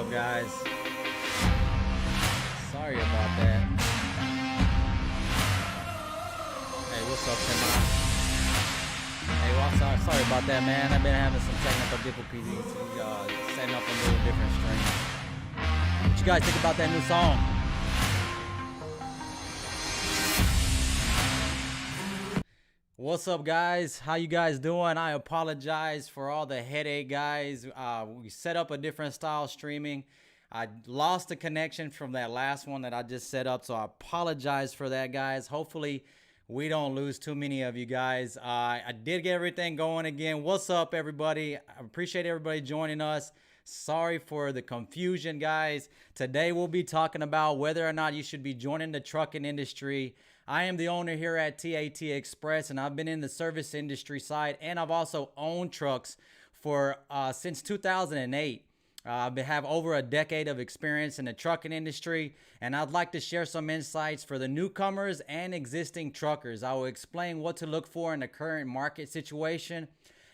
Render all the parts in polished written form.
up, guys? Sorry about that. Hey, what's up, Tim? Hey, well, sorry about that, man. I've been having some technical difficulties setting up a little different stream. What you guys think about that new song? What's up, guys? How you guys doing? I apologize for all the headache, guys. We set up a different style streaming. I lost the connection from that last one that I just set up, so I apologize for that, guys. Hopefully we don't lose too many of you guys. I did get everything going again. What's up, everybody? I appreciate everybody joining us. Sorry for the confusion, guys. Today we'll be talking about whether or not you should be joining the trucking industry. I am the owner here at TAT Express, and I've been in the service industry side, and I've also owned trucks for since 2008. I have over a decade of experience in the trucking industry, and I'd like to share some insights for the newcomers and existing truckers. I will explain what to look for in the current market situation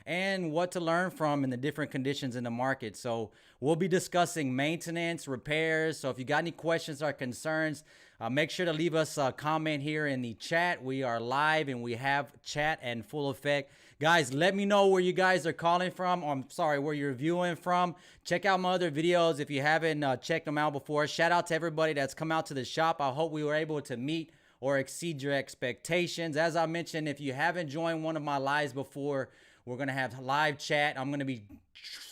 and what to learn from in the different conditions in the market. So we'll be discussing maintenance, repairs. So if you got any questions or concerns, make sure to leave us a comment here in the chat. We are live and we have chat in full effect. Guys, let me know where you guys are calling from. Or, I'm sorry, where you're viewing from. Check out my other videos if you haven't checked them out before. Shout out to everybody that's come out to the shop. I hope we were able to meet or exceed your expectations. As I mentioned, if you haven't joined one of my lives before, we're going to have live chat. I'm going to be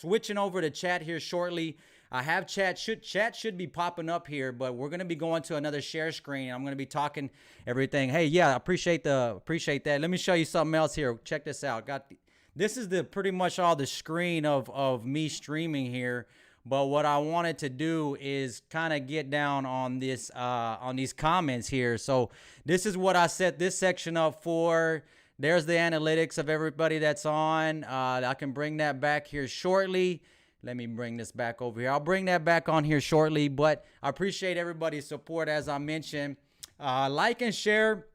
switching over to chat here shortly. I have chat should be popping up here, but we're going to be going to another share screen. I'm going to be talking everything. Hey, yeah, I appreciate that. Let me show you something else here. Check this out. This is the pretty much all the screen of me streaming here. But what I wanted to do is kind of get down on this on these comments here. So this is what I set this section up for. There's the analytics of everybody that's on. I can bring that back here shortly. Let me bring this back over here. I'll bring that back on here shortly, but I appreciate everybody's support. As I mentioned, like and share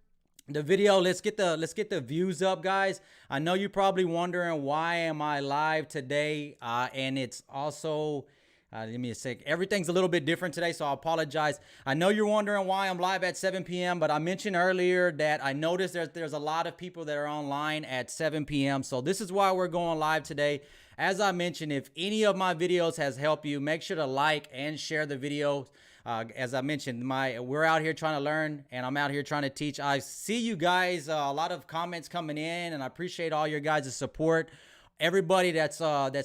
the video. Let's get the views up, guys. I know you're probably wondering why am I live today, and it's also give me a sec. Everything's a little bit different today, so I apologize. I know you're wondering why I'm live at 7 p.m., but I mentioned earlier that I noticed there's a lot of people that are online at 7 p.m., so this is why we're going live today. As I mentioned, if any of my videos has helped you, make sure to like and share the video. As I mentioned, we're out here trying to learn, and I'm out here trying to teach. I see you guys, a lot of comments coming in, and I appreciate all your guys' support. Everybody that's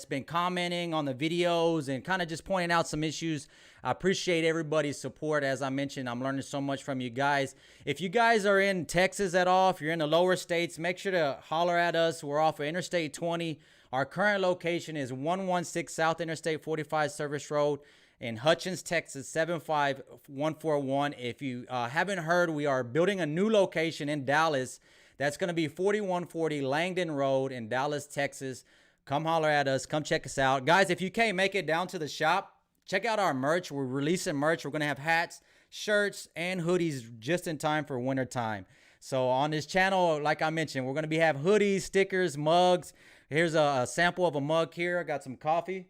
been commenting on the videos and kind of just pointing out some issues. I appreciate everybody's support. As I mentioned, I'm learning so much from you guys. If you guys are in Texas at all, if you're in the lower states, make sure to holler at us. We're off of Interstate 20. Our current location is 116 South Interstate 45 Service Road in Hutchins, Texas, 75141. If you haven't heard, we are building a new location in Dallas. That's going to be 4140 Langdon Road in Dallas, Texas. Come holler at us. Come check us out. Guys, if you can't make it down to the shop, check out our merch. We're releasing merch. We're going to have hats, shirts, and hoodies just in time for winter time. So on this channel, like I mentioned, we're going to have hoodies, stickers, mugs. Here's a sample of a mug here. I got some coffee.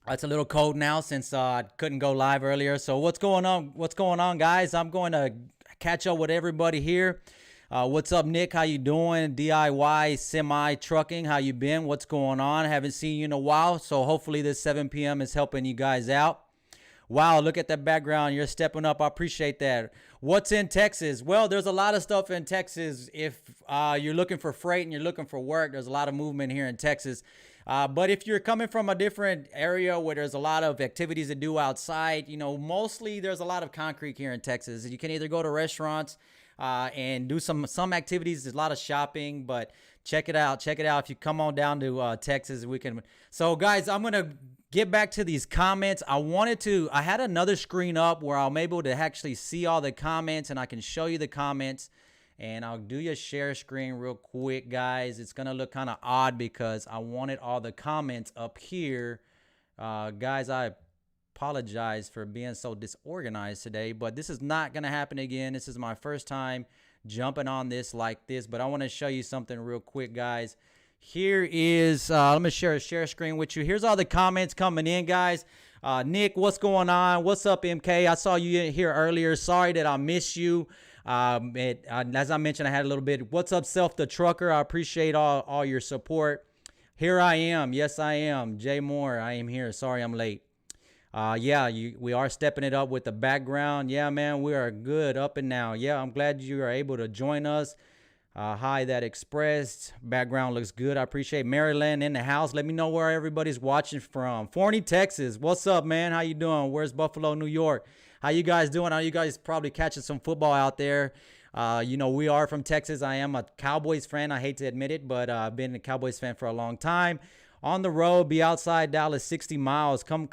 It's a little cold now since I couldn't go live earlier. So what's going on? What's going on, guys? I'm going to catch up with everybody here. What's up, Nick? How you doing? DIY semi trucking. How you been? What's going on? Haven't seen you in a while. So hopefully this 7 p.m. is helping you guys out. Wow, look at that background. You're stepping up. I appreciate that. What's in Texas? Well, there's a lot of stuff in Texas. If you're looking for freight and you're looking for work, there's a lot of movement here in Texas. But if you're coming from a different area where there's a lot of activities to do outside, you know, mostly there's a lot of concrete here in Texas. You can either go to restaurants and do some activities. There's a lot of shopping, but check it out. Check it out. If you come on down to Texas, we can. So, guys, I'm going to get back to these comments. I had another screen up where I'm able to actually see all the comments, and I can show you the comments. And I'll do your share screen real quick, guys. It's going to look kind of odd because I wanted all the comments up here. Guys, I apologize for being so disorganized today, but this is not going to happen again. This is my first time jumping on this like this, but I want to show you something real quick, guys. Here is, let me share a share screen with you. Here's all the comments coming in, guys. Nick, what's going on? What's up, MK? I saw you here earlier. Sorry that I missed you. As I mentioned, I had a little bit. What's up, Self the Trucker? I appreciate all your support. Here I am. Yes, I am. Jay Moore, I am here. Sorry I'm late. Yeah, we are stepping it up with the background. Yeah, man, we are good up and now. Yeah, I'm glad you are able to join us. Hi, TAT Express. Background looks good. I appreciate Maryland in the house. Let me know where everybody's watching from. Forney, Texas. What's up, man? How you doing? Where's Buffalo, New York? How you guys doing? How you guys probably catching some football out there? You know, we are from Texas. I am a Cowboys fan. I hate to admit it, but I've been a Cowboys fan for a long time. On the road, be outside Dallas 60 miles. Come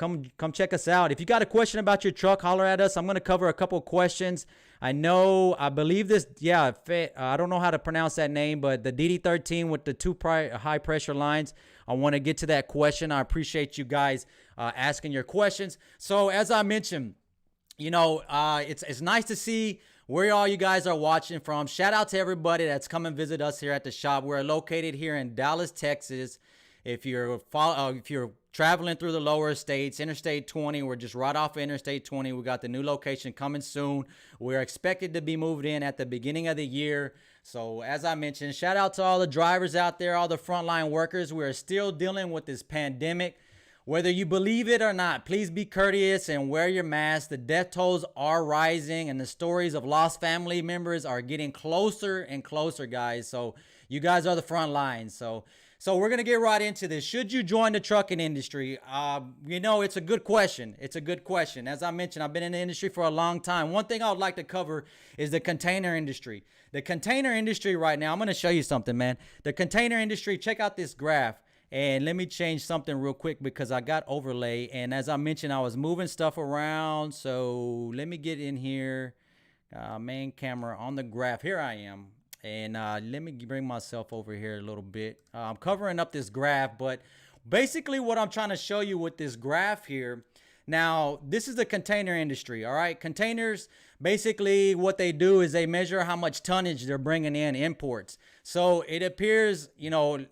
check us out. If you got a question about your truck, holler at us. I'm going to cover a couple questions. I believe this, yeah, I don't know how to pronounce that name, but the DD13 with the two high pressure lines, I want to get to that question. I appreciate you guys asking your questions. So as I mentioned, you know, it's nice to see where all you guys are watching from. Shout out to everybody that's come and visit us here at the shop. We're located here in Dallas, Texas. If you're traveling through the lower states, Interstate 20, we're just right off of Interstate 20. We got the new location coming soon. We're expected to be moved in at the beginning of the year. So as I mentioned, shout out to all the drivers out there, all the frontline workers. We're still dealing with this pandemic. Whether you believe it or not, please be courteous and wear your mask. The death tolls are rising and the stories of lost family members are getting closer and closer, guys. So you guys are the front lines. So we're going to get right into this. Should you join the trucking industry? You know, it's a good question. It's a good question. As I mentioned, I've been in the industry for a long time. One thing I would like to cover is the container industry. The container industry right now, I'm going to show you something, man. The container industry, check out this graph. And let me change something real quick because I got overlay. And as I mentioned, I was moving stuff around. So let me get in here. Main camera on the graph. Here I am. And let me bring myself over here a little bit. I'm covering up this graph, but basically what I'm trying to show you with this graph here, now this is the container industry, all right? Containers, basically what they do is they measure how much tonnage they're bringing in, imports. So it appears, you know,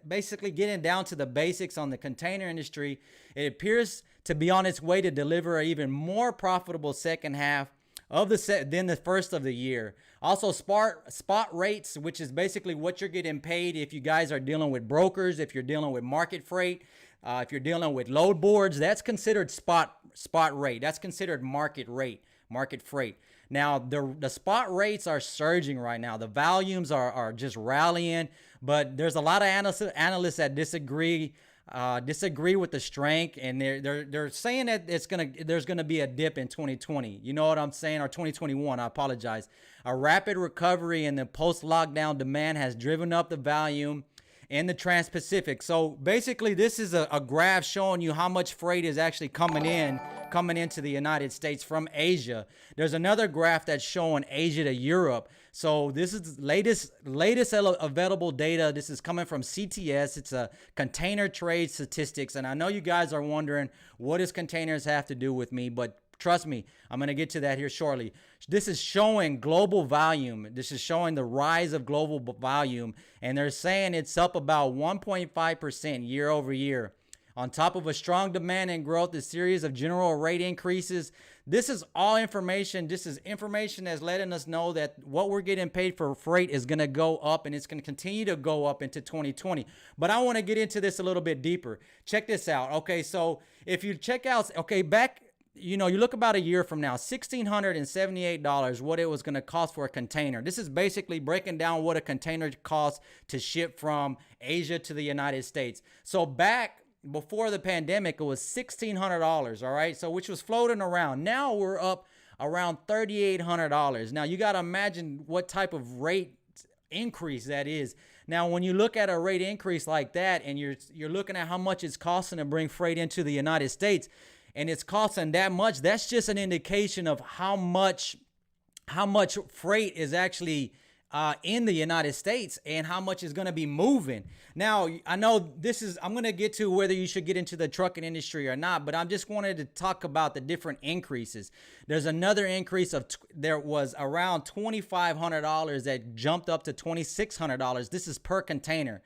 basically getting down to the basics on the container industry, it appears to be on its way to deliver an even more profitable second half of than the first of the year. Also spot rates, which is basically what you're getting paid if you guys are dealing with brokers, if you're dealing with market freight, if you're dealing with load boards, that's considered spot rate. That's considered market freight. Now the spot rates are surging right now. The volumes are just rallying, but there's a lot of analysts that disagree with the strength, and they're saying that there's gonna be a dip in 2020. You know what I'm saying? Or 2021. I apologize. A rapid recovery in the post-lockdown demand has driven up the volume in the Trans-Pacific. So basically, this is a graph showing you how much freight is actually coming into the United States from Asia. There's another graph that's showing Asia to Europe. So this is latest available data. This is coming from CTS. It's a container trade statistics. And I know you guys are wondering, what does containers have to do with me? But trust me, I'm going to get to that here shortly. This is showing global volume. This is showing the rise of global volume. And they're saying it's up about 1.5% year over year. On top of a strong demand and growth, a series of general rate increases. This is all information. This is information that's letting us know that what we're getting paid for freight is going to go up, and it's going to continue to go up into 2020. But I want to get into this a little bit deeper. Check this out. Okay, so if you check out, back, you look about a year from now, $1,678, what it was going to cost for a container. This is basically breaking down what a container costs to ship from Asia to the United States. So back before the pandemic, it was $1,600, all right? So which was floating around. Now we're up around $3,800. Now you got to imagine what type of rate increase that is. Now, when you look at a rate increase like that, and you're looking at how much it's costing to bring freight into the United States, and it's costing that much, that's just an indication of how much freight is actually in the United States and how much is going to be moving. Now, I know I'm going to get to whether you should get into the trucking industry or not, but I just wanted to talk about the different increases. There's another increase there was around $2,500 that jumped up to $2,600. This is per container.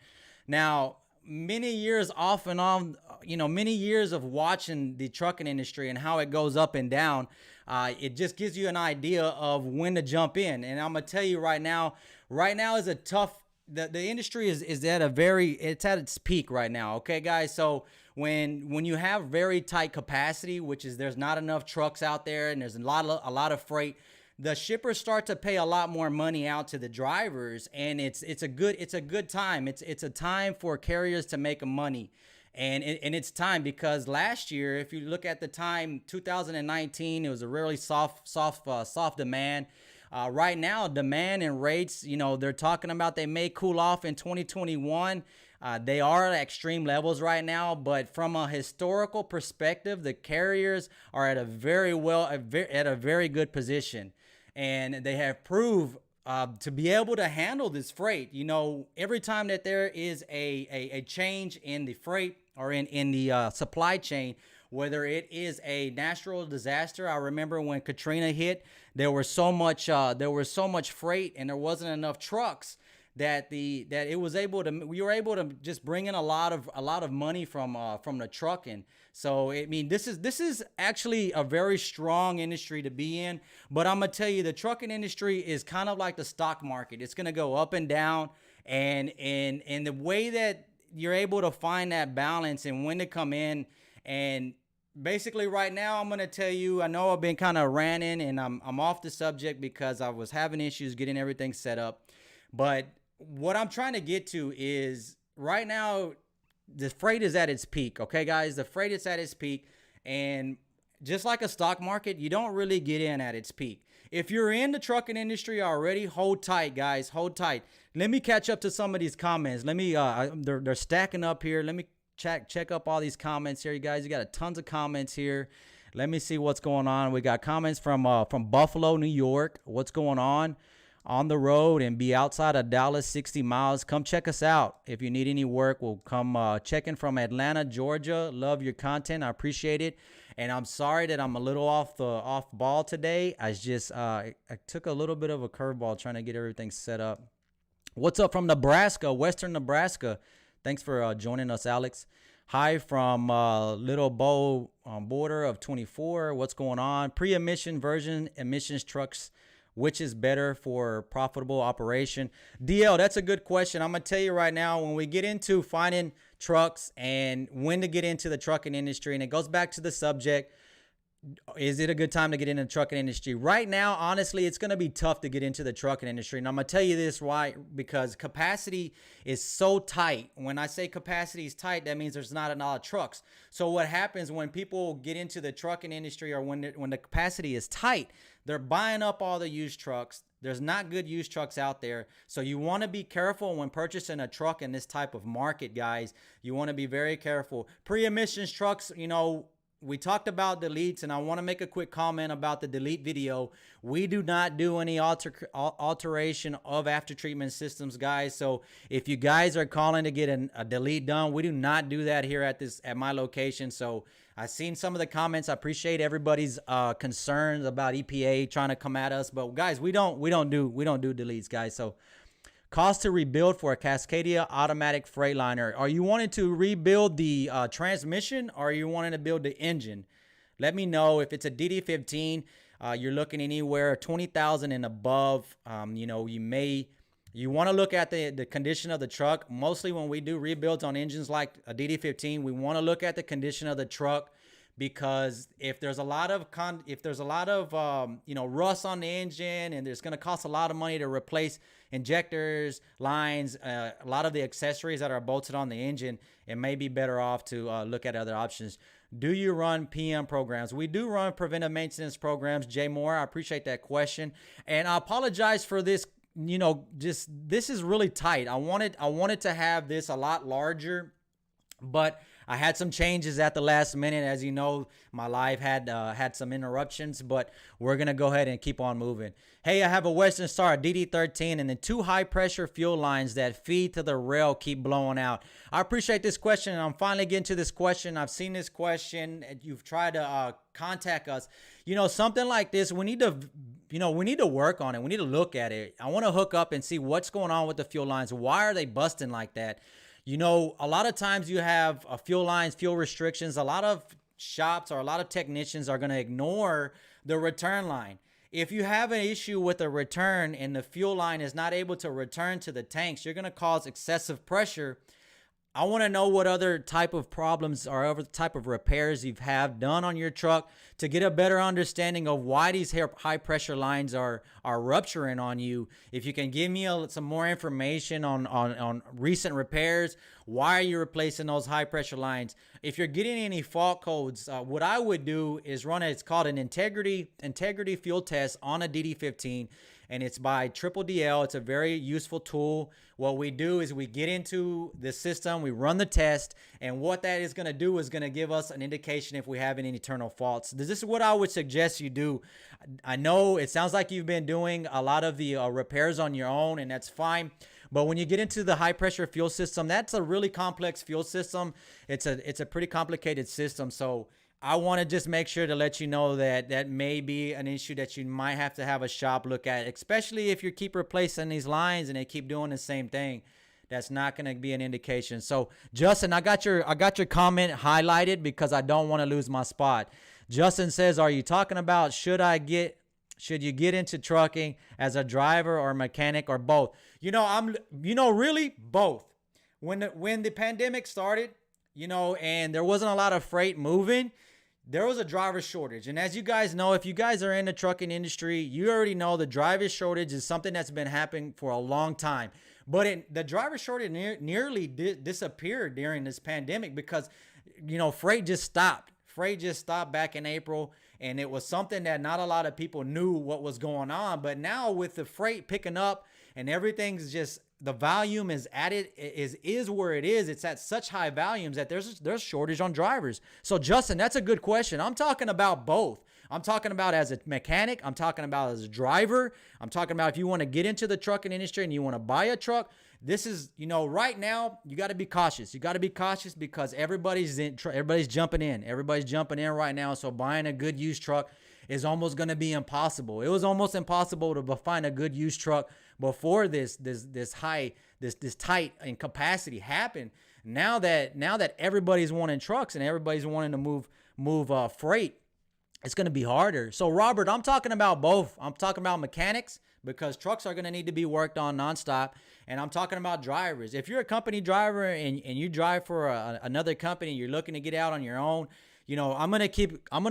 Now, many years off and on, many years of watching the trucking industry and how it goes up and down, it just gives you an idea of when to jump in. And I'm gonna tell you right now is a tough. The industry is at it's at its peak right now. Okay, guys. So when you have very tight capacity, which is there's not enough trucks out there and there's a lot of freight, the shippers start to pay a lot more money out to the drivers, and it's a good time. It's a time for carriers to make money. And it's time, because last year, if you look at the time, 2019, it was a really soft demand. Right now, demand and rates, they're talking about they may cool off in 2021. They are at extreme levels right now, but from a historical perspective, the carriers are at a very good position, and they have proved to be able to handle this freight. Every time that there is a change in the freight or in the supply chain, whether it is a natural disaster. I remember when Katrina hit, there was so much freight and there wasn't enough trucks that we were able to just bring in a lot of money from the trucking. So I mean, this is actually a very strong industry to be in. But I'm gonna tell you, the trucking industry is kind of like the stock market. It's gonna go up and down, and the way that you're able to find that balance and when to come in. And basically right now, I'm gonna tell you, I know I've been kind of ranting and I'm off the subject because I was having issues getting everything set up. But what I'm trying to get to is right now, the freight is at its peak. Okay, guys, the freight is at its peak. And just like a stock market, you don't really get in at its peak. If you're in the trucking industry already, hold tight, guys, hold tight. Let me catch up to some of these comments. They're stacking up here. Let me check up all these comments here, you guys. You got tons of comments here. Let me see what's going on. We got comments from Buffalo, New York. What's going on the road and be outside of Dallas, 60 miles. Come check us out. If you need any work, we'll come checking from Atlanta, Georgia. Love your content. I appreciate it. And I'm sorry that I'm a little off ball today. I took a little bit of a curveball trying to get everything set up. What's up from Nebraska, Western Nebraska? Thanks for joining us, Alex. Hi from Little Bow Border of 24. What's going on? Pre-emission version emissions trucks. Which is better for profitable operation? DL, that's a good question. I'm going to tell you right now, when we get into finding trucks and when to get into the trucking industry, and it goes back to the subject, is it a good time to get into the trucking industry? Right now, honestly, it's going to be tough to get into the trucking industry. And I'm going to tell you this why, because capacity is so tight. When I say capacity is tight, that means there's not a lot of trucks. So what happens when people get into the trucking industry, or when the capacity is tight, they're buying up all the used trucks. There's not good used trucks out there. So you want to be careful when purchasing a truck in this type of market, guys. You want to be very careful. Pre-emissions trucks, we talked about deletes, and I want to make a quick comment about the delete video. We do not do any alteration of after treatment systems, guys. So if you guys are calling to get a delete done, we do not do that here at my location. So I've seen some of the comments. I appreciate everybody's concerns about EPA trying to come at us, but guys, we don't do deletes, guys. So cost to rebuild for a Cascadia automatic Freightliner. Are you wanting to rebuild the transmission, or are you wanting to build the engine? Let me know. If it's a DD15, you're looking anywhere 20,000 and above. You want to look at the condition of the truck. Mostly when we do rebuilds on engines like a DD15, we want to look at the condition of the truck, because if there's a lot of rust on the engine, and there's going to cost a lot of money to replace injectors, lines, a lot of the accessories that are bolted on the engine, it may be better off to look at other options. Do you run PM programs? We do run preventive maintenance programs. Jay Moore, I appreciate that question, and I apologize for this. This is really tight. I wanted to have this a lot larger, but I had some changes at the last minute. As you know, my life had some interruptions, but we're going to go ahead and keep on moving. Hey, I have a Western Star DD13 and the 2 high pressure fuel lines that feed to the rail keep blowing out. I appreciate this question, and I'm finally getting to this question. I've seen this question. You've tried to contact us. Something like this, we need to work on it. We need to look at it. I want to hook up and see what's going on with the fuel lines. Why are they busting like that? A lot of times you have fuel lines, fuel restrictions. A lot of shops or a lot of technicians are going to ignore the return line. If you have an issue with a return and the fuel line is not able to return to the tanks, you're going to cause excessive pressure. I want to know what other type of problems or other type of repairs you've have done on your truck to get a better understanding of why these high pressure lines are rupturing on you. If you can give me some more information on recent repairs, why are you replacing those high pressure lines? If you're getting any fault codes, what I would do is run it's called an integrity fuel test on a DD15. And it's by Triple DL. It's a very useful tool. What we do is we get into the system, we run the test, and what that is going to do is going to give us an indication if we have any internal faults. This is what I would suggest you do. I know it sounds like you've been doing a lot of the repairs on your own, and that's fine. But when you get into the high pressure fuel system, that's a really complex fuel system. It's a pretty complicated system. So I want to just make sure to let you know that that may be an issue that you might have to have a shop look at, especially if you keep replacing these lines and they keep doing the same thing. That's not going to be an indication. So Justin, I got your comment highlighted because I don't want to lose my spot. Justin says, are you talking about should you get into trucking as a driver or mechanic or both? Really both. When the pandemic started, and there wasn't a lot of freight moving, there was a driver shortage. And as you guys know, if you guys are in the trucking industry, you already know the driver shortage is something that's been happening for a long time. But the driver shortage nearly disappeared during this pandemic because, freight just stopped. Freight just stopped back in April. And it was something that not a lot of people knew what was going on. But now with the freight picking up and everything's just, the volume is where it is. It's at such high volumes that there's shortage on drivers. So Justin, that's a good question. I'm talking about both. I'm talking about as a mechanic. I'm talking about as a driver. I'm talking about if you want to get into the trucking industry and you want to buy a truck. This is, right now, you got to be cautious. You got to be cautious because everybody's jumping in. Everybody's jumping in right now. So buying a good used truck is almost going to be impossible. It was almost impossible to find a good used truck before this tight in capacity happened. Now that everybody's wanting trucks and everybody's wanting to move freight, it's going to be harder. So Robert, I'm talking about both. I'm talking about mechanics because trucks are going to need to be worked on nonstop. And I'm talking about drivers. If you're a company driver and you drive for another company, you're looking to get out on your own, I'm going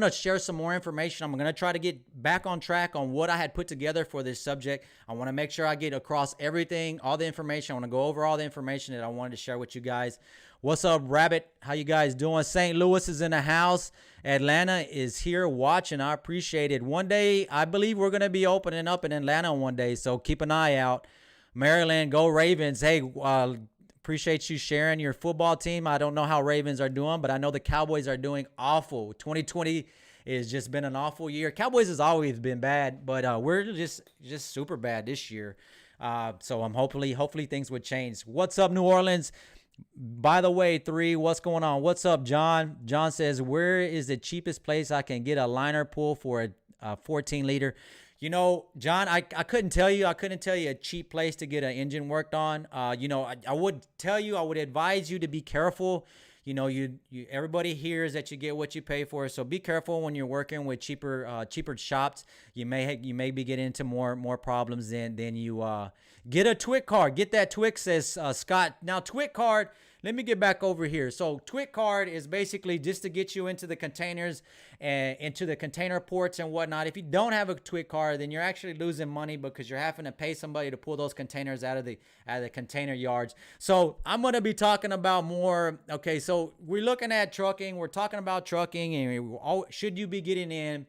to share some more information. I'm going to try to get back on track on what I had put together for this subject. I want to make sure I get across everything, all the information. I want to go over all the information that I wanted to share with you guys. What's up, Rabbit? How you guys doing? St. Louis is in the house. Atlanta is here watching. I appreciate it. One day, I believe we're going to be opening up in Atlanta one day, so keep an eye out. Maryland, go Ravens. Hey, appreciate you sharing your football team. I don't know how Ravens are doing, but I know the Cowboys are doing awful. 2020 has just been an awful year. Cowboys has always been bad, but we're just super bad this year. So I'm hopefully things would change. What's up, New Orleans? By the way, 3, what's going on? What's up, John? John says, where is the cheapest place I can get a liner pull for a 14-liter? John, I couldn't tell you. I couldn't tell you a cheap place to get an engine worked on. I would advise you to be careful. Everybody hears that you get what you pay for. So be careful when you're working with cheaper shops. You may be getting into more problems than you get a twit card. Get that twit, says Scott. Now twit card, let me get back over here. So twit card is basically just to get you into the containers and into the container ports and whatnot. If you don't have a twit card, then you're actually losing money because you're having to pay somebody to pull those containers out of the container yards. So I'm going to be talking about more. Okay, so we're looking at trucking. We're talking about trucking and should you be getting in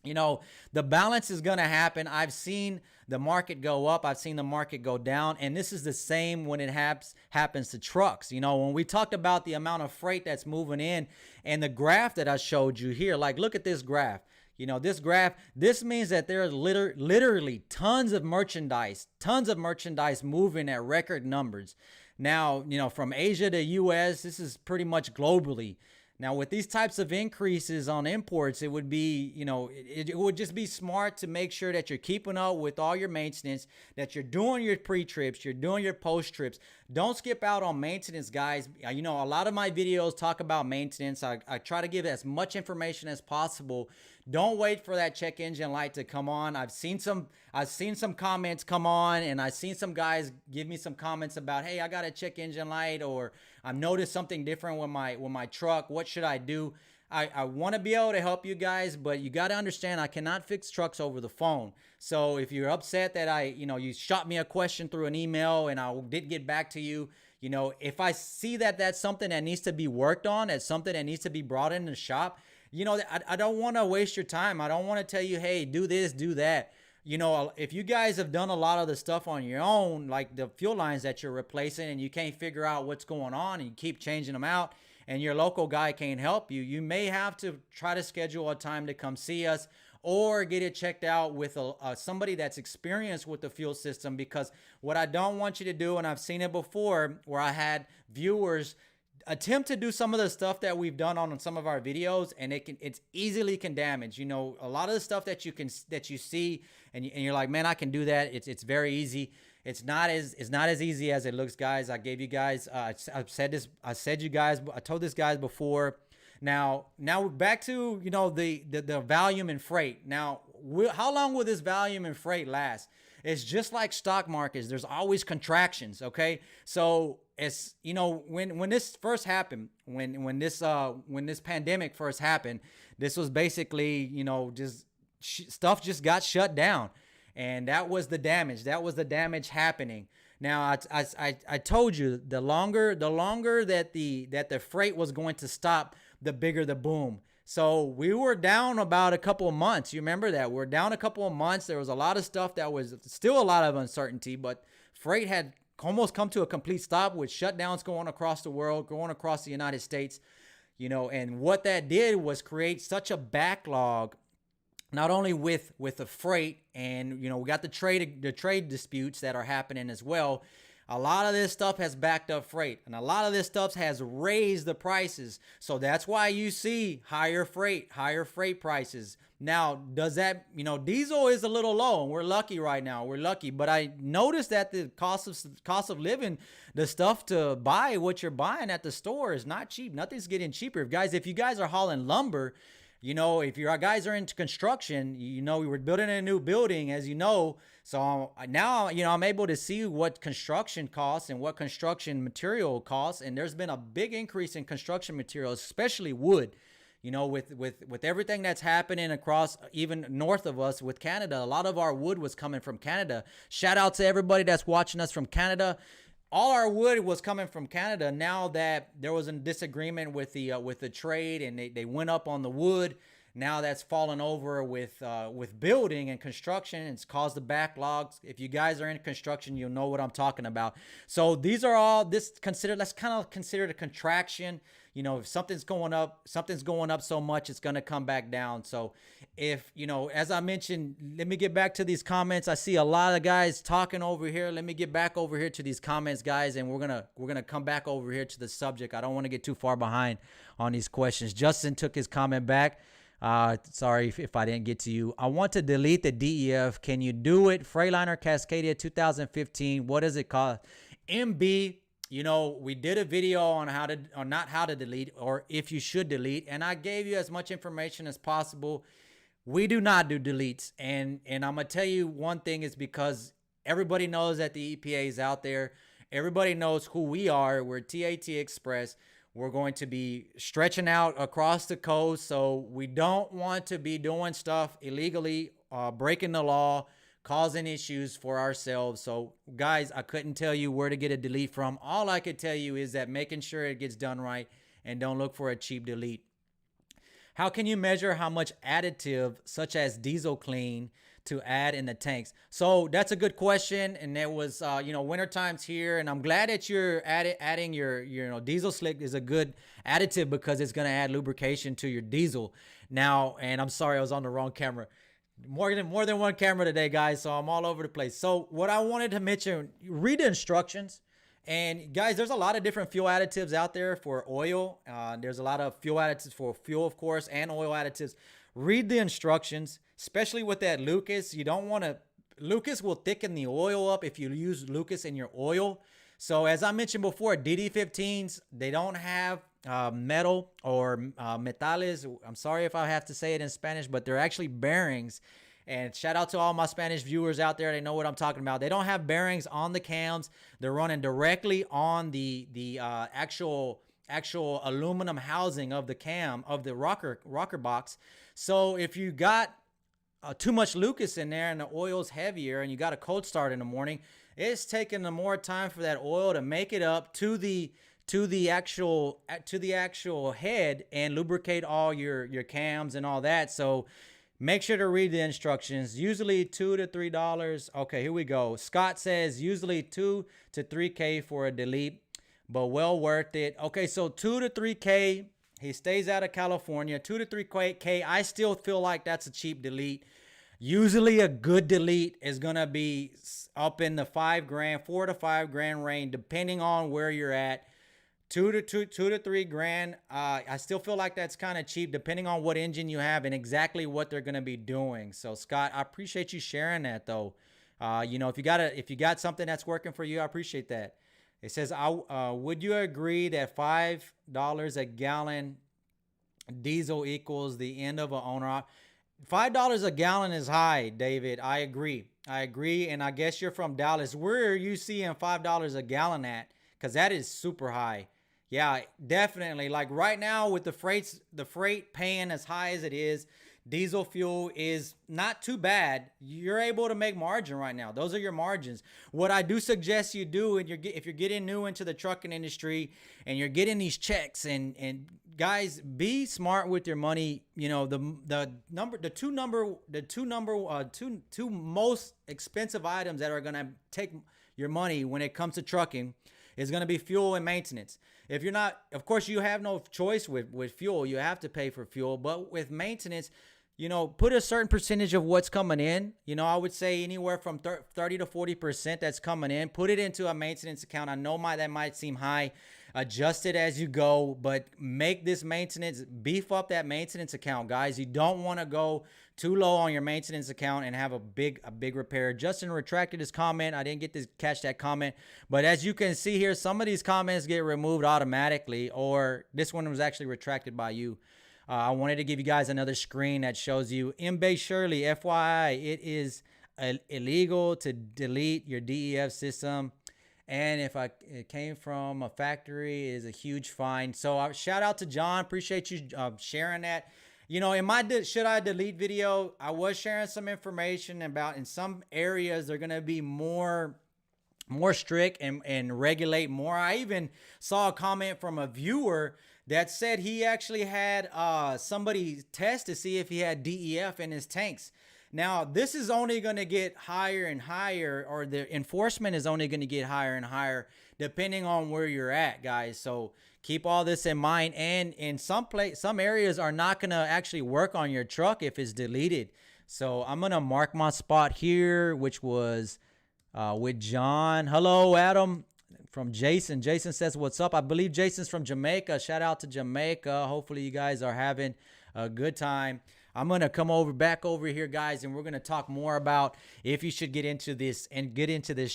you know, the balance is going to happen. I've seen the market go up, I've seen the market go down, and this is the same when it happens to trucks. You know, when we talked about the amount of freight that's moving in, and the graph that I showed you here, like look at this graph. You know, this graph, this means that there's literally tons of merchandise moving at record numbers. Now, you know, from Asia to US, this is pretty much globally. Now, with these types of increases on imports, it would be, you know, it would just be smart to make sure that you're keeping up with all your maintenance, that you're doing your pre-trips, you're doing your post-trips. Don't skip out on maintenance, guys. You know, a lot of my videos talk about maintenance. I try to give as much information as possible. Don't wait for that check engine light to come on. I've seen some comments come on, and I've seen some guys give me some comments about, hey, I got a check engine light, or I've noticed something different with my truck. What should I do? I want to be able to help you guys, but you got to understand I cannot fix trucks over the phone. So if you're upset that you shot me a question through an email and I did get back to you, you know, if I see that that's something that needs to be worked on, that's something that needs to be brought in the shop, you know, I don't want to waste your time. I don't want to tell you, hey, do this, do that. You know, if you guys have done a lot of the stuff on your own, like the fuel lines that you're replacing, and you can't figure out what's going on and you keep changing them out, and your local guy can't help you, you may have to try to schedule a time to come see us or get it checked out with somebody that's experienced with the fuel system. Because what I don't want you to do, and I've seen it before where I had viewers attempt to do some of the stuff that we've done on some of our videos, and it's easily can damage. You know, a lot of the stuff that you see and you're like, man, I can do that. It's very easy. It's not as easy as it looks, guys. I gave you guys I told this guys before. Now back to, you know, the volume and freight. Now, how long will this volume and freight last? It's just like stock markets. There's always contractions, okay? So it's, you know, when this first happened, when this pandemic first happened, this was basically, you know, just stuff just got shut down, and that was the damage. That was the damage happening. Now, I told you the longer that the freight was going to stop, the bigger the boom. So we were down about a couple of months. You remember that? We're down a couple of months. There was a lot of stuff that was still a lot of uncertainty, but freight had almost come to a complete stop with shutdowns going across the world, going across the United States, you know, and what that did was create such a backlog, not only with the freight, and, you know, we got the trade disputes that are happening as well. A lot of this stuff has backed up freight, and a lot of this stuff has raised the prices. So that's why you see higher freight prices. Now, does that, you know, diesel is a little low, and we're lucky right now. We're lucky, but I noticed that the cost of living, the stuff to buy what you're buying at the store is not cheap. Nothing's getting cheaper. If you guys are hauling lumber, you know, if your guys are into construction, you know, we were building a new building, as you know. So now, you know, I'm able to see what construction costs and what construction material costs. And there's been a big increase in construction materials, especially wood. You know, with everything that's happening across, even north of us with Canada, a lot of our wood was coming from Canada. Shout out to everybody that's watching us from Canada. All our wood was coming from Canada. Now that there was a disagreement with the trade, and they went up on the wood, now that's fallen over with building and construction. It's caused the backlogs. If you guys are in construction, you'll know what I'm talking about. So these are all let's kind of consider the contraction. You know, if something's going up so much, it's going to come back down. So if, you know, as I mentioned, let me get back to these comments. I see a lot of guys talking over here. Let me get back over here to these comments, guys, and we're going to come back over here to the subject. I don't want to get too far behind on these questions. Justin took his comment back. Sorry if I didn't get to you. I want to delete the DEF. Can you do it? Freightliner Cascadia 2015. What does it cost? MB. You know, we did a video on not how to delete, or if you should delete, and I gave you as much information as possible. We do not do deletes, and I'm gonna tell you one thing is because everybody knows that the EPA is out there. Everybody knows who we are. We're TAT Express. We're going to be stretching out across the coast, so we don't want to be doing stuff illegally, breaking the law, causing issues for ourselves. So guys, I couldn't tell you where to get a delete from. All I could tell you is that making sure it gets done right, and don't look for a cheap delete. How can you measure how much additive, such as diesel clean, to add in the tanks? So that's a good question, and it was winter times here, and I'm glad that you're adding your diesel slick is a good additive because it's going to add lubrication to your diesel. Now, and I'm sorry I was on the wrong camera. More than one camera today, guys, so I'm all over the place. So what I wanted to mention, read the instructions. And guys, there's a lot of different fuel additives out there for oil. There's a lot of fuel additives for fuel, of course, and oil additives. Read the instructions, especially with that Lucas. You don't want to, Lucas will thicken the oil up if you use Lucas in your oil. So as I mentioned before, DD15s, they don't have metal or metales. I'm sorry if I have to say it in Spanish, but they're actually bearings. And shout out to all my Spanish viewers out there. They know what I'm talking about. They don't have bearings on the cams. They're running directly on the actual aluminum housing of the cam, of the rocker box. So if you got too much Lucas in there and the oil's heavier and you got a cold start in the morning, it's taking the more time for that oil to make it up to the actual head and lubricate all your cams and all that. So make sure to read the instructions. Usually $2 to $3. Okay, here we go. Scott says usually 2 to 3K for a delete, but well worth it. Okay, so 2 to 3K. He stays out of California. 2 to 3K. I still feel like that's a cheap delete. Usually a good delete is gonna be up in the $4 to $5 grand range, depending on where you're at. 2 to $3 grand. I still feel like that's kind of cheap, depending on what engine you have and exactly what they're gonna be doing. So Scott, I appreciate you sharing that though. If you got something that's working for you, I appreciate that. It says, would you agree that $5 a gallon diesel equals the end of an owner? $5 a gallon is high, David. I agree. And I guess you're from Dallas. Where are you seeing $5 a gallon at? Because that is super high. Yeah, definitely. Like right now with the freight paying as high as it is, diesel fuel is not too bad. You're able to make margin right now. Those are your margins. What I do suggest you do, and if you're getting new into the trucking industry and you're getting these checks, and guys, be smart with your money. You know, the two most expensive items that are gonna take your money when it comes to trucking is going to be fuel and maintenance. If you're not, of course, you have no choice with fuel. You have to pay for fuel. But with maintenance, put a certain percentage of what's coming in. I would say anywhere from 30 to 40% that's coming in. Put it into a maintenance account. I know that might seem high. Adjust it as you go, but make this maintenance, beef up that maintenance account, guys. You don't want to go too low on your maintenance account and have a big repair. Justin retracted his comment. I didn't get to catch that comment, but as you can see here, some of these comments get removed automatically, or this one was actually retracted by you. I wanted to give you guys another screen that shows you M-Bay Shirley, FYI, it is illegal to delete your DEF system. And if it came from a factory, is a huge fine. So shout out to John. Appreciate you sharing that. In my should I delete video, I was sharing some information about in some areas they're going to be more strict and regulate more. I even saw a comment from a viewer that said he actually had somebody test to see if he had DEF in his tanks. Now, this is only going to get higher and higher, or the enforcement is only going to get higher and higher depending on where you're at, guys. So keep all this in mind. And in some areas are not going to actually work on your truck if it's deleted. So I'm going to mark my spot here, which was with John. Hello, Adam. From Jason. Jason says, what's up? I believe Jason's from Jamaica. Shout out to Jamaica. Hopefully you guys are having a good time. I'm going to come back over here, guys, and we're going to talk more about if you should get into this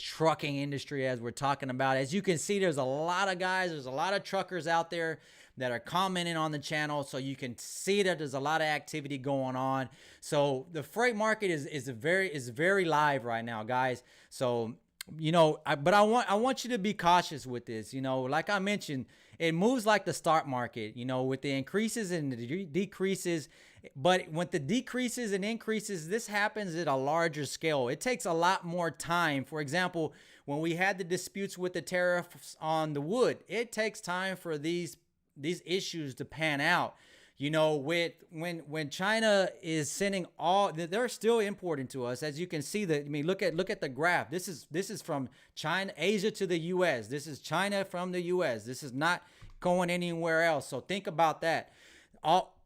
trucking industry as we're talking about. As you can see, there's a lot of guys, there's a lot of truckers out there that are commenting on the channel, so you can see that there's a lot of activity going on. So the freight market is very live right now, guys. So but I want you to be cautious with this. Like I mentioned, it moves like the stock market, with the increases and the decreases. But with the decreases and increases, this happens at a larger scale. It takes a lot more time. For example, when we had the disputes with the tariffs on the wood, it takes time for these issues to pan out. You know, with when China is sending all, they're still importing to us. As you can see, that I mean, look at the graph. This is from China, Asia to the U.S. This is China from the U.S. This is not going anywhere else. So think about that.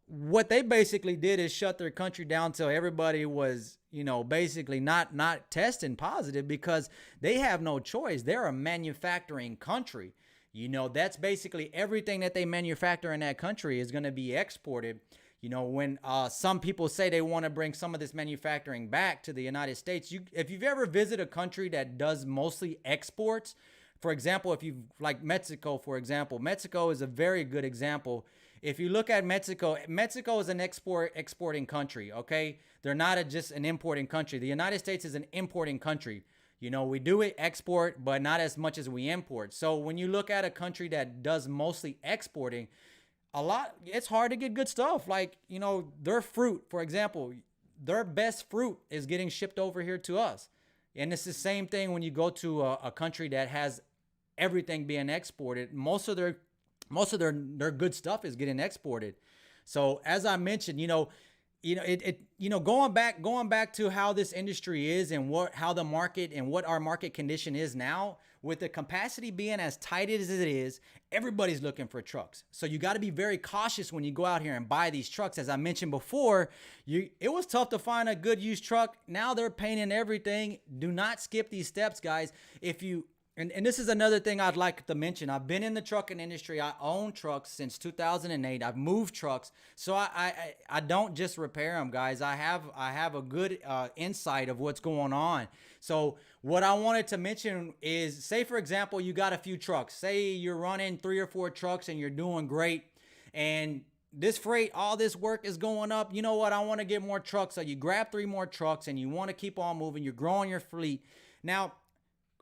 What they basically did is shut their country down till everybody was, you know, basically not testing positive, because they have no choice. They're a manufacturing country. You know, that's basically everything that they manufacture in that country is going to be exported. You know, when some people say they want to bring some of this manufacturing back to the United States, if you've ever visited a country that does mostly exports, for example, if you like Mexico, for example, Mexico is a very good example. If you look at Mexico, Mexico is an exporting country, okay? They're not just an importing country. The United States is an importing country. You know, we do export, but not as much as we import. So when you look at a country that does mostly exporting, it's hard to get good stuff. Like, you know, their fruit, for example, their best fruit is getting shipped over here to us. And it's the same thing when you go to a country that has everything being exported. Most of their good stuff is getting exported. So as I mentioned, going back to how this industry is and how the market and what our market condition is now, with the capacity being as tight as it is, everybody's looking for trucks. So you got to be very cautious when you go out here and buy these trucks. As I mentioned before, it was tough to find a good used truck. Now they're painting everything. Do not skip these steps, guys. And this is another thing I'd like to mention. I've been in the trucking industry. I own trucks since 2008. I've moved trucks. So I don't just repair them, guys. I have a good insight of what's going on. So what I wanted to mention is, say, for example, you got a few trucks. Say you're running 3 or 4 trucks and you're doing great. And this freight, all this work is going up. You know what? I want to get more trucks. So you grab 3 more trucks and you want to keep on moving. You're growing your fleet. Now,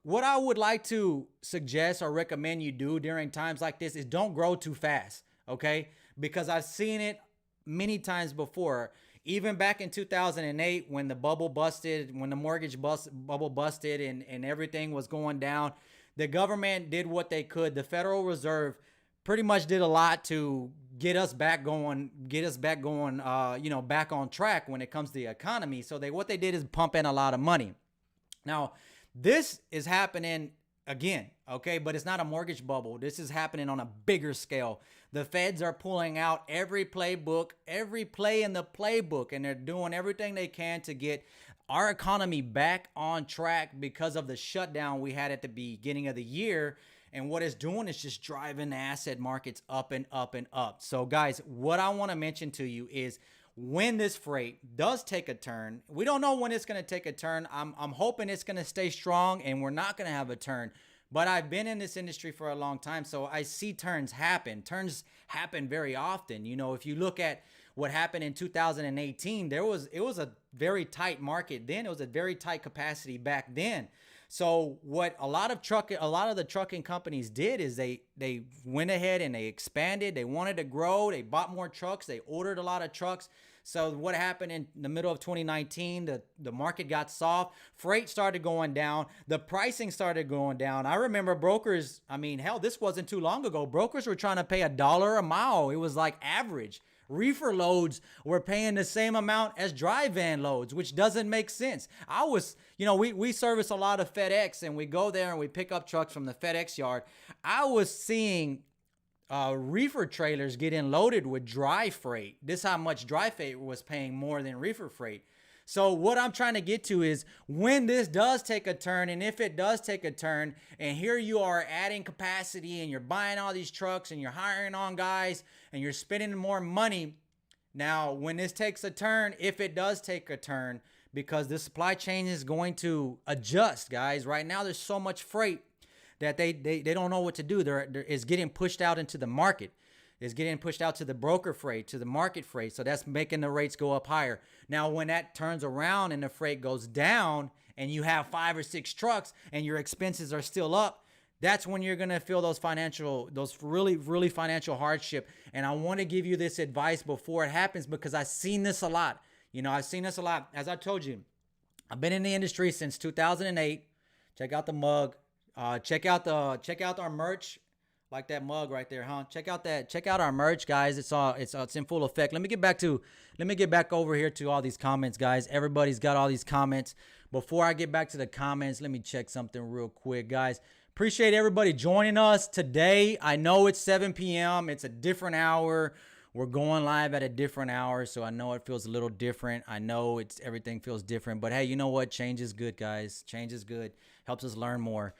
what I would like to suggest or recommend you do during times like this is don't grow too fast, okay? Because I've seen it many times before. Even back in 2008 when the bubble busted, when the mortgage bubble busted and everything was going down, the government did what they could. The Federal Reserve pretty much did a lot to get us back going, back on track when it comes to the economy. So what they did is pump in a lot of money. Now, this is happening again, okay? But it's not a mortgage bubble. This is happening on a bigger scale. The feds are pulling out every play in the playbook, and they're doing everything they can to get our economy back on track because of the shutdown we had at the beginning of the year. And what it's doing is just driving the asset markets up and up and up. So guys, what I want to mention to you is, when this freight does take a turn, we don't know when it's going to take a turn. I'm hoping it's going to stay strong and we're not going to have a turn. But I've been in this industry for a long time, so I see turns happen. Turns happen very often. You know, if you look at what happened in 2018, it was a very tight market then. It was a very tight capacity back then. So what a lot of the trucking companies did is they went ahead and they expanded. They wanted to grow. They bought more trucks. They ordered a lot of trucks. So what happened in the middle of 2019, the market got soft. Freight started going down. The pricing started going down. I remember brokers, I mean, hell, this wasn't too long ago. Brokers were trying to pay $1 a mile. It was like average. Reefer loads were paying the same amount as dry van loads, which doesn't make sense. We service a lot of FedEx, and we go there and we pick up trucks from the FedEx yard. I was seeing reefer trailers getting loaded with dry freight. This is how much dry freight was paying more than reefer freight. So what I'm trying to get to is, when this does take a turn, and if it does take a turn, and here you are adding capacity and you're buying all these trucks and you're hiring on guys and you're spending more money. Now, when this takes a turn, if it does take a turn, because the supply chain is going to adjust, guys. Right now, there's so much freight that they don't know what to do. It's getting pushed out into the market. It's getting pushed out to the broker freight, to the market freight. So that's making the rates go up higher. Now, when that turns around and the freight goes down and you have 5 or 6 trucks and your expenses are still up, that's when you're going to feel those really, really financial hardship. And I want to give you this advice before it happens, because I've seen this a lot. I've seen this a lot. As I told you, I've been in the industry since 2008. Check out the mug. Check out our merch. Like that mug right there, huh? Check out our merch, guys. It's in full effect. Let me get back over here to all these comments, guys. Everybody's got all these comments. Before I get back to the comments, let me check something real quick, guys. Appreciate everybody joining us today. I know it's 7 p.m. It's a different hour. We're going live at a different hour, so I know it feels a little different. I know everything feels different, but hey, you know what? Change is good, guys. Change is good. Helps us learn more.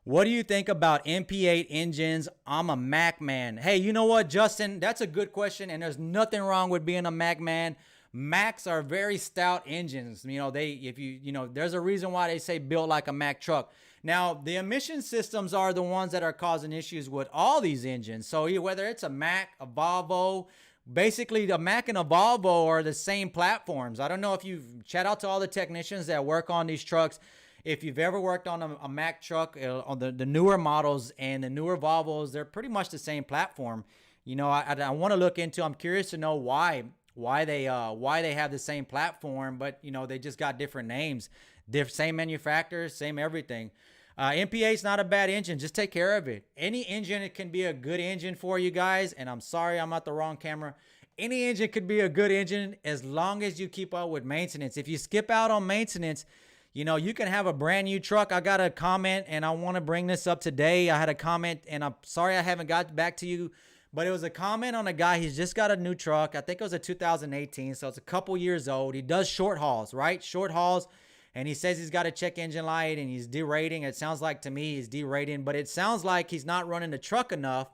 What do you think about MP8 engines? I'm a Mac man. Hey, you know what, Justin? That's a good question, and there's nothing wrong with being a Mac man. Macs are very stout engines. You know, there's a reason why they say built like a Mac truck. Now, the emission systems are the ones that are causing issues with all these engines. So whether it's a Mac, a Volvo, basically the Mac and a Volvo are the same platforms. I don't know if shout out to all the technicians that work on these trucks. If you've ever worked on a Mac truck, on the newer models and the newer Volvos, they're pretty much the same platform. You know, I want to look into. I'm curious to know why they have the same platform, but you know they just got different names, same manufacturers, same everything. MP8 is not a bad engine. Just take care of it. Any engine, it can be a good engine for you guys. And I'm sorry, I'm at the wrong camera. Any engine could be a good engine as long as you keep up with maintenance. If you skip out on maintenance, you know, you can have a brand new truck. I got a comment and I want to bring this up today. I had a comment and I'm sorry I haven't got back to you, but it was a comment on a guy. He's just got a new truck. I think it was a 2018. So it's a couple years old. He does short hauls, right? Short hauls. And he says he's got a check engine light and he's derating. It sounds like to me he's derating, but it sounds like he's not running the truck enough.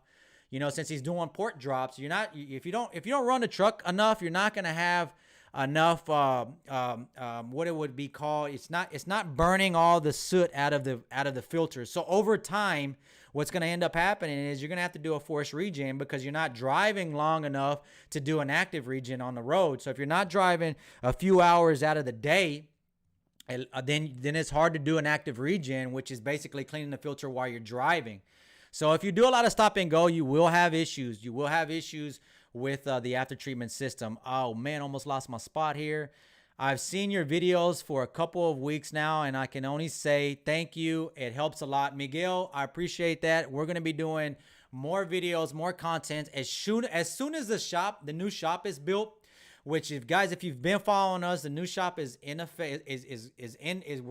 You know, since he's doing port drops, if you don't run the truck enough, you're not going to have enough what it would be called, it's not burning all the soot out of the filters. So over time, what's going to end up happening is you're going to have to do a forced regen because you're not driving long enough to do an active regen on the road. So if you're not driving a few hours out of the day, then it's hard to do an active regen, which is basically cleaning the filter while you're driving. So if you do a lot of stop and go, you will have issues. You will have issues with the after treatment system. Oh man, almost lost my spot here. I've seen your videos for a couple of weeks now, and I can only say thank you. It helps a lot. Miguel, I appreciate that. We're going to be doing more videos, more content as soon as the new shop is built. Which, if you've been following us, the new shop is we're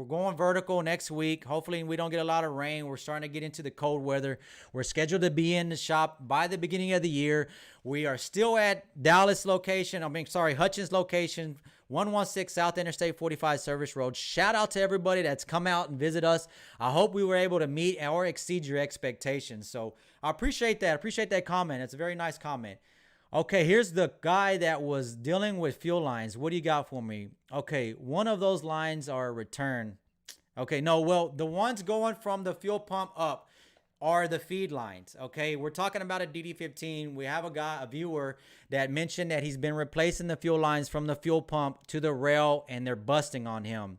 going vertical next week. Hopefully we don't get a lot of rain. We're starting to get into the cold weather. We're scheduled to be in the shop by the beginning of the year. We are still at Hutchins location, 116 South Interstate 45 Service Road. Shout out to everybody that's come out and visit us. I hope we were able to meet or exceed your expectations. So I appreciate that. I appreciate that comment. It's a very nice comment. Okay, here's the guy that was dealing with fuel lines. What do you got for me? Okay, one of those lines are return. Okay, no, well, the ones going from the fuel pump up are the feed lines. Okay, we're talking about a DD15. We have a viewer that mentioned that he's been replacing the fuel lines from the fuel pump to the rail and they're busting on him.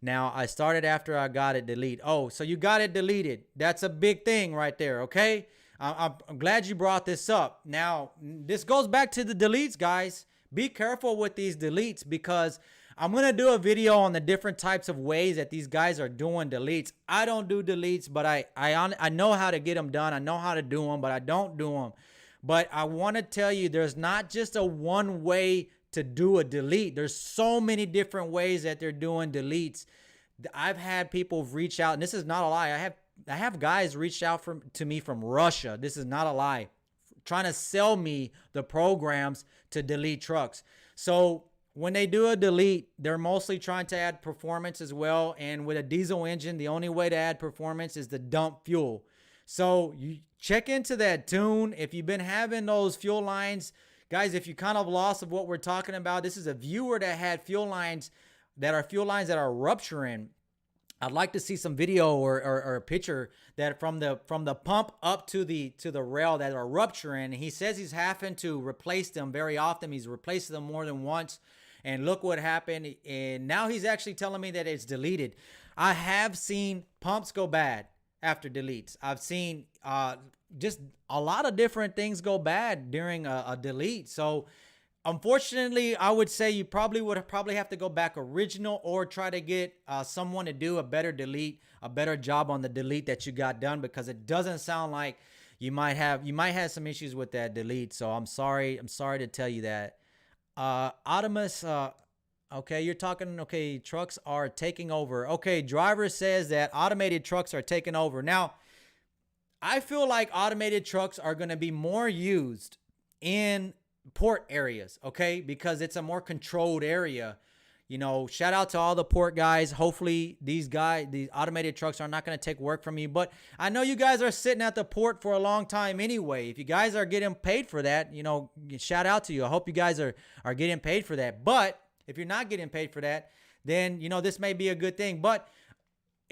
Now, I started after I got it deleted. Oh, so you got it deleted. That's a big thing right there, okay? I'm glad you brought this up. Now, this goes back to the deletes, guys. Be careful with these deletes because I'm going to do a video on the different types of ways that these guys are doing deletes. I don't do deletes, but I know how to get them done. I know how to do them, but I don't do them. But I want to tell you, there's not just a one way to do a delete. There's so many different ways that they're doing deletes. I've had people reach out, and this is not a lie. I have guys reach out to me from Russia. This is not a lie. Trying to sell me the programs to delete trucks. So when they do a delete, they're mostly trying to add performance as well. And with a diesel engine, the only way to add performance is to dump fuel. So you check into that tune. If you've been having those fuel lines, guys, if you kind of lost of what we're talking about, this is a viewer that had fuel lines that are rupturing. I'd like to see some video or a picture that from the pump up to the rail that are rupturing. He says he's having to replace them very often. He's replaced them more than once. And look what happened. And now he's actually telling me that it's deleted. I have seen pumps go bad after deletes. I've seen just a lot of different things go bad during a delete. So unfortunately, I would say you would have to go back original or try to get someone to do a better delete, a better job on the delete that you got done, because it doesn't sound like you might have some issues with that delete. So I'm sorry to tell you that. Autonomous, okay, you're talking, okay, trucks are taking over. Okay, driver says that automated trucks are taking over. Now, I feel like automated trucks are going to be more used in port areas, okay, because it's a more controlled area. Shout out to all the port guys. Hopefully these automated trucks are not going to take work from you. But I know you guys are sitting at the port for a long time anyway. If you guys are getting paid for that, shout out to you. I hope you guys are getting paid for that. But if you're not getting paid for that, then, this may be a good thing. But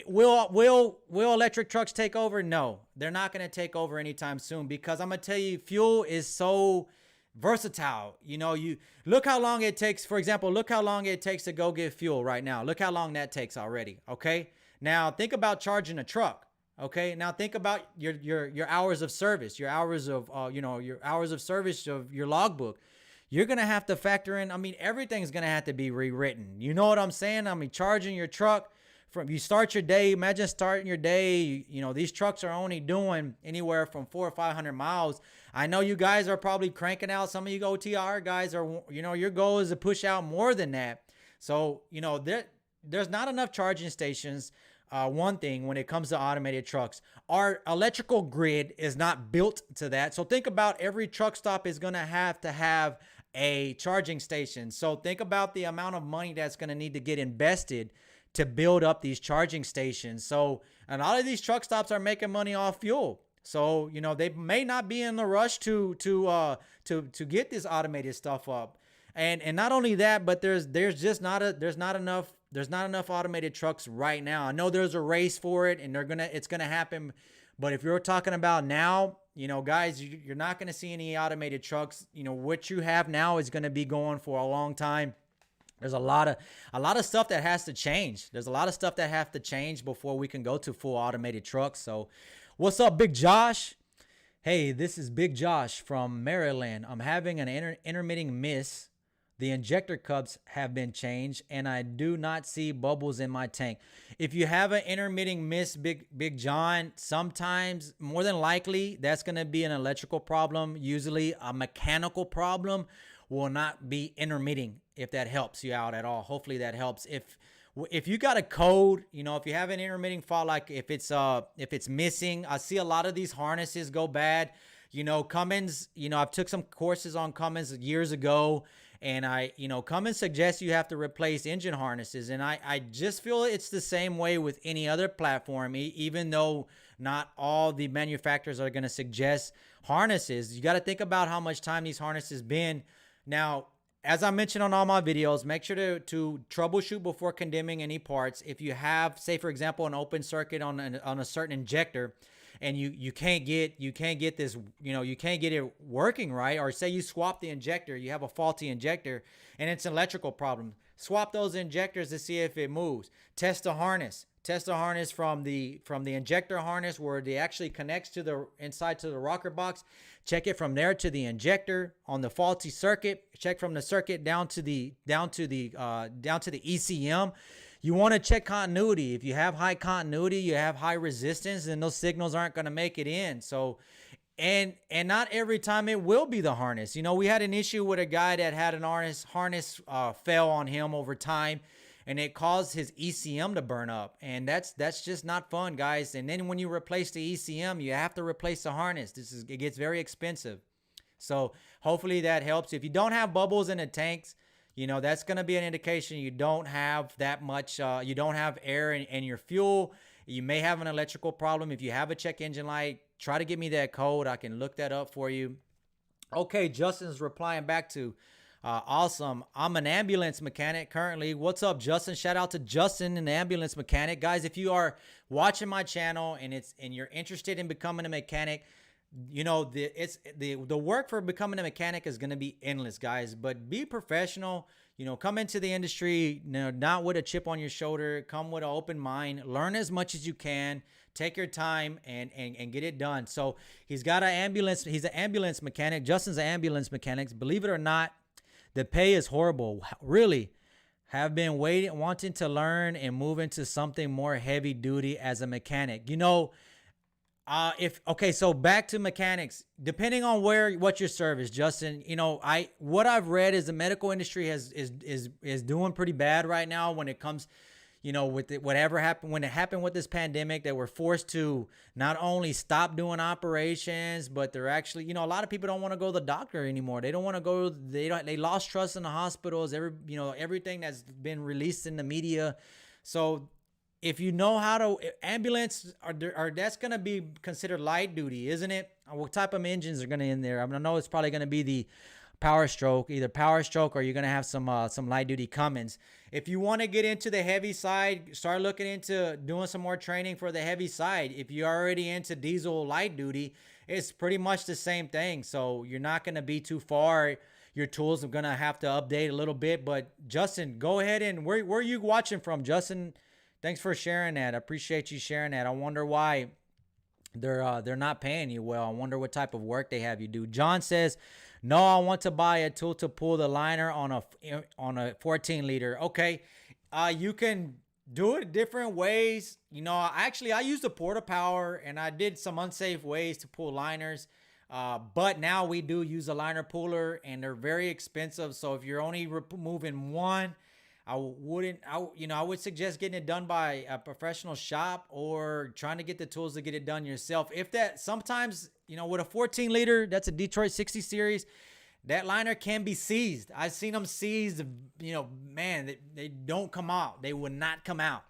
will electric trucks take over? No, they're not going to take over anytime soon, because I'm going to tell you, fuel is so versatile. You look how long it takes. For example, look how long it takes to go get fuel right now. Look how long that takes already. Okay. Now think about charging a truck. Okay. Now think about your hours of service, your hours of, your hours of service of your logbook. You're going to have to factor in, everything's going to have to be rewritten. You know what I'm saying? Charging your truck you start your day. Imagine starting your day. These trucks are only doing anywhere from 400 or 500 miles. I know you guys are probably cranking out. Some of you OTR guys are, your goal is to push out more than that. So, there's not enough charging stations. One thing when it comes to automated trucks, our electrical grid is not built to that. So think about every truck stop is going to have a charging station. So think about the amount of money that's going to need to get invested to build up these charging stations. So a lot of these truck stops are making money off fuel. So, they may not be in the rush to get this automated stuff up. And not only that, but there's not enough automated trucks right now. I know there's a race for it, and it's gonna happen. But if you're talking about now, guys, you're not gonna see any automated trucks. What you have now is gonna be going for a long time. There's a lot of stuff that has to change. There's a lot of stuff that have to change before we can go to full automated trucks. So what's up, Big Josh? Hey, this is Big Josh from Maryland. I'm having an intermittent miss. The injector cups have been changed, and I do not see bubbles in my tank. If you have an intermittent miss, Big John, sometimes, more than likely, that's going to be an electrical problem. Usually a mechanical problem will not be intermittent, if that helps you out at all. Hopefully that helps. If you got a code, if you have an intermittent fault, like if it's missing, I see a lot of these harnesses go bad. Cummins, I've took some courses on Cummins years ago, and Cummins suggests you have to replace engine harnesses. And I just feel it's the same way with any other platform, even though not all the manufacturers are going to suggest harnesses. You got to think about how much time these harnesses been. Now, as I mentioned on all my videos, make sure to troubleshoot before condemning any parts. If you have, say for example, an open circuit on a certain injector, and you can't get this, you can't get it working right, or say you swap the injector, you have a faulty injector, and it's an electrical problem. Swap those injectors to see if it moves. Test the harness. Test the harness from the injector harness where it actually connects to the inside to the rocker box. Check it from there to the injector on the faulty circuit. Check from the circuit down to the ECM. You want to check continuity. If you have high continuity, you have high resistance, and those signals aren't going to make it in. So, and not every time it will be the harness. We had an issue with a guy that had an harness fail on him over time, and it caused his ECM to burn up. And that's just not fun, guys. And then when you replace the ECM, you have to replace the harness. It gets very expensive. So hopefully that helps. If you don't have bubbles in the tanks, that's going to be an indication you don't have that much, you don't have air in your fuel. You may have an electrical problem. If you have a check engine light, try to give me that code. I can look that up for you. Okay, Justin's replying back to, awesome. I'm an ambulance mechanic currently. What's up, Justin? Shout out to Justin, an ambulance mechanic. Guys, if you are watching my channel and you're interested in becoming a mechanic, the work for becoming a mechanic is going to be endless, guys. But be professional. Come into the industry, not with a chip on your shoulder. Come with an open mind. Learn as much as you can. Take your time and get it done. So he's got an ambulance. He's an ambulance mechanic. Justin's an ambulance mechanic. Believe it or not, the pay is horrible. Really, have been wanting to learn and move into something more heavy duty as a mechanic. So back to mechanics. Depending on what your service, Justin, what I've read is the medical industry is doing pretty bad right now when it comes, with whatever happened when it happened with this pandemic, that we're forced to not only stop doing operations, but they're actually, a lot of people don't want to go to the doctor anymore. They don't want to go. They lost trust in the hospitals. Everything that's been released in the media. So if you know how to ambulance, that's going to be considered light duty, isn't it? What type of engines are going to in there? I know it's probably going to be the Power Stroke, either Power Stroke, or you're going to have some light duty Cummins. If you want to get into the heavy side, start looking into doing some more training for the heavy side. If you're already into diesel light duty, it's pretty much the same thing. So you're not going to be too far. Your tools are going to have to update a little bit. But Justin, go ahead and where are you watching from, Justin? Thanks for sharing that. I appreciate you sharing that. I wonder why they're not paying you well. I wonder what type of work they have you do. John says, no, I want to buy a tool to pull the liner on a 14 liter. Okay. You can do it different ways. I used the Porta Power, and I did some unsafe ways to pull liners. But now we do use a liner puller, and they're very expensive. So if you're only removing one, I would suggest getting it done by a professional shop, or trying to get the tools to get it done yourself. If that, sometimes, with a 14 liter, that's a Detroit 60 series, that liner can be seized. I've seen them seized, man, they don't come out. They would not come out.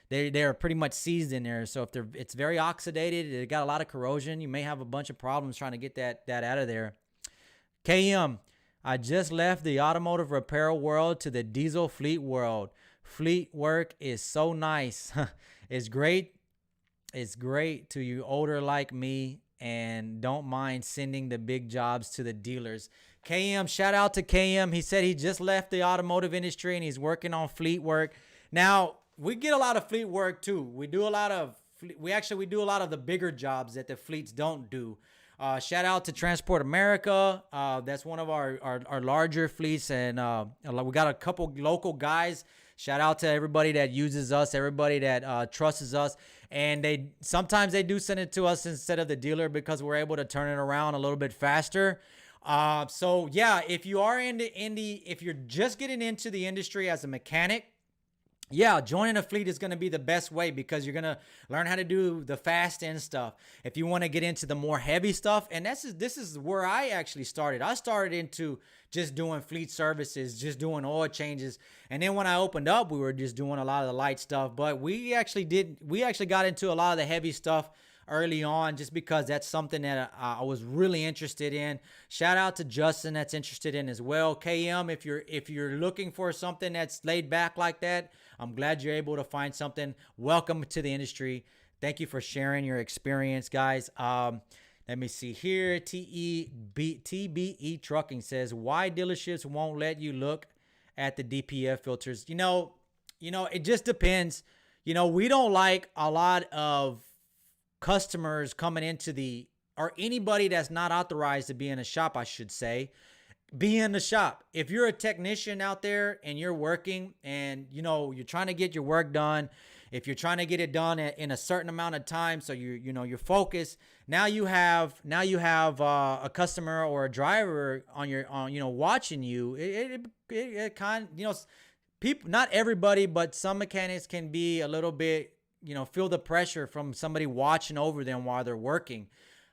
They're pretty much seized in there. So if it's very oxidated, it got a lot of corrosion, you may have a bunch of problems trying to get that out of there. KM, I just left the automotive repair world to the diesel fleet world. Fleet work is so nice. It's great. It's great to you older like me, and don't mind sending the big jobs to the dealers. KM, shout out to KM. He said he just left the automotive industry and he's working on fleet work. Now, we get a lot of fleet work too. We do a lot of the bigger jobs that the fleets don't do. Shout out to Transport America. That's one of our larger fleets, and we got a couple local guys. Shout out to everybody that uses us, everybody that trusts us, and sometimes they do send it to us instead of the dealer, because we're able to turn it around a little bit faster. So yeah, if you are if you're just getting into the industry as a mechanic, yeah, joining a fleet is going to be the best way, because you're going to learn how to do the fast end stuff. If you want to get into the more heavy stuff, and this is where I actually started. I started into just doing fleet services, just doing oil changes. And then when I opened up, we were just doing a lot of the light stuff. But we actually got into a lot of the heavy stuff early on, just because that's something that I was really interested in. Shout out to Justin, that's interested in as well. KM, if you're looking for something that's laid back like that, I'm glad you're able to find something. Welcome to the industry. Thank you for sharing your experience, guys. Let me see here. TBE Trucking says, why dealerships won't let you look at the DPF filters? It just depends. We don't like a lot of customers coming into or anybody that's not authorized to be in a shop, I should say, be in the shop. If you're a technician out there and you're working and you're trying to get your work done, if you're trying to get it done in a certain amount of time, so you're focused. Now you have a customer or a driver watching you. It kind people, not everybody, but some mechanics can be a little bit feel the pressure from somebody watching over them while they're working.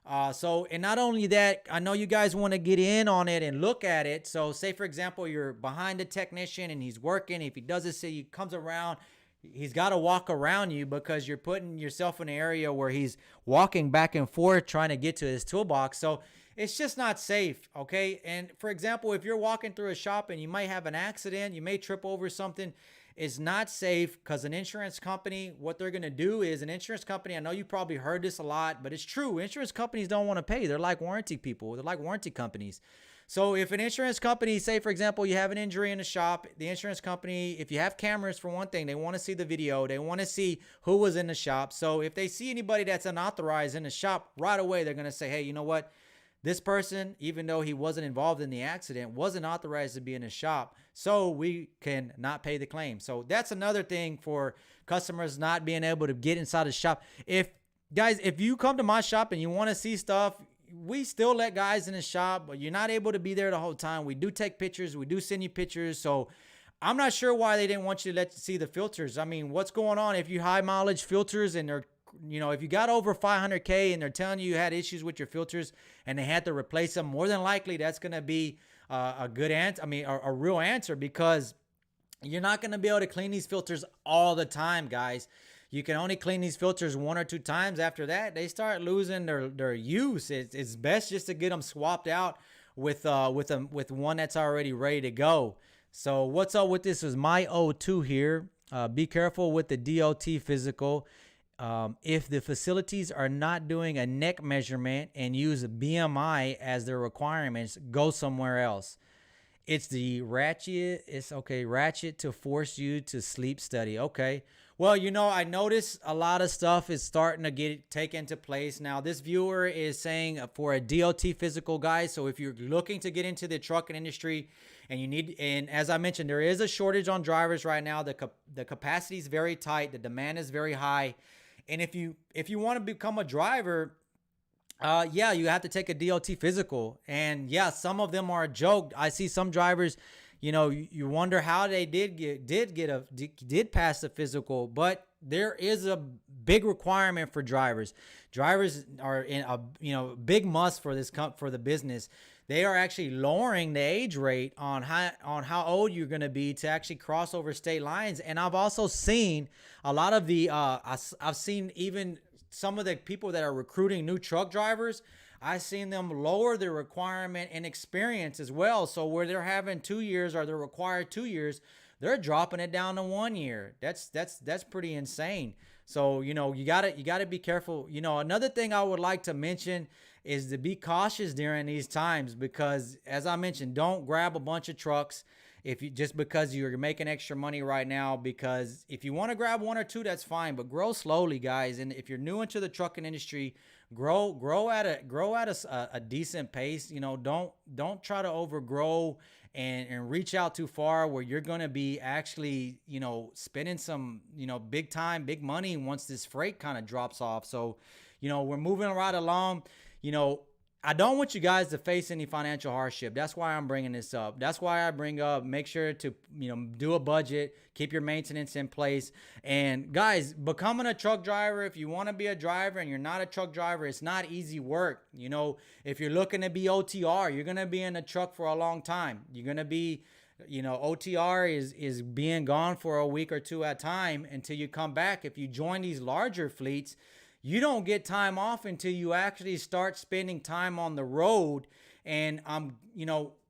And not only that, I know you guys want to get in on it and look at it. So say, for example, you're behind a technician and he's working. If he does this, he comes around, he's got to walk around you, because you're putting yourself in an area where he's walking back and forth trying to get to his toolbox. So it's just not safe. Okay. And for example, if you're walking through a shop and you might have an accident, you may trip over something. It's not safe, because an insurance company, what they're going to do is, an insurance company, I know you probably heard this a lot, but it's true. Insurance companies don't want to pay. They're like warranty people. They're like warranty companies. So if an insurance company, say, for example, you have an injury in the shop, the insurance company, if you have cameras, for one thing, they want to see the video. They want to see who was in the shop. So if they see anybody that's unauthorized in the shop, right away, they're going to say, hey, you know what? This person, even though he wasn't involved in the accident, wasn't authorized to be in the shop, so we can not pay the claim. So that's another thing for customers not being able to get inside the shop. If guys, if you come to my shop and you want to see stuff, we still let guys in the shop, but you're not able to be there the whole time. We do take pictures. We do send you pictures. So I'm not sure why they didn't want you to let you see the filters. I mean, what's going on if you high mileage filters and they're, if you got over 500K and they're telling you had issues with your filters and they had to replace them, more than likely that's going to be a good answer. I mean, a real answer, because you're not going to be able to clean these filters all the time, guys. You can only clean these filters 1 or 2 times. After that, they start losing their use. It's best just to get them swapped out with one that's already ready to go. So what's up with this is my O2 here. Be careful with the DOT physical. If the facilities are not doing a neck measurement and use a BMI as their requirements, go somewhere else. It's the ratchet. It's okay. Ratchet to force you to sleep study. Okay. Well, I noticed a lot of stuff is starting to take into place. Now, this viewer is saying for a DOT physical, guys. So if you're looking to get into the trucking industry and as I mentioned, there is a shortage on drivers right now. The capacity is very tight. The demand is very high. And if you want to become a driver, yeah, you have to take a DOT physical. And yeah, some of them are a joke. I see some drivers, you wonder how they did pass the physical, but there is a big requirement for drivers. Drivers are in a big must for the business. They are actually lowering the age rate on how old you're going to be to actually cross over state lines. And I've also seen a lot of I've seen even some of the people that are recruiting new truck drivers, I've seen them lower the requirement and experience as well. So where they're having 2 years or they're required 2 years, they're dropping it down to 1 year. That's pretty insane. So, you gotta be careful. Another thing I would like to mention is to be cautious during these times, because as I mentioned, don't grab a bunch of trucks just because you're making extra money right now. Because if you want to grab 1 or 2, that's fine, but grow slowly, guys. And if you're new into the trucking industry, grow at a decent pace. Don't try to overgrow and reach out too far where you're going to be actually, spending some, big money once this freight kind of drops off. So, we're moving right along. I don't want you guys to face any financial hardship. That's why I'm bringing this up. That's why I bring up, make sure to, do a budget, keep your maintenance in place. And guys, becoming a truck driver, if you want to be a driver and you're not a truck driver, it's not easy work. If you're looking to be OTR, you're going to be in a truck for a long time. You're going to be, OTR is being gone for a week or 2 at a time until you come back. If you join these larger fleets, you don't get time off until you actually start spending time on the road. And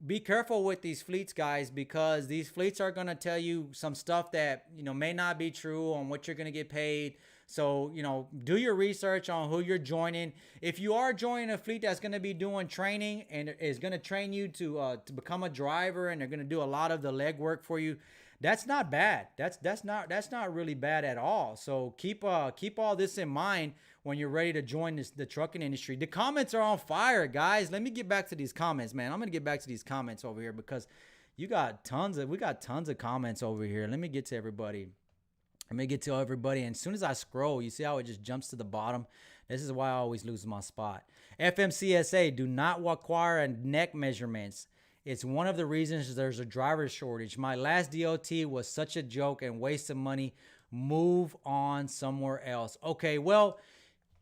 be careful with these fleets, guys, because these fleets are going to tell you some stuff that, may not be true on what you're going to get paid. So, do your research on who you're joining. If you are joining a fleet that's going to be doing training and is going to train you to become a driver, and they're going to do a lot of the legwork for you, that's not bad. That's not really bad at all. So keep all this in mind when you're ready to join the trucking industry. The comments are on fire, guys. Let me get back to these comments, man. I'm gonna get back to these comments over here because we got tons of comments over here. Let me get to everybody. And as soon as I scroll, you see how it just jumps to the bottom? This is why I always lose my spot. FMCSA, do not require neck measurements. It's one of the reasons there's a driver shortage. My last DOT was such a joke and waste of money. Move on somewhere else. Okay, well,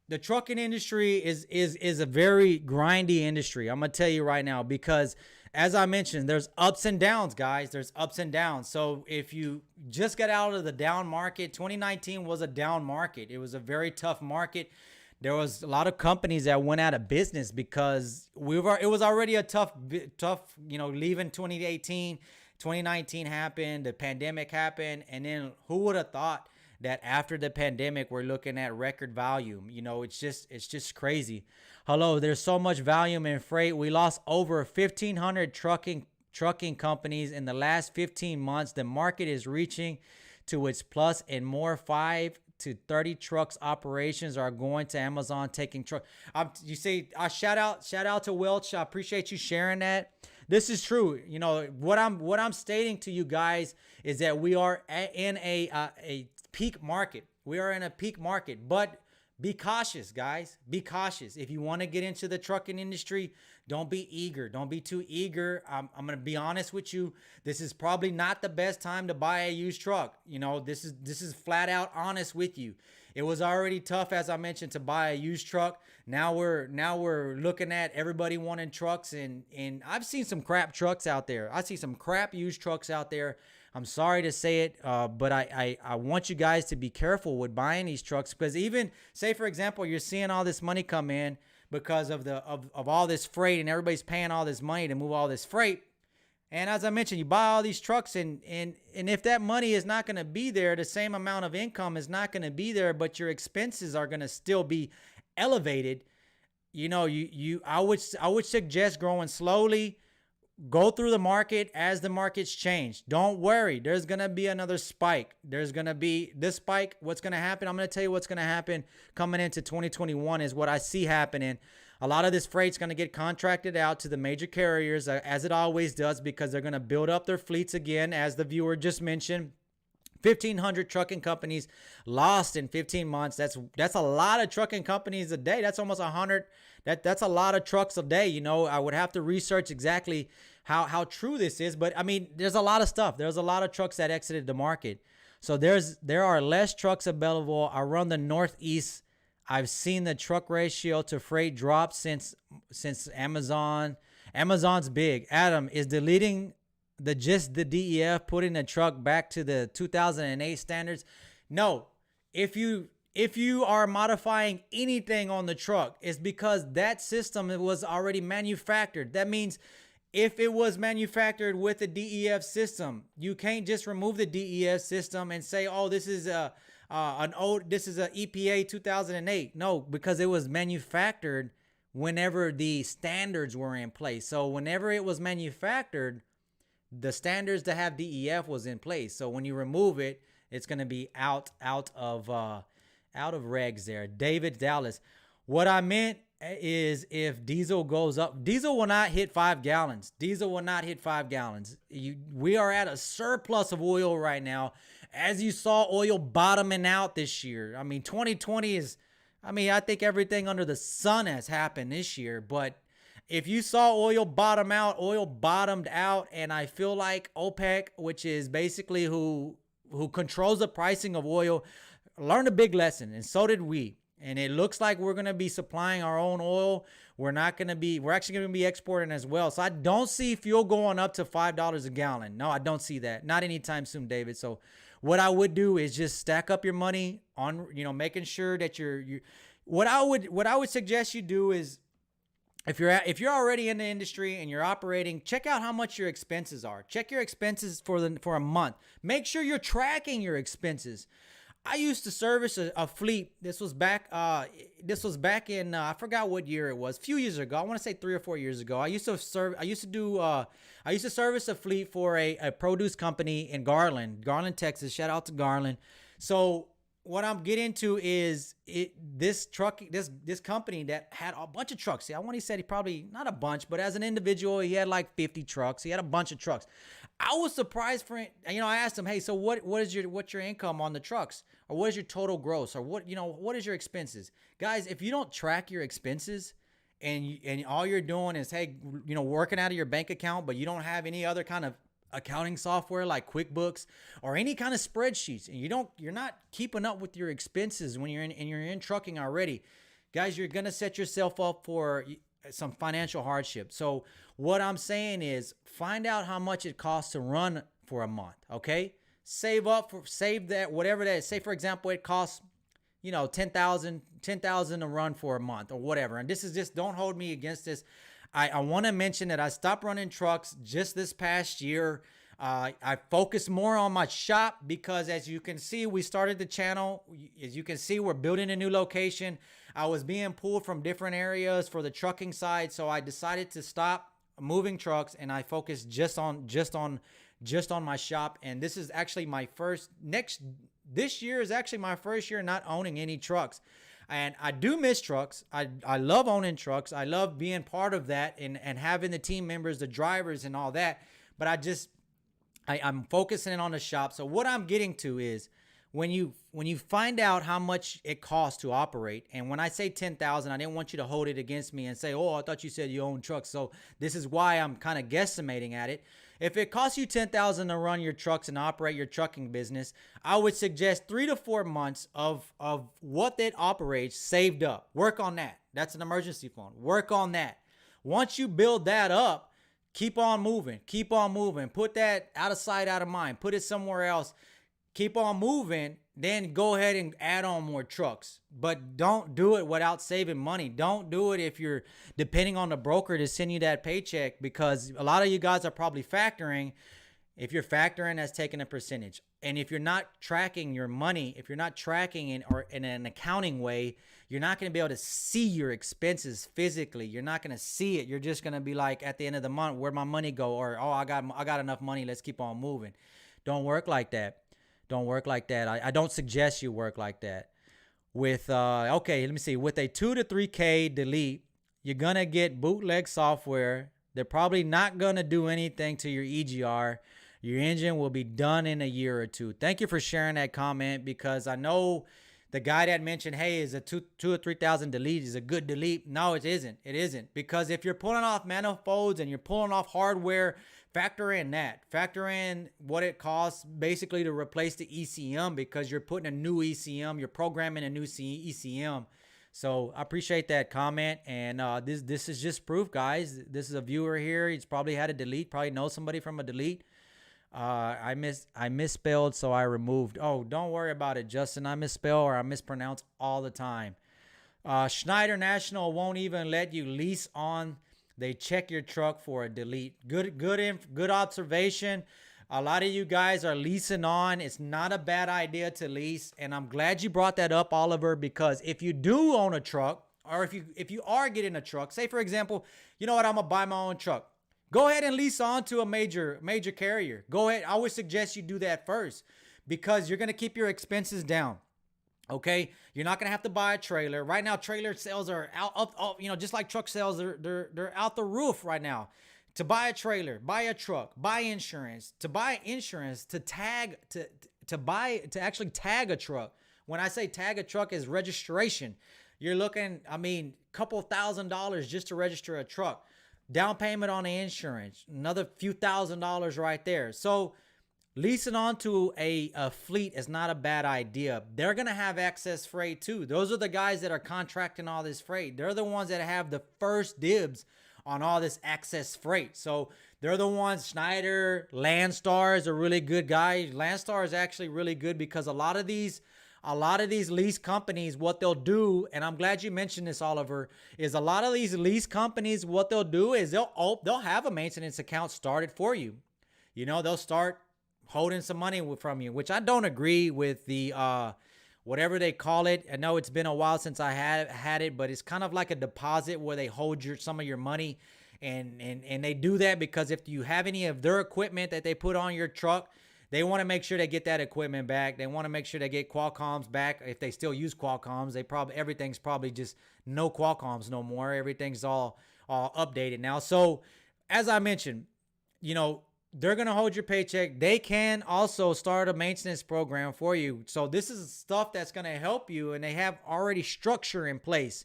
the trucking industry is a very grindy industry. I'm going to tell you right now, because as I mentioned, there's ups and downs, guys. There's ups and downs. So if you just got out of the down market, 2019 was a down market. It was a very tough market. There was a lot of companies that went out of business because it was already a tough, leaving 2018, 2019 happened, the pandemic happened. And then who would have thought that after the pandemic, we're looking at record volume? It's just crazy. Hello, there's so much volume in freight. We lost over 1,500 trucking companies in the last 15 months. The market is reaching to its plus, and more 5 to 30 trucks operations are going to Amazon taking truck. You say, shout out to Welch. I appreciate you sharing that. This is true. What I'm stating to you guys is that we are in a peak market. We are in a peak market, but Be cautious, guys. Be cautious. If you want to get into the trucking industry, don't be eager. Don't be too eager. I'm going to be honest with you. This is probably not the best time to buy a used truck. You know, this is flat out honest with you. It was already tough, as I mentioned, to buy a used truck. Now we're looking at everybody wanting trucks, and I've seen some crap trucks out there. I see some crap used trucks out there. I'm sorry to say it, but I want you guys to be careful with buying these trucks, because even, say for example, you're seeing all this money come in because of all this freight, and everybody's paying all this money to move all this freight. And as I mentioned, you buy all these trucks, and if that money is not going to be there, the same amount of income is not going to be there, but your expenses are going to still be elevated. You know, I would suggest growing slowly. Go through the market as the markets change. Don't worry. There's going to be another spike. There's going to be this spike. What's going to happen? I'm going to tell you what's going to happen coming into 2021 is what I see happening. A lot of this freight's going to get contracted out to the major carriers, as it always does, because they're going to build up their fleets again, as the viewer just mentioned. 1,500 trucking companies lost in 15 months. That's a lot of trucking companies a day. That's almost 100. That's a lot of trucks a day. You know, I would have to research exactly how true this is, but I mean, there's a lot of stuff. There's a lot of trucks that exited the market. So there are less trucks available. I run the Northeast. I've seen the truck ratio to freight drop since Amazon. Amazon's big. Adam is deleting the DEF, putting the truck back to the 2008 standards. No, if you are modifying anything on the truck, it's because that system was already manufactured. That means if it was manufactured with the DEF system, you can't just remove the DEF system and say, oh, this is a EPA 2008. No, because it was manufactured whenever the standards were in place. So whenever it was manufactured, the standards to have DEF was in place. So when you remove it, it's going to be out of regs there. David Dallas. What I meant is if diesel goes up, diesel will not hit 5 gallons. Diesel will not hit 5 gallons. We are at a surplus of oil right now. As you saw, oil bottoming out this year. I mean, 2020 is, I think everything under the sun has happened this year, but if you saw oil bottom out, oil bottomed out, and I feel like OPEC, which is basically who controls the pricing of oil, learned a big lesson, and so did we. And it looks like we're going to be supplying our own oil. We're actually going to be exporting as well. So I don't see fuel going up to $5 a gallon. No, I don't see that. Not anytime soon, David. So what I would do is just stack up your money on, making sure that what I would suggest you do is, if you're already in the industry and you're operating, check out how much your expenses are. Check your expenses for a month. Make sure you're tracking your expenses. I used to service a fleet. This was back in I forgot what year it was. A few years ago. I want to say 3 or 4 years ago. I used to service a fleet for a produce company in Garland, Texas. Shout out to Garland. So what I'm getting to is this company that had a bunch of trucks. See, he said he probably, not a bunch, but as an individual, he had like 50 trucks. He had a bunch of trucks. I was surprised for it. I asked him, hey, so what's your income on the trucks? Or what is your total gross? Or what is your expenses? Guys, if you don't track your expenses and all you're doing is, hey, working out of your bank account, but you don't have any other kind of accounting software like QuickBooks or any kind of spreadsheets, and you're not keeping up with your expenses when you're in trucking already, guys, you're going to set yourself up for some financial hardship. So what I'm saying is find out how much it costs to run for a month. Okay. Save that, whatever that is. Say for example, it costs, $10,000 to run for a month or whatever. And this is just, don't hold me against this. I want to mention that I stopped running trucks just this past year. I focused more on my shop because, as you can see, we started the channel. As you can see, we're building a new location. I was being pulled from different areas for the trucking side, so I decided to stop moving trucks and I focused just on my shop. And this is actually this year is actually my first year not owning any trucks. And I do miss trucks. I love owning trucks. I love being part of that and having the team members, the drivers and all that. But I'm focusing on the shop. So what I'm getting to is when you find out how much it costs to operate, and when I say 10,000, I didn't want you to hold it against me and say, "Oh, I thought you said you own trucks." So this is why I'm kind of guesstimating at it. If it costs you 10,000 to run your trucks and operate your trucking business, I would suggest 3 to 4 months of what it operates saved up. Work on that. That's an emergency fund. Work on that. Once you build that up, keep on moving. Keep on moving. Put that out of sight, out of mind. Put it somewhere else. Keep on moving. Then go ahead and add on more trucks. But don't do it without saving money. Don't do it if you're depending on the broker to send you that paycheck, because a lot of you guys are probably factoring. If you're factoring, that's taking a percentage. And if you're not tracking your money, if you're not tracking in an accounting way, you're not going to be able to see your expenses physically. You're not going to see it. You're just going to be like, at the end of the month, where'd my money go? Or, oh, I got enough money. Let's keep on moving. Don't work like that. Don't work like that. I don't suggest you work like that. With, okay, let me see. With a 2 to 3K delete, you're going to get bootleg software. They're probably not going to do anything to your EGR. Your engine will be done in a year or two. Thank you for sharing that comment, because I know the guy that mentioned, hey, is a 2 or 3,000 delete is a good delete. No, it isn't. It isn't. Because if you're pulling off manifolds and you're pulling off hardware, factor in that. Factor in what it costs basically to replace the ECM, because you're putting a new ECM. You're programming a new ECM. So I appreciate that comment. And this is just proof, guys. This is a viewer here. He's probably had a delete. Probably knows somebody from a delete. I misspelled, so I removed. Oh, don't worry about it, Justin. I misspell or I mispronounce all the time. Schneider National won't even let you lease on. They check your truck for a delete. Good observation. A lot of you guys are leasing on. It's not a bad idea to lease, and I'm glad you brought that up, Oliver, because if you do own a truck, or if you are getting a truck, say for example, you know what, I'm gonna buy my own truck. Go ahead and lease on to a major carrier. Go ahead. I would suggest you do that first, because you're going to keep your expenses down. Okay? You're not going to have to buy a trailer. Right now, trailer sales are out, just like truck sales, they're out the roof right now. To buy a trailer, buy a truck, buy insurance, to actually tag a truck. When I say tag a truck, is registration. You're looking, couple $1,000s just to register a truck. Down payment on the insurance, another few $1,000s right there. So leasing onto a fleet is not a bad idea. They're going to have excess freight too. Those are the guys that are contracting all this freight. They're the ones that have the first dibs on all this excess freight. So they're the ones. Schneider, Landstar is a really good guy. Landstar is actually really good, because a lot of these lease companies, what they'll do, and I'm glad you mentioned this, Oliver, is a lot of these lease companies, what they'll do is they'll have a maintenance account started for you. They'll start holding some money from you, which I don't agree with the whatever they call it. I know it's been a while since I had it, but it's kind of like a deposit where they hold some of your money, and they do that because if you have any of their equipment that they put on your truck, they want to make sure they get that equipment back. They want to make sure they get Qualcomms back. If they still use Qualcomms, everything's probably just no Qualcomms no more. Everything's all updated now. So as I mentioned, they're going to hold your paycheck. They can also start a maintenance program for you. So this is stuff that's going to help you, and they have already structure in place.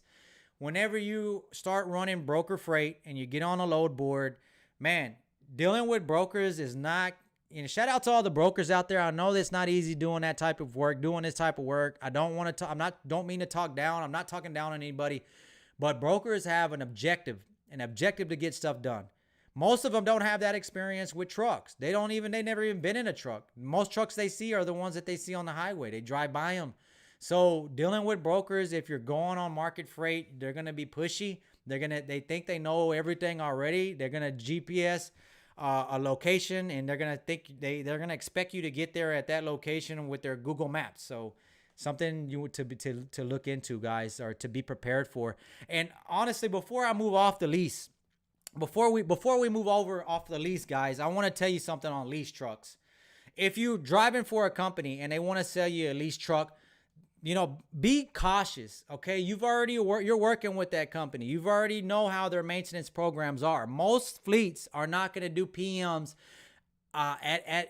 Whenever you start running broker freight and you get on a load board, man, dealing with brokers is not, shout out to all the brokers out there. I know it's not easy doing that type of work, doing this type of work. I don't want to don't mean to talk down. I'm not talking down on anybody, but brokers have an objective to get stuff done. Most of them don't have that experience with trucks. They never even been in a truck. Most trucks they see are the ones that they see on the highway. They drive by them. So dealing with brokers, if you're going on market freight, they're going to be pushy. They think they know everything already. They're going to GPS a location, and they're going to expect you to get there at that location with their Google Maps. So something to look into, guys, or to be prepared for. And honestly, before I move off the lease, before we move over off the lease, guys, I want to tell you something on lease trucks. If you're driving for a company and they want to sell you a lease truck, be cautious, okay? You're working with that company. You've already know how their maintenance programs are. Most fleets are not going to do PMs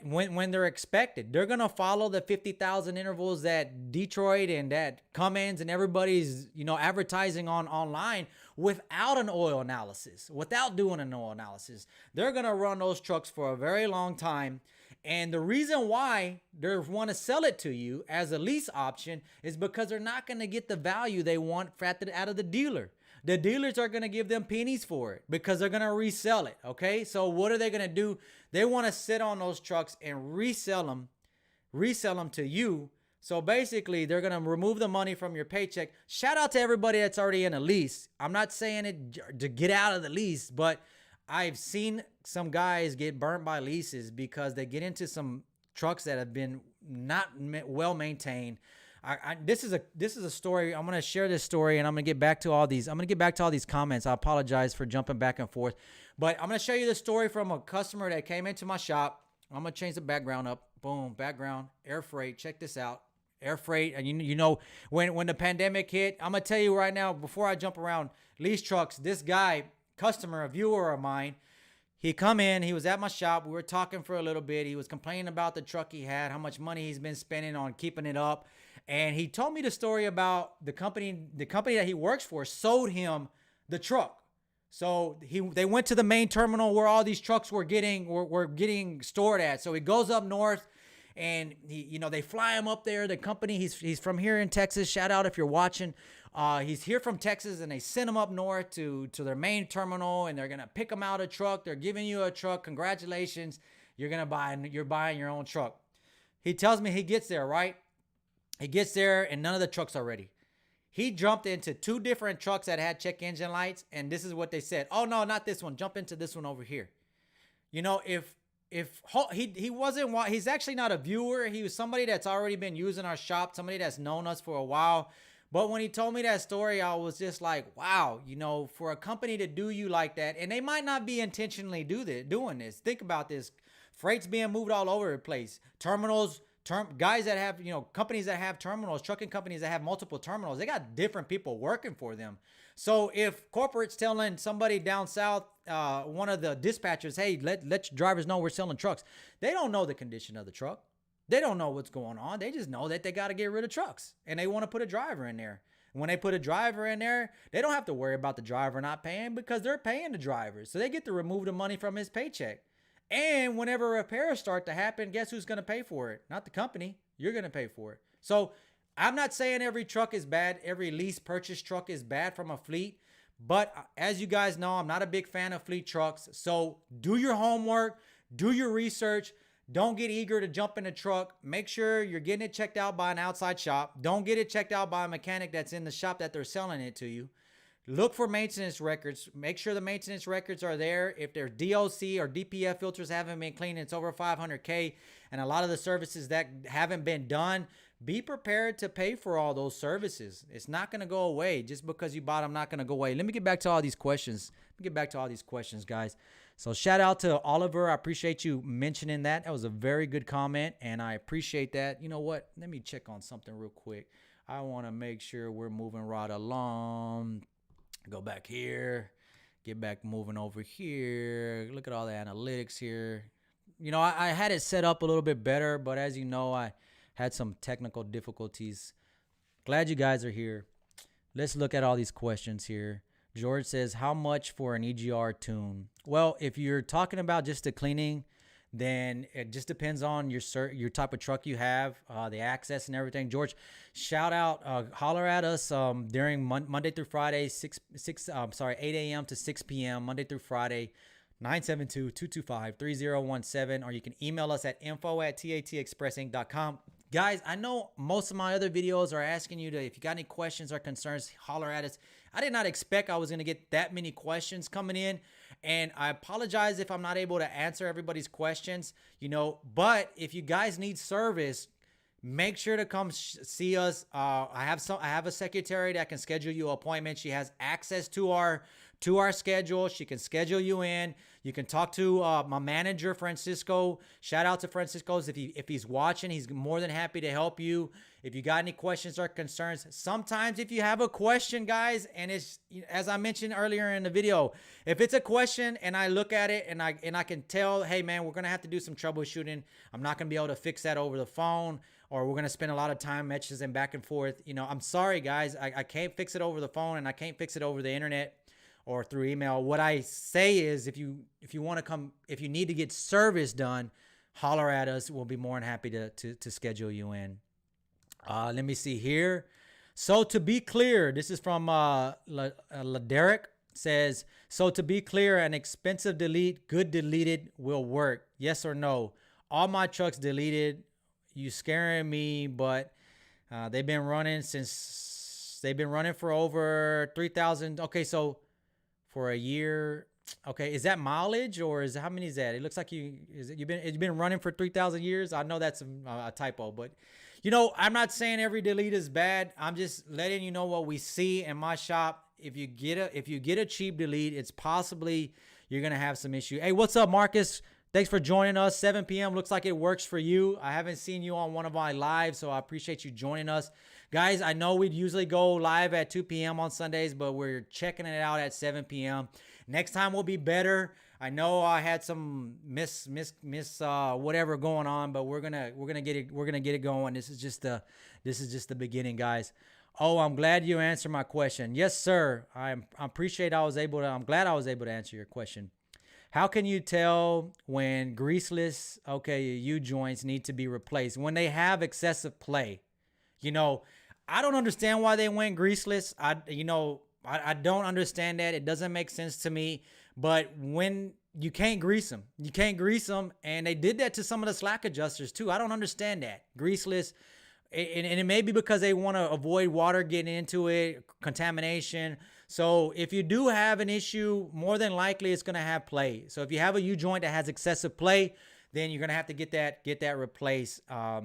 when they're expected. They're gonna follow the 50,000 intervals that Detroit and that Cummins and everybody's advertising on online without an oil analysis, without doing an oil analysis. They're gonna run those trucks for a very long time. And the reason why they want to sell it to you as a lease option is because they're not going to get the value they want out of the dealer. The dealers are going to give them pennies for it because they're going to resell it. Okay. So what are they going to do? They want to sit on those trucks and resell them to you. So basically they're going to remove the money from your paycheck. Shout out to everybody that's already in a lease. I'm not saying it to get out of the lease, but I've seen some guys get burnt by leases because they get into some trucks that have been not well maintained. This is a story. I'm going to share this story, and I'm going to get back to all these. I'm going to get back to all these comments. I apologize for jumping back and forth, but I'm going to show you the story from a customer that came into my shop. I'm going to change the background up. Boom, background, air freight. Check this out. Air freight. And when the pandemic hit, I'm going to tell you right now, before I jump around lease trucks, this guy, customer, a viewer of mine, he come in, he was at my shop. We were talking for a little bit. He was complaining about the truck he had, how much money he's been spending on keeping it up. And he told me the story about the company that he works for sold him the truck. So they went to the main terminal where all these trucks were getting stored at. So he goes up north and they fly him up there. The company, he's from here in Texas. Shout out if you're watching. He's here from Texas, and they send him up north to their main terminal, and they're gonna pick him out a truck. They're giving you a truck. Congratulations, you're buying your own truck. He tells me he gets there, right? He gets there, and none of the trucks are ready. He jumped into 2 different trucks that had check engine lights, and this is what they said: "Oh no, not this one. Jump into this one over here." If he wasn't, he's actually not a viewer. He was somebody that's already been using our shop, somebody that's known us for a while. But when he told me that story, I was just like, wow, for a company to do you like that, and they might not be intentionally doing this. Think about this. Freight's being moved all over the place. Terminals, guys that have, companies that have terminals, trucking companies that have multiple terminals, they got different people working for them. So if corporate's telling somebody down south, one of the dispatchers, hey, let your drivers know we're selling trucks, they don't know the condition of the truck. They don't know what's going on. They just know that they got to get rid of trucks, and they want to put a driver in there. When they put a driver in there, they don't have to worry about the driver not paying because they're paying the driver. So they get to remove the money from his paycheck. And whenever repairs start to happen, guess who's going to pay for it? Not the company. You're going to pay for it. So I'm not saying every truck is bad. Every lease purchase truck is bad from a fleet. But as you guys know, I'm not a big fan of fleet trucks. So do your homework, do your research. Don't get eager to jump in a truck. Make sure you're getting it checked out by an outside shop. Don't get it checked out by a mechanic that's in the shop that they're selling it to you. Look for maintenance records. Make sure the maintenance records are there. If their DOC or DPF filters haven't been cleaned, it's over 500K. And a lot of the services that haven't been done, be prepared to pay for all those services. It's not going to go away. Just because you bought them, not going to go away. Let me get back to all these questions. Guys. So shout out to Oliver. I appreciate you mentioning that. That was a very good comment, and I appreciate that. You know what? Let me check on something real quick. I want to make sure we're moving right along. Go back here. Get back moving over here. Look at all the analytics here. I had it set up a little bit better, but as you know, I had some technical difficulties. Glad you guys are here. Let's look at all these questions here. George says, how much for an EGR tune? Well, if you're talking about just the cleaning, then it just depends on your type of truck you have, the access and everything. George, shout out, holler at us during Monday through Friday, 8 a.m. to 6 p.m. Monday through Friday, 972-225-3017, or you can email us at info@tatexpressinc.com. Guys, I know most of my other videos are asking you to, if you got any questions or concerns, holler at us. I did not expect I was going to get that many questions coming in, and I apologize if I'm not able to answer everybody's questions, but if you guys need service, make sure to come see us. I have a secretary that can schedule you an appointment. She has access to our to our schedule. She can schedule you in. You can talk to my manager, Francisco. Shout out to Francisco. If he's watching, he's more than happy to help you. If you got any questions or concerns, sometimes if you have a question, guys, and it's, as I mentioned earlier in the video, if it's a question and I look at it and I can tell, hey man, we're gonna have to do some troubleshooting. I'm not gonna be able to fix that over the phone, or we're gonna spend a lot of time messages and back and forth. I'm sorry, guys. I can't fix it over the phone, and I can't fix it over the internet or through email. What I say is, if you want to come, if you need to get service done, holler at us. We'll be more than happy to schedule you in. Let me see here. So to be clear, this is from Derek. Says, so to be clear, an expensive delete, good deleted will work. Yes or no? All my trucks deleted. You scaring me, but they've been running for over 3,000. Okay, so for a year. Okay, is that mileage, or is how many is that? It looks like you've been running for 3,000 years. I know that's a typo, but I'm not saying every delete is bad. I'm just letting you know what we see in my shop. If you get a cheap delete, it's possibly you're gonna have some issue. Hey, what's up, Marcus? Thanks for joining us. 7 p.m. looks like it works for you. I haven't seen you on one of my lives, so I appreciate you joining us. Guys, I know we'd usually go live at 2 p.m. on Sundays, but we're checking it out at 7 p.m. Next time will be better. I know I had some miss whatever going on, but we're gonna get it going. This is just the beginning, guys. Oh, I'm glad you answered my question. Yes, sir. I'm glad I was able to answer your question. How can you tell when greaseless, U-joints need to be replaced? When they have excessive play. I don't understand why they went greaseless. I don't understand that. It doesn't make sense to me. But when you can't grease them, and they did that to some of the slack adjusters too. I don't understand that. Greaseless. And it may be because they want to avoid water getting into it, contamination. So if you do have an issue, more than likely it's going to have play. So if you have a U-joint that has excessive play, then you're going to have to get that replaced. I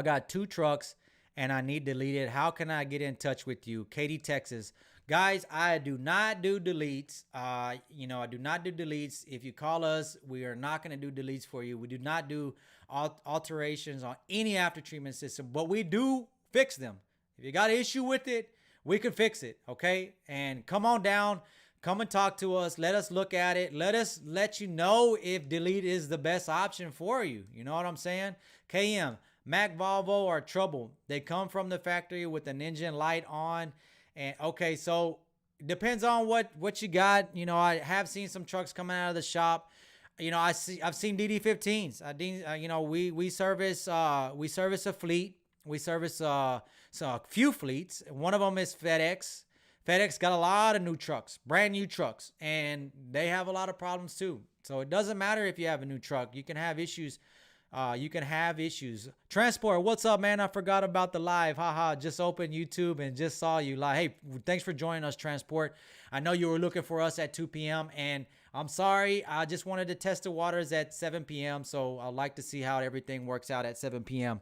got 2 trucks and I need deleted. How can I get in touch with you? Katy, Texas. Guys, I do not do deletes. I do not do deletes. If you call us, we are not going to do deletes for you. We do not do alterations on any after treatment system, but we do fix them. If you got an issue with it, we can fix it. Okay. And come on down, come and talk to us. Let us look at it. Let us let you know if delete is the best option for you. You know what I'm saying? KM, Mac, Volvo, or Trouble. They come from the factory with an engine light on. And okay, so it depends on what you got. I have seen some trucks coming out of the shop. I've seen DD15s. We service a fleet. We service a few fleets. One of them is FedEx. FedEx got a lot of new trucks, brand new trucks, and they have a lot of problems too. So it doesn't matter if you have a new truck. You can have issues. Transport, what's up, man? I forgot about the live. Haha, just opened YouTube and just saw you live. Hey, thanks for joining us, Transport. I know you were looking for us at 2 p.m. and I'm sorry. I just wanted to test the waters at 7 p.m. So I'd like to see how everything works out at 7 p.m.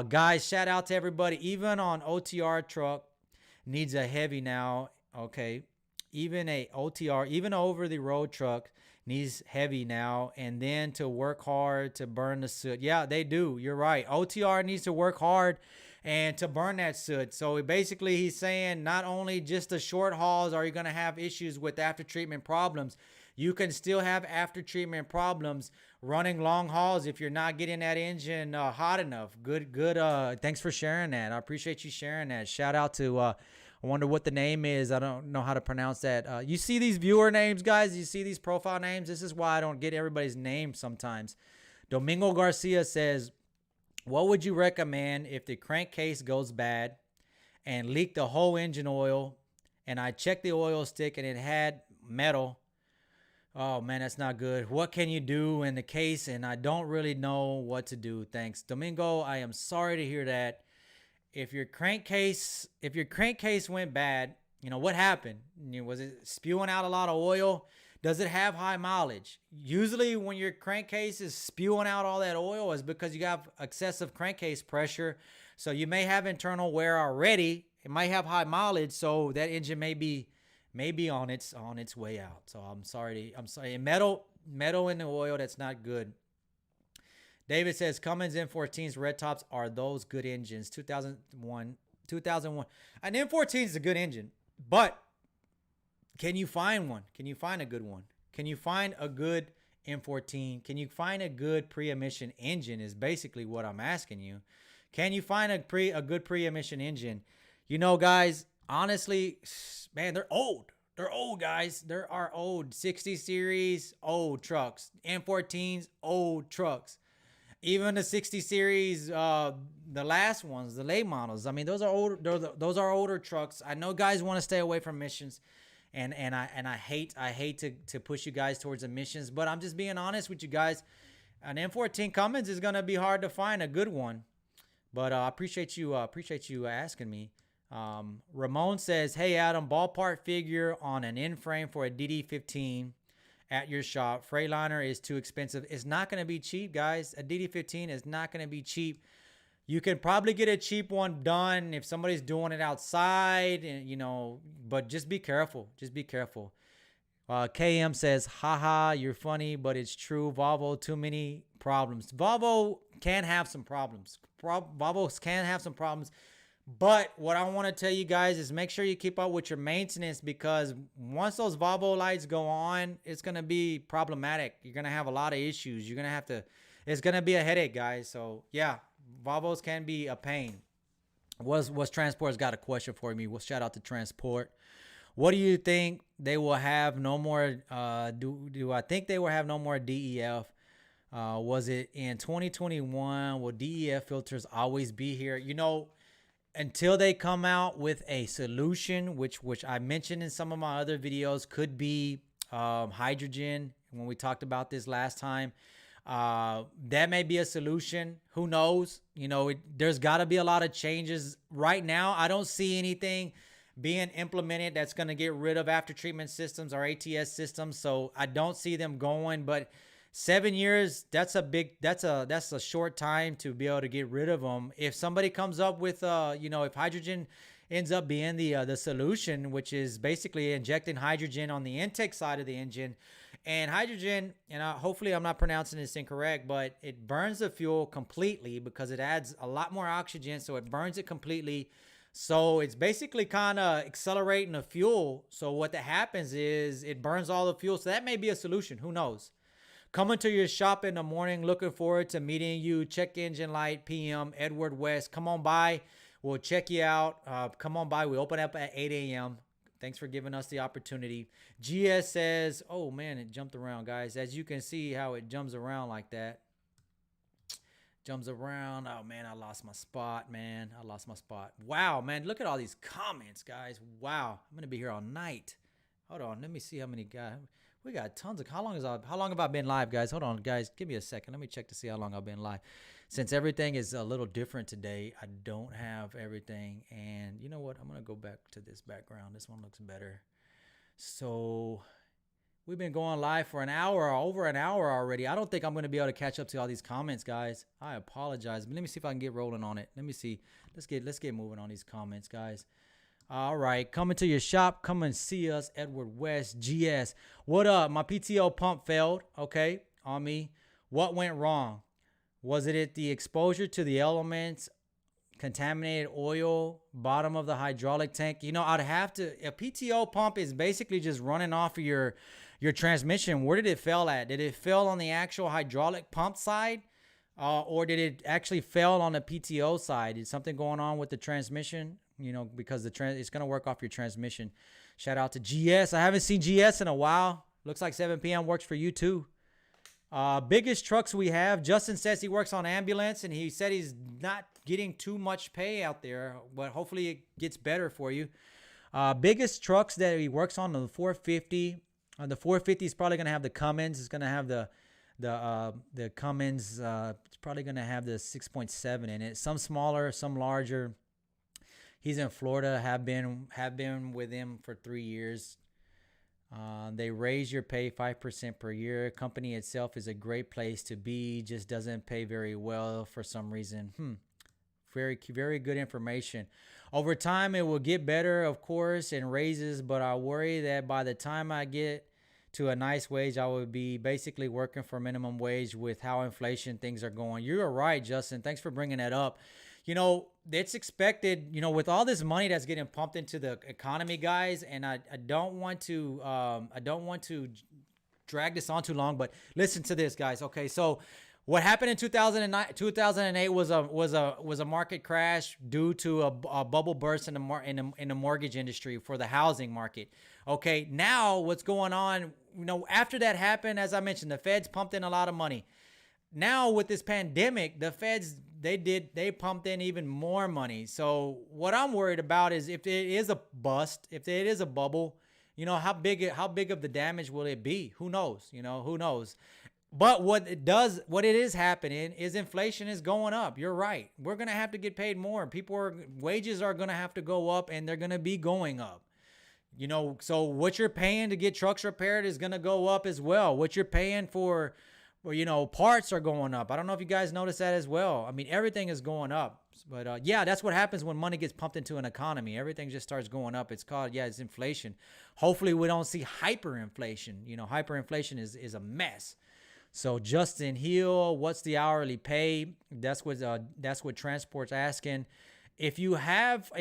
Guys, shout out to everybody. Even on OTR truck needs a heavy now. Okay. Even a OTR, even over the road truck needs heavy now, and then to work hard to burn the soot. Yeah, they do. You're right. OTR needs to work hard and to burn that soot. So basically he's saying not only just the short hauls are you going to have issues with after treatment problems, you can still have after treatment problems running long hauls if you're not getting that engine hot enough. Good. Thanks for sharing that. I appreciate you sharing that. Shout out to I wonder what the name is. I don't know how to pronounce that. You see these viewer names, guys? You see these profile names? This is why I don't get everybody's name sometimes. Domingo Garcia says, what would you recommend if the crankcase goes bad and leaked the whole engine oil, and I checked the oil stick and it had metal? Oh, man, that's not good. What can you do in the case? And I don't really know what to do. Thanks. Domingo, I am sorry to hear that. If your crankcase went bad, what happened? Was it spewing out a lot of oil? Does it have high mileage? Usually when your crankcase is spewing out all that oil is because you have excessive crankcase pressure. So you may have internal wear already. It might have high mileage, so that engine may be may be on its way out. So I'm sorry. I'm sorry. Metal in the oil, that's not good. David says Cummins M14s red tops, are those good engines? 2001. An M14 is a good engine, but can you find one? Can you find a good one? Can you find a good M14? Can you find a good pre-emission engine is basically what I'm asking you. Can you find a good pre-emission engine? You know, guys, honestly, man, they're old. They're old, guys. There are old 60 series, old trucks. M14s, old trucks. Even the 60 series, the last ones, the late models. I mean, those are old. Those are older trucks. I know guys want to stay away from emissions, and I hate to push you guys towards emissions, but I'm just being honest with you guys. An M14 Cummins is gonna be hard to find a good one, but I appreciate you asking me. Ramon says, "Hey Adam, ballpark figure on an end frame for a DD15 at your shop. Freightliner is too expensive." It's not going to be cheap, guys. A DD15 is not going to be cheap. You can probably get a cheap one done if somebody's doing it outside, and you know, but just be careful. Just be careful. KM says, haha, you're funny, but it's true. Volvo, too many problems. Volvo can have some problems. Volvos can have some problems. But what I want to tell you guys is make sure you keep up with your maintenance, because once those Volvo lights go on, it's going to be problematic. You're going to have a lot of issues. You're going to have to, it's going to be a headache, guys. So yeah, Volvos can be a pain. Was Transport's got a question for me. Well, shout out to Transport. What do you think they will have no more? Do I think they will have no more DEF? Was it in 2021? Will DEF filters always be here? You know, until they come out with a solution, which I mentioned in some of my other videos, could be hydrogen. When we talked about this last time, that may be a solution. Who knows? You know, there's got to be a lot of changes. Right now, I don't see anything being implemented that's going to get rid of after treatment systems or ATS systems. So I don't see them going, but 7 years, that's a short time to be able to get rid of them. If somebody comes up with, you know, if hydrogen ends up being the solution, which is basically injecting hydrogen on the intake side of the engine, and hydrogen, and hopefully I'm not pronouncing this incorrect, but it burns the fuel completely because it adds a lot more oxygen, so it burns it completely. So it's basically kind of accelerating the fuel. So what that happens is it burns all the fuel. So that may be a solution. Who knows? Coming to your shop in the morning. Looking forward to meeting you. Check engine light, PM, Edward West. Come on by. We'll check you out. Come on by. We open up at 8 a.m. Thanks for giving us the opportunity. GS says, oh man, it jumped around, guys. As you can see how it jumps around like that. Jumps around. Oh man, I lost my spot, man. I lost my spot. Wow, man. Look at all these comments, guys. Wow. I'm going to be here all night. Hold on. Let me see how many guys. We got tons of. How long have I been live, guys? Hold on, guys. Give me a second. Let me check to see how long I've been live. Since everything is a little different today, I don't have everything. And you know what? I'm going to go back to this background. This one looks better. So we've been going live for an hour, over an hour already. I don't think I'm going to be able to catch up to all these comments, guys. I apologize. But let me see if I can get rolling on it. Let me see. Let's get moving on these comments, guys. All right, coming to your shop. Come and see us, Edward West, GS. What up? My PTO pump failed, okay, on me. What went wrong? Was it the exposure to the elements, contaminated oil, bottom of the hydraulic tank? You know, I'd have to, a PTO pump is basically just running off of your transmission. Where did it fail at? Did it fail on the actual hydraulic pump side? Or did it actually fail on the PTO side? Is something going on with the transmission? You know, because it's going to work off your transmission. Shout out to GS. I haven't seen GS in a while. Looks like 7 p.m. works for you too. Biggest trucks we have. Justin says he works on ambulance, and he said he's not getting too much pay out there, but hopefully it gets better for you. Biggest trucks that he works on, the 450. The 450 is probably going to have the Cummins. It's going to have the Cummins. It's probably going to have the 6.7 in it. Some smaller, some larger. He's in Florida. Have been with him for 3 years. They raise your pay 5% per year. Company itself is a great place to be. Just doesn't pay very well for some reason. Very good information. Over time, it will get better, of course, and raises, but I worry that by the time I get to a nice wage, I would be basically working for minimum wage with how inflation things are going. You're right, Justin. Thanks for bringing that up. It's expected, with all this money that's getting pumped into the economy, guys, and I don't want to drag this on too long, but listen to this, guys. Okay, so what happened in 2009, 2008 was a market crash due to a bubble burst in the mortgage industry for the housing market. Okay, now what's going on? After that happened, as I mentioned, the Feds pumped in a lot of money. Now with this pandemic, the Feds they pumped in even more money. So what I'm worried about is if it is a bust, if it is a bubble, how big of the damage will it be? Who knows? Who knows? But what it is happening is inflation is going up. You're right. We're going to have to get paid more. Wages are going to have to go up, and they're going to be going up. So what you're paying to get trucks repaired is going to go up as well. What you're paying for, parts are going up. I don't know if you guys noticed that as well. I mean, everything is going up. But yeah, that's what happens when money gets pumped into an economy. Everything just starts going up. It's inflation. Hopefully we don't see hyperinflation. Hyperinflation is a mess. So Justin Hill, what's the hourly pay? That's what Transport's asking. If you have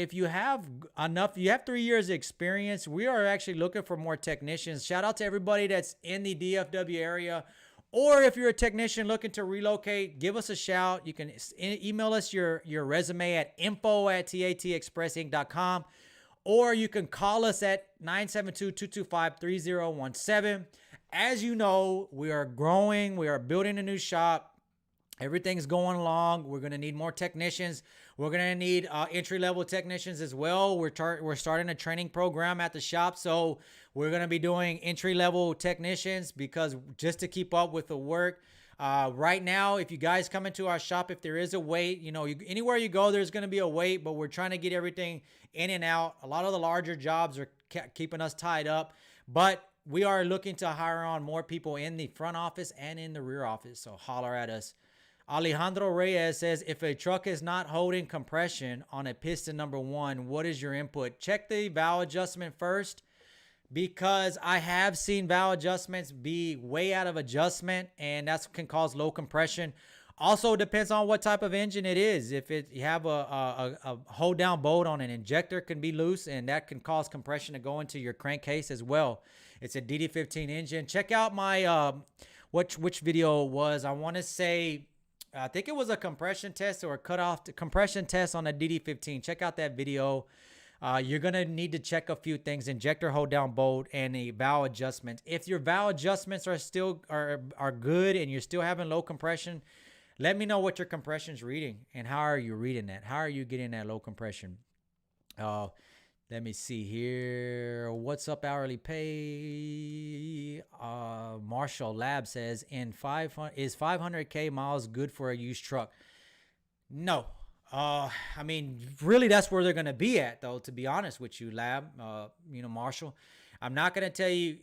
enough, you have 3 years of experience. We are actually looking for more technicians. Shout out to everybody that's in the DFW area. Or if you're a technician looking to relocate, give us a shout. You can email us your resume at info@tatexpressinc.com, or you can call us at 972-225-3017. As you know, we are growing. We are building a new shop. Everything's going along. We're going to need more technicians. We're going to need entry-level technicians as well. We're starting a training program at the shop, so we're going to be doing entry-level technicians because just to keep up with the work. Right now, if you guys come into our shop, if there is a wait, anywhere you go, there's going to be a wait, but we're trying to get everything in and out. A lot of the larger jobs are keeping us tied up, but we are looking to hire on more people in the front office and in the rear office, so holler at us. Alejandro Reyes says, if a truck is not holding compression on a piston number 1, what is your input? Check the valve adjustment first, because I have seen valve adjustments be way out of adjustment, and that can cause low compression. Also depends on what type of engine it is. If you have a hold down bolt on an injector, can be loose, and that can cause compression to go into your crankcase as well. It's a DD15 engine. Check out my which video it was. I want to say, I think it was a compression test or a cutoff compression test on a DD15. Check out that video. You're going to need to check a few things: injector hold down bolt and a valve adjustment. If your valve adjustments are still are good and you're still having low compression, let me know what your compression's reading and how are you reading that? How are you getting that low compression? Let me see here. What's up hourly pay? Marshall Lab says, is 500K miles good for a used truck? No. I mean, really, that's where they're going to be at, though, to be honest with you, Lab, Marshall. I'm not going to tell you,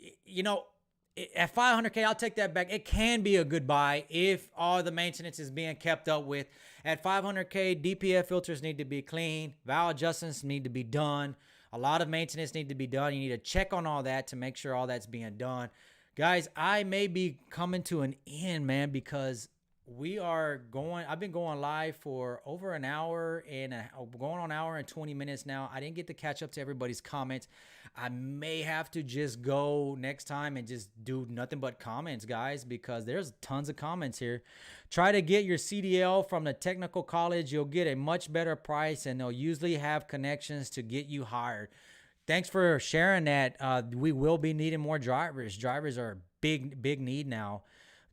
at 500K, I'll take that back. It can be a good buy if all the maintenance is being kept up with. At 500K, DPF filters need to be clean. Valve adjustments need to be done. A lot of maintenance need to be done. You need to check on all that to make sure all that's being done. Guys, I may be coming to an end, man, because I've been going live for over an hour and going on an hour and 20 minutes now. I didn't get to catch up to everybody's comments. I may have to just go next time and just do nothing but comments, guys, because there's tons of comments here. Try to get your CDL from the technical college. You'll get a much better price, and they'll usually have connections to get you hired. Thanks for sharing that. We will be needing more drivers. Drivers are a big need now.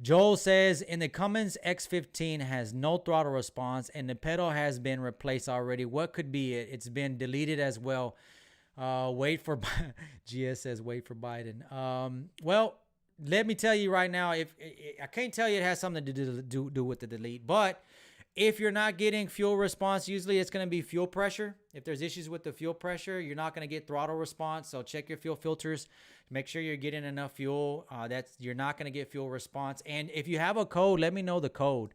Joel says, in the Cummins X15 has no throttle response and the pedal has been replaced already. What could be it? It's been deleted as well. GS says, wait for Biden. Well, let me tell you right now, if I can't tell you it has something to do with the delete, but if you're not getting fuel response, usually it's going to be fuel pressure. If there's issues with the fuel pressure, you're not going to get throttle response. So check your fuel filters. Make sure you're getting enough fuel. You're not going to get fuel response. And if you have a code, let me know the code.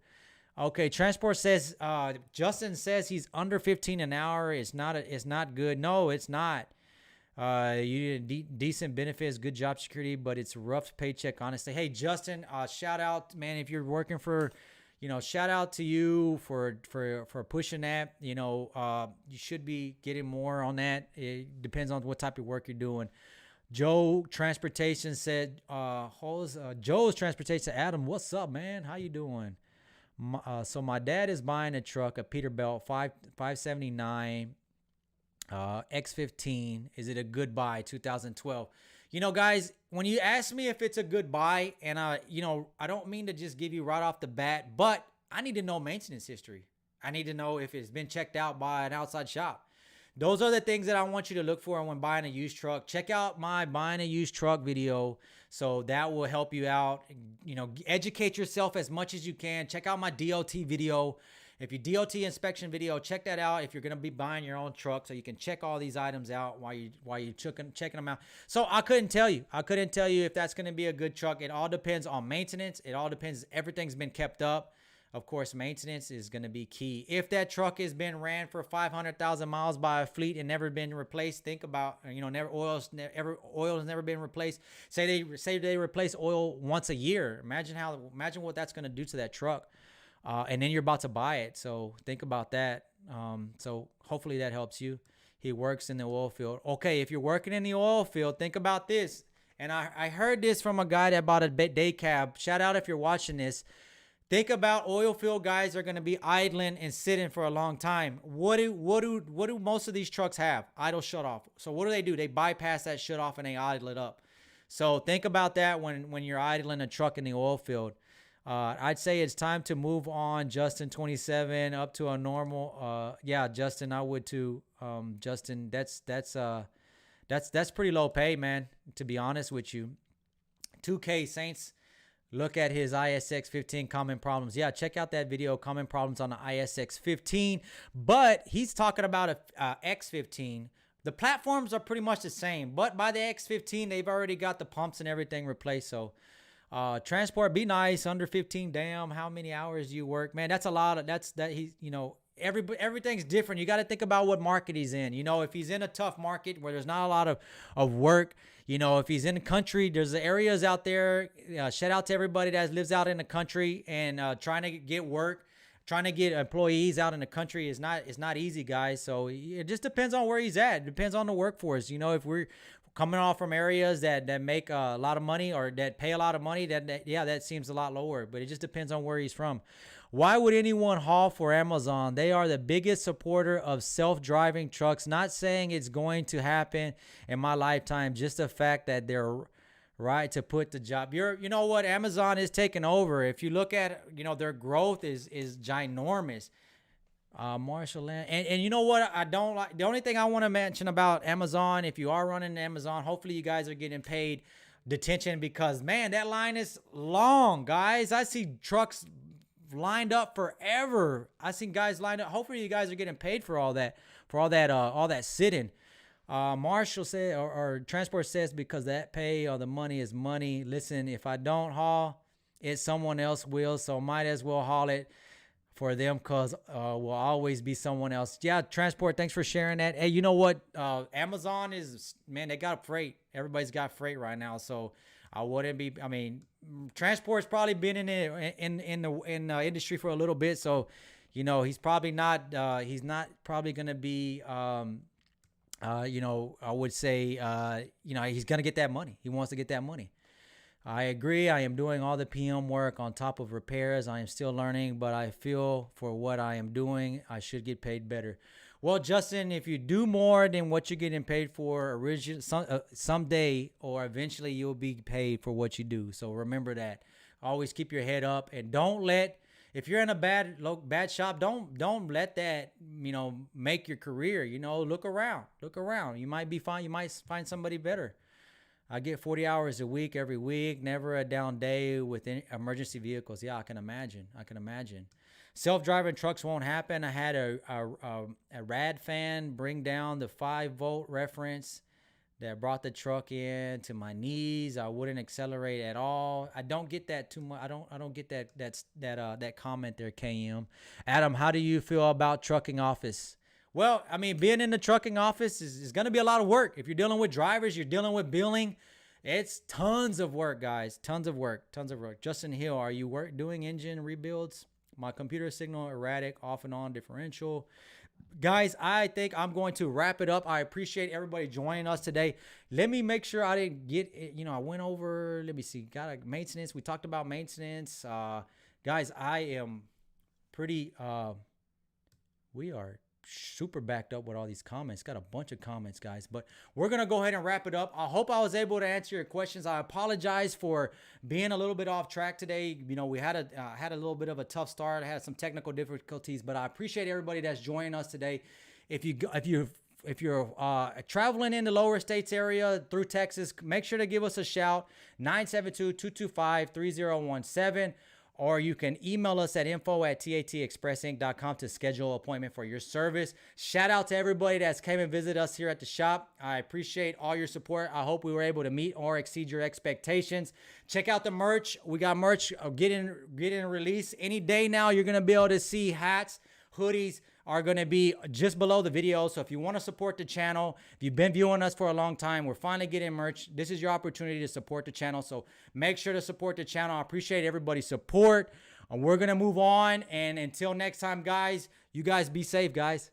Okay, transport says Justin says he's under 15 an hour. It's not good. No, it's not. You need decent benefits, good job security, but it's a rough paycheck, honestly. Hey, Justin, shout out, man, if you're working for, shout out to you for pushing that. You should be getting more on that. It depends on what type of work you're doing. Joe Transportation said, Joe's Transportation said, Adam, what's up, man? How you doing? So my dad is buying a truck, a Peterbilt 579 X15. Is it a good buy? 2012. Guys, when you ask me if it's a good buy, and I don't mean to just give you right off the bat, but I need to know maintenance history. I need to know if it's been checked out by an outside shop. Those are the things that I want you to look for when buying a used truck. Check out my buying a used truck video. So that will help you out. Educate yourself as much as you can. Check out my DOT video. If you DOT inspection video, check that out if you're going to be buying your own truck, so you can check all these items out while you checking them out. So I couldn't tell you if that's going to be a good truck. It all depends on maintenance. It all depends. Everything's been kept up. Of course, maintenance is going to be key. If that truck has been ran for 500,000 miles by a fleet and never been replaced, think about, oil's never been replaced. Say they replace oil once a year. Imagine what that's going to do to that truck. And then you're about to buy it. So think about that. So hopefully that helps you. He works in the oil field. Okay, if you're working in the oil field, think about this. And I heard this from a guy that bought a day cab. Shout out if you're watching this. Think about oil field guys are going to be idling and sitting for a long time. What do most of these trucks have? Idle shut off. So what do? They bypass that shut off and they idle it up. So think about that when you're idling a truck in the oil field. I'd say it's time to move on. Justin, 27, up to a normal. Yeah, Justin, I would too. Justin, that's pretty low pay, man. To be honest with you, 2K Saints. Look at his ISX 15 common problems. Yeah, check out that video, common problems on the ISX 15. But he's talking about a X15. The platforms are pretty much the same, but by the X15, they've already got the pumps and everything replaced. So transport, be nice, under 15. Damn, how many hours do you work? Man, that's a lot of, everything's different. You got to think about what market he's in. If he's in a tough market where there's not a lot of work, if he's in the country, there's areas out there. Shout out to everybody that lives out in the country and trying to get work, trying to get employees out in the country is not easy, guys. So it just depends on where he's at. It depends on the workforce. If we're coming off from areas that make a lot of money or that pay a lot of money, that seems a lot lower. But it just depends on where he's from. Why would anyone haul for Amazon? They are the biggest supporter of self-driving trucks. Not saying it's going to happen in my lifetime, just the fact that they're right to put the job. You know what? Amazon is taking over. If you look at, their growth is ginormous. Marshall Land. And you know what? I don't like, the only thing I want to mention about Amazon, if you are running Amazon, hopefully you guys are getting paid detention, because man, that line is long, guys. I see trucks lined up forever. I seen guys lined up. Hopefully you guys are getting paid for all that sitting. Marshall said, or transport says, because that pay or the money is money. Listen, if I don't haul it, someone else will. So might as well haul it for them, because will always be someone else. Yeah, transport, thanks for sharing that. Hey, you know what? Amazon is, man, they got freight. Everybody's got freight right now. So I wouldn't be, transport's probably been in the industry for a little bit. So, he's probably not, probably going to be, I would say, he's going to get that money. He wants to get that money. I agree. I am doing all the PM work on top of repairs. I am still learning, but I feel for what I am doing, I should get paid better. Well, Justin, if you do more than what you're getting paid for someday or eventually, you'll be paid for what you do. So remember that. Always keep your head up, and don't let, if you're in a bad shop, don't let that, make your career. Look around. You might be fine. You might find somebody better. I get 40 hours a week every week, never a down day with emergency vehicles. Yeah, I can imagine. Self-driving trucks won't happen. I had a rad fan bring down the 5-volt reference that brought the truck in to my knees. I wouldn't accelerate at all. I don't get that too much. I don't get that comment there, KM. Adam, how do you feel about trucking office? Well, I mean, being in the trucking office is going to be a lot of work. If you're dealing with drivers, you're dealing with billing. It's tons of work, guys. Tons of work. Justin Hill, are you doing engine rebuilds? My computer signal erratic, off and on differential. Guys, I think I'm going to wrap it up. I appreciate everybody joining us today. Let me make sure I didn't get it. I went over, let me see, got a maintenance. We talked about maintenance. Guys, I am pretty, we are super backed up with all these comments. Got a bunch of comments, guys, but we're gonna go ahead and wrap it up. I hope I was able to answer your questions. I apologize for being a little bit off track today. We had a little bit of a tough start. I had some technical difficulties, but I appreciate everybody that's joining us today. If you're traveling in the lower states area through Texas, make sure to give us a shout, 972-225-3017. Or you can email us at info@tatexpressinc.com to schedule an appointment for your service. Shout out to everybody that's came and visited us here at the shop. I appreciate all your support. I hope we were able to meet or exceed your expectations. Check out the merch. We got merch getting released any day now. You're going to be able to see hats, hoodies are going to be just below the video. So if you want to support the channel, if you've been viewing us for a long time, we're finally getting merch. This is your opportunity to support the channel. So make sure to support the channel. I appreciate everybody's support. We're going to move on. And until next time, guys, you guys be safe, guys.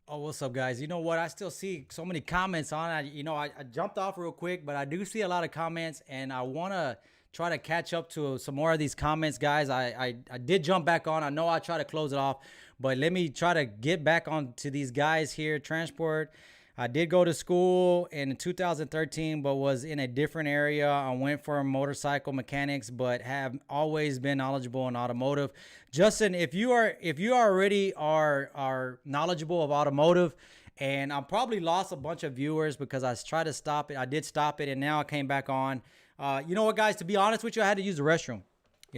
Oh, what's up, guys? You know what? I still see so many comments on it. I jumped off real quick, but I do see a lot of comments, and I want to try to catch up to some more of these comments, guys. I did jump back on. I know I try to close it off, but let me try to get back on to these guys here. Transport. I did go to school in 2013, but was in a different area. I went for motorcycle mechanics, but have always been knowledgeable in automotive. Justin, if you already are knowledgeable of automotive, and I probably lost a bunch of viewers because I tried to stop it. I did stop it, and now I came back on. You know what, guys? To be honest with you, I had to use the restroom.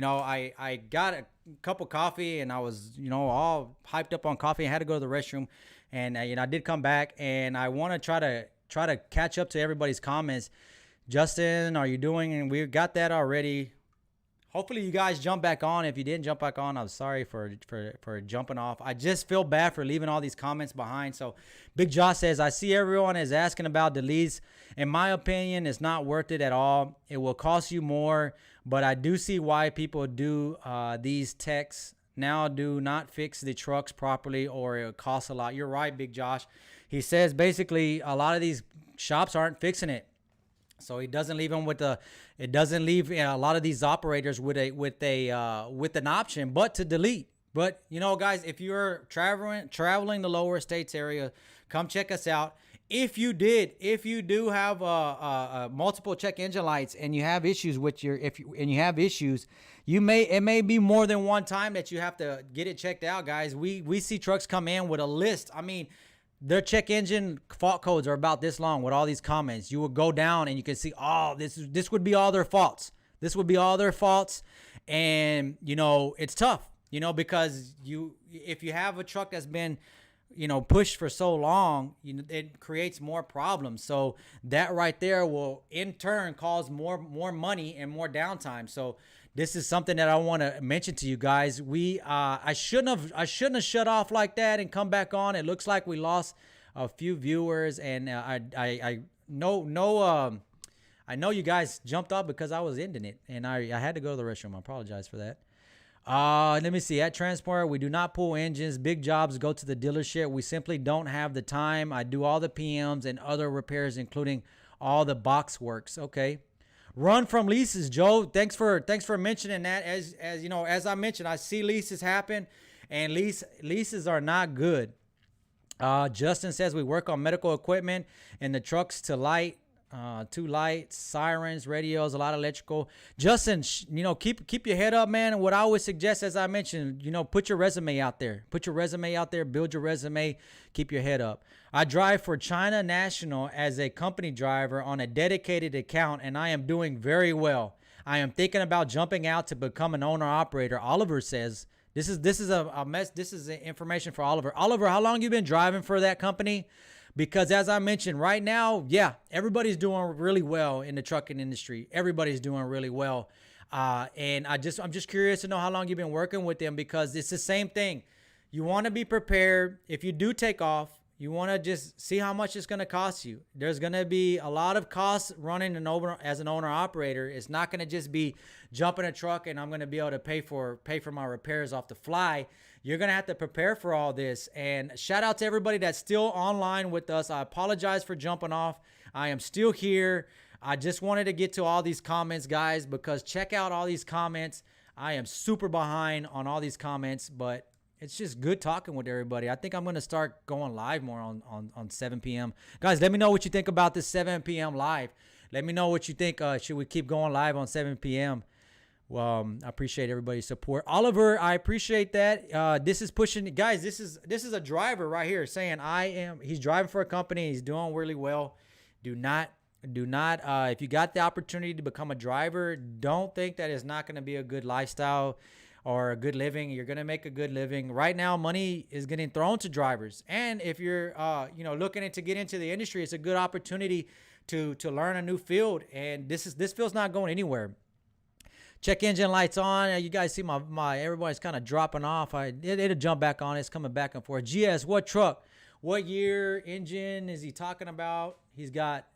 I got a cup of coffee, and I was, all hyped up on coffee. I had to go to the restroom. And I did come back, and I want to try to catch up to everybody's comments. Justin, are you doing? And we got that already. Hopefully you guys jump back on. If you didn't jump back on, I'm sorry for jumping off. I just feel bad for leaving all these comments behind. So Big Josh says, I see everyone is asking about deletes. In my opinion, it's not worth it at all. It will cost you more, but I do see why people do these techs now do not fix the trucks properly, or it costs a lot. You're right, Big Josh. He says basically a lot of these shops aren't fixing it, so it doesn't leave them with a lot of these operators with an option but to delete. But you know, guys, if you're traveling the lower states area, come check us out. If you do have multiple check engine lights and you have issues with it may be more than one time that you have to get it checked out, guys. We see trucks come in with a list. I mean, their check engine fault codes are about this long with all these comments. You will go down and you can see, oh, this would be all their faults. This would be all their faults, and you know it's tough. You know, because if you have a truck that's been, you know, pushed for so long, you know, it creates more problems. So that right there will in turn cause more money and more downtime. So this is something that I want to mention to you guys. I shouldn't have shut off like that and come back on. It looks like we lost a few viewers, and I know you guys jumped off because I was ending it, and I had to go to the restroom. I apologize for that. Let me see. At Transport, we do not pull engines. Big jobs go to the dealership. We simply don't have the time. I do all the PMs and other repairs, including all the box works. Okay. Run from leases, Joe. Thanks for mentioning that. As you know, as I mentioned, I see leases happen, and leases are not good. Justin says we work on medical equipment and the trucks to light. Two lights, sirens, radios, a lot of electrical. Justin, you know, keep your head up, man. And what I would suggest, as I mentioned, you know, put your resume out there. Build your resume. Keep your head up. I drive for China National as a company driver on a dedicated account, and I am doing very well. I am thinking about jumping out to become an owner operator. Oliver says this is a mess. This is information for Oliver. Oliver, how long you been driving for that company? Because as I mentioned, right now, yeah, everybody's doing really well in the trucking industry. Everybody's doing really well. And I'm just curious to know how long you've been working with them, because it's the same thing. You want to be prepared. If you do take off, you want to just see how much it's going to cost you. There's going to be a lot of costs running as an owner operator. It's not going to just be jumping a truck and I'm going to be able to pay for my repairs off the fly. You're going to have to prepare for all this. And shout out to everybody that's still online with us. I apologize for jumping off. I am still here. I just wanted to get to all these comments, guys, because check out all these comments. I am super behind on all these comments, but it's just good talking with everybody. I think I'm going to start going live more on 7 p.m. Guys, let me know what you think about this 7 p.m. live. Let me know what you think. Should we keep going live on 7 p.m.? Well, I appreciate everybody's support. Oliver, I appreciate that. This is pushing, guys. This is a driver right here saying he's driving for a company. He's doing really well. Do not, if you got the opportunity to become a driver, don't think that it's not going to be a good lifestyle or a good living. You're going to make a good living. Right now, money is getting thrown to drivers. And if you're, looking to get into the industry, it's a good opportunity to learn a new field. And this field's not going anywhere. Check engine lights on. You guys see my everybody's kind of dropping off. It'll jump back on. It's coming back and forth. GS, what truck? What year engine is he talking about? He's got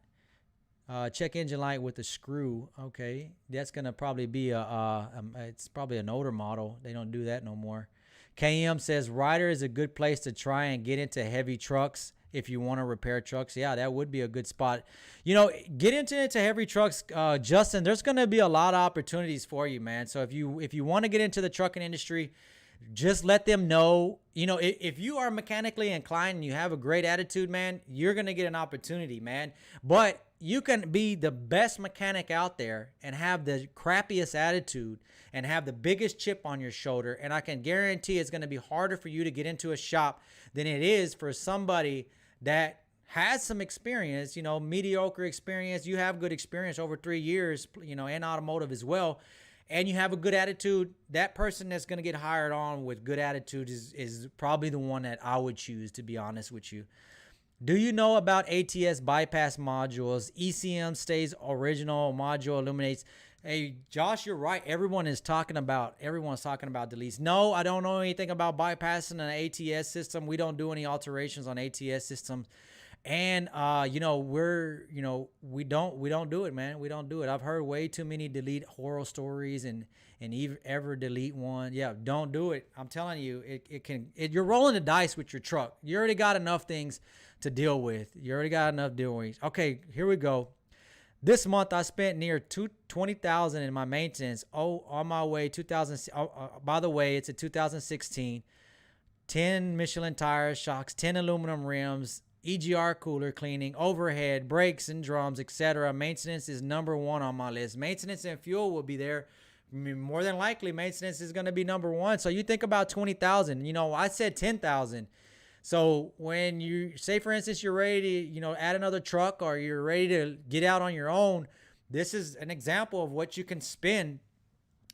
check engine light with a screw. Okay, that's gonna probably be it's probably an older model. They don't do that no more. KM says Ryder is a good place to try and get into heavy trucks. If you want to repair trucks, yeah, that would be a good spot. You know, get into heavy trucks, Justin. There's going to be a lot of opportunities for you, man. So if you want to get into the trucking industry, just let them know. You know, if you are mechanically inclined and you have a great attitude, man, you're going to get an opportunity, man. But you can be the best mechanic out there and have the crappiest attitude and have the biggest chip on your shoulder, and I can guarantee it's going to be harder for you to get into a shop than it is for somebody that has some experience, you know, mediocre experience. You have good experience over 3 years, you know, in automotive as well, and you have a good attitude. That person that's going to get hired on with good attitude is probably the one that I would choose, to be honest with you. Do you know about ATS bypass modules? ECM stays original, module illuminates. Hey, Josh, you're right. Everyone's talking about deletes. No, I don't know anything about bypassing an ATS system. We don't do any alterations on ATS systems. And we don't do it, man. We don't do it. I've heard way too many delete horror stories and ever delete one. Yeah, don't do it. I'm telling you, you're rolling the dice with your truck. You already got enough things to deal with. Okay, here we go. This month I spent near 20,000 in my maintenance. Oh, on my way 2000. By the way, it's a 2016. 10 Michelin tires, shocks, 10 aluminum rims, EGR cooler cleaning, overhead, brakes and drums, etc. Maintenance is number one on my list. Maintenance and fuel will be there. More than likely, maintenance is going to be number one. So you think about 20,000. I said 10,000. So when you say, for instance, you're ready to, add another truck, or you're ready to get out on your own, this is an example of what you can spend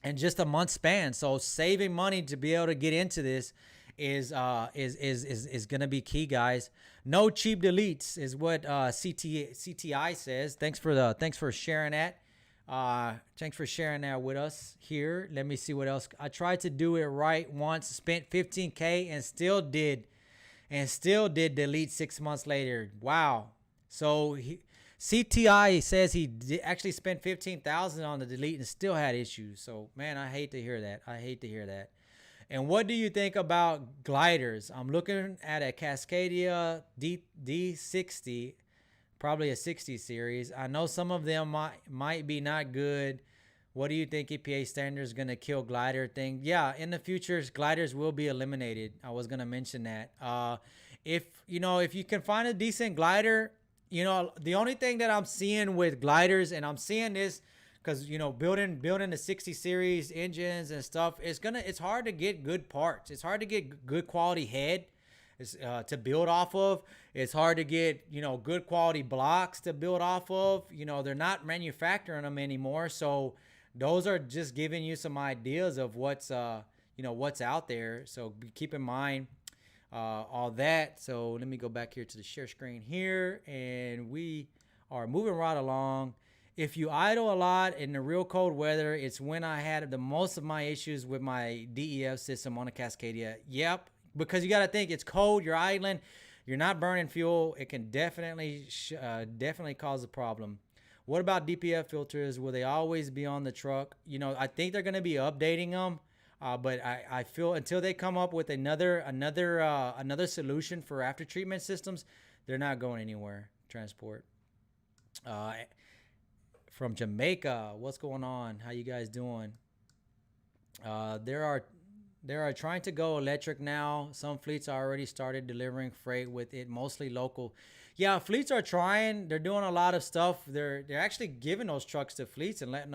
in just a month span. So saving money to be able to get into this is gonna be key, guys. No cheap deletes is what CTI says. Thanks for sharing that. Thanks for sharing that with us here. Let me see what else. I tried to do it right once, spent 15K and still did delete 6 months later. Wow. So CTI says he actually spent 15,000 on the delete and still had issues. So man, I hate to hear that. And what do you think about gliders? I'm looking at a Cascadia D60, probably a 60 series. I know some of them might be not good. What do you think EPA standard is going to kill glider thing? Yeah, in the future, gliders will be eliminated. I was going to mention that. If you can find a decent glider, the only thing that I'm seeing with gliders, and I'm seeing this because building the 60 series engines and stuff, it's hard to get good parts. It's hard to get good quality head to build off of. It's hard to get good quality blocks to build off of. They're not manufacturing them anymore, so those are just giving you some ideas of what's out there. So keep in mind all that. So let me go back here to the share screen here, and we are moving right along. If you idle a lot in the real cold weather, it's when I had the most of my issues with my DEF system on a Cascadia. Yep, because you got to think, it's cold, you're idling, you're not burning fuel. It can definitely cause a problem. What about DPF filters? Will they always be on the truck? I think they're going to be updating them, but I feel until they come up with another solution for after treatment systems, they're not going anywhere. Transport. From Jamaica, what's going on? How you guys doing? They are trying to go electric now. Some fleets already started delivering freight with it, mostly local. Yeah, fleets are trying. They're doing a lot of stuff. They're actually giving those trucks to fleets and letting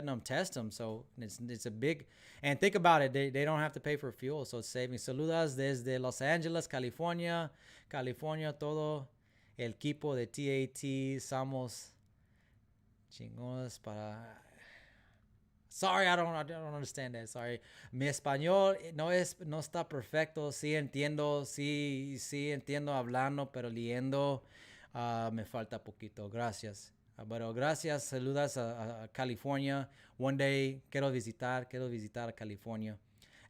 them test them. So it's a big, and think about it. They don't have to pay for fuel, so it's saving. Saludas desde Los Angeles, California, todo el equipo de TAT somos chingones para. Sorry, I don't understand that. Sorry. Mi español no está perfecto. Sí entiendo hablando, pero leyendo me falta poquito. Gracias. Pero gracias, saludas a California. One day quiero visitar California.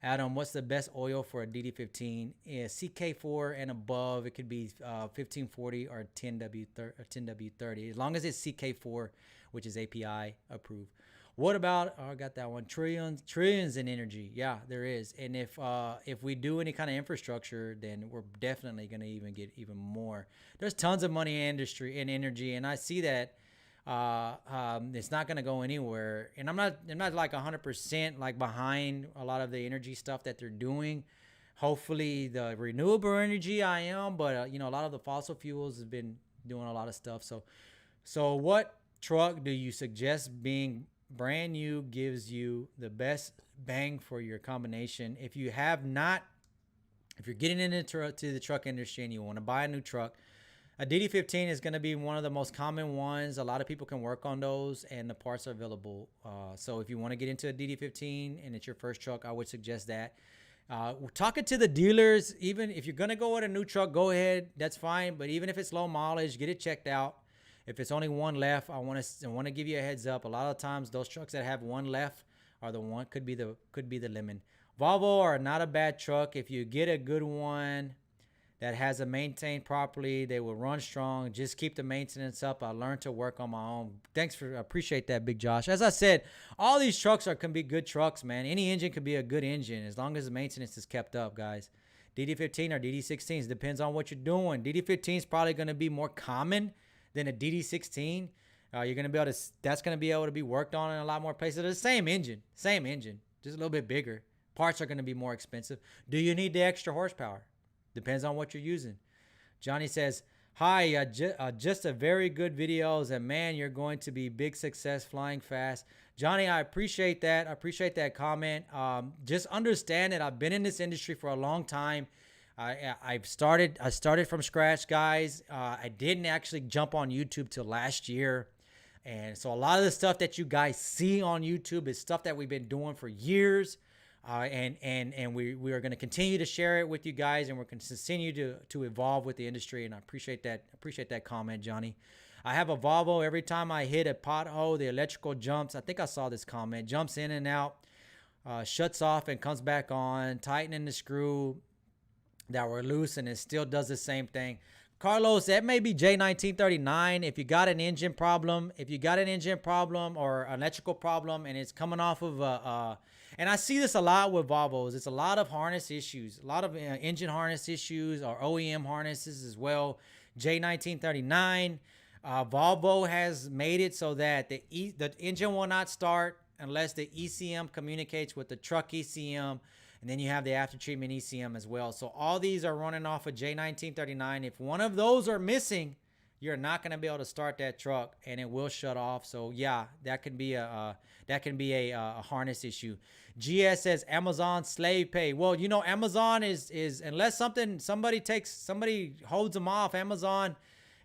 Adam, what's the best oil for a DD15? CK4 and above. It could be 1540 or 10W30. As long as it's CK4, which is API approved. What about, I got that one, trillions in energy. Yeah, there is. And if we do any kind of infrastructure, then we're definitely going to even get even more. There's tons of money in industry and energy, and I see that it's not going to go anywhere. And I'm not like 100% like behind a lot of the energy stuff that they're doing. Hopefully the renewable energy I am, but a lot of the fossil fuels has been doing a lot of stuff. So what truck do you suggest being brand new gives you the best bang for your combination? If you're getting into the truck industry and you want to buy a new truck, a DD15 is going to be one of the most common ones. A lot of people can work on those, and the parts are available. So if you want to get into a DD15 and it's your first truck, I would suggest that. Talking to the dealers, even if you're going to go with a new truck, go ahead. That's fine. But even if it's low mileage, get it checked out. If it's only one left, I want to give you a heads up. A lot of times, those trucks that have one left are the one could be the lemon. Volvo are not a bad truck. If you get a good one that has it maintained properly, they will run strong. Just keep the maintenance up. I learned to work on my own. Appreciate that, Big Josh. As I said, all these trucks can be good trucks, man. Any engine could be a good engine as long as the maintenance is kept up, guys. DD15 or DD16s depends on what you're doing. DD15 is probably going to be more common than a DD16. You're gonna be able to. That's gonna be able to be worked on in a lot more places. The same engine, just a little bit bigger. Parts are gonna be more expensive. Do you need the extra horsepower? Depends on what you're using. Johnny says, "Hi, just a very good videos, and man, you're going to be big success flying fast." Johnny, I appreciate that. I appreciate that comment. Just understand that I've been in this industry for a long time. I started from scratch, guys. I didn't actually jump on YouTube till last year. And so a lot of the stuff that you guys see on YouTube is stuff that we've been doing for years. And we are going to continue to share it with you guys, and we're going to continue to evolve with the industry. And I appreciate that comment, Johnny. I have a Volvo. Every time I hit a pothole, the electrical jumps. I think I saw this comment. Jumps in and out, shuts off and comes back on, tightening the screw that were loose, and it still does the same thing. Carlos, that may be J1939. If you got an engine problem, or an electrical problem, and it's coming off of and I see this a lot with Volvos. It's a lot of harness issues, a lot of engine harness issues, or OEM harnesses as well. J1939. Volvo has made it so that the engine will not start unless the ECM communicates with the truck ECM. And then you have the after treatment ECM as well. So all these are running off of J1939. If one of those are missing, you're not going to be able to start that truck, and it will shut off. So yeah, that can be a harness issue. GS says Amazon slave pay. Well, you know, Amazon is unless somebody holds them off, Amazon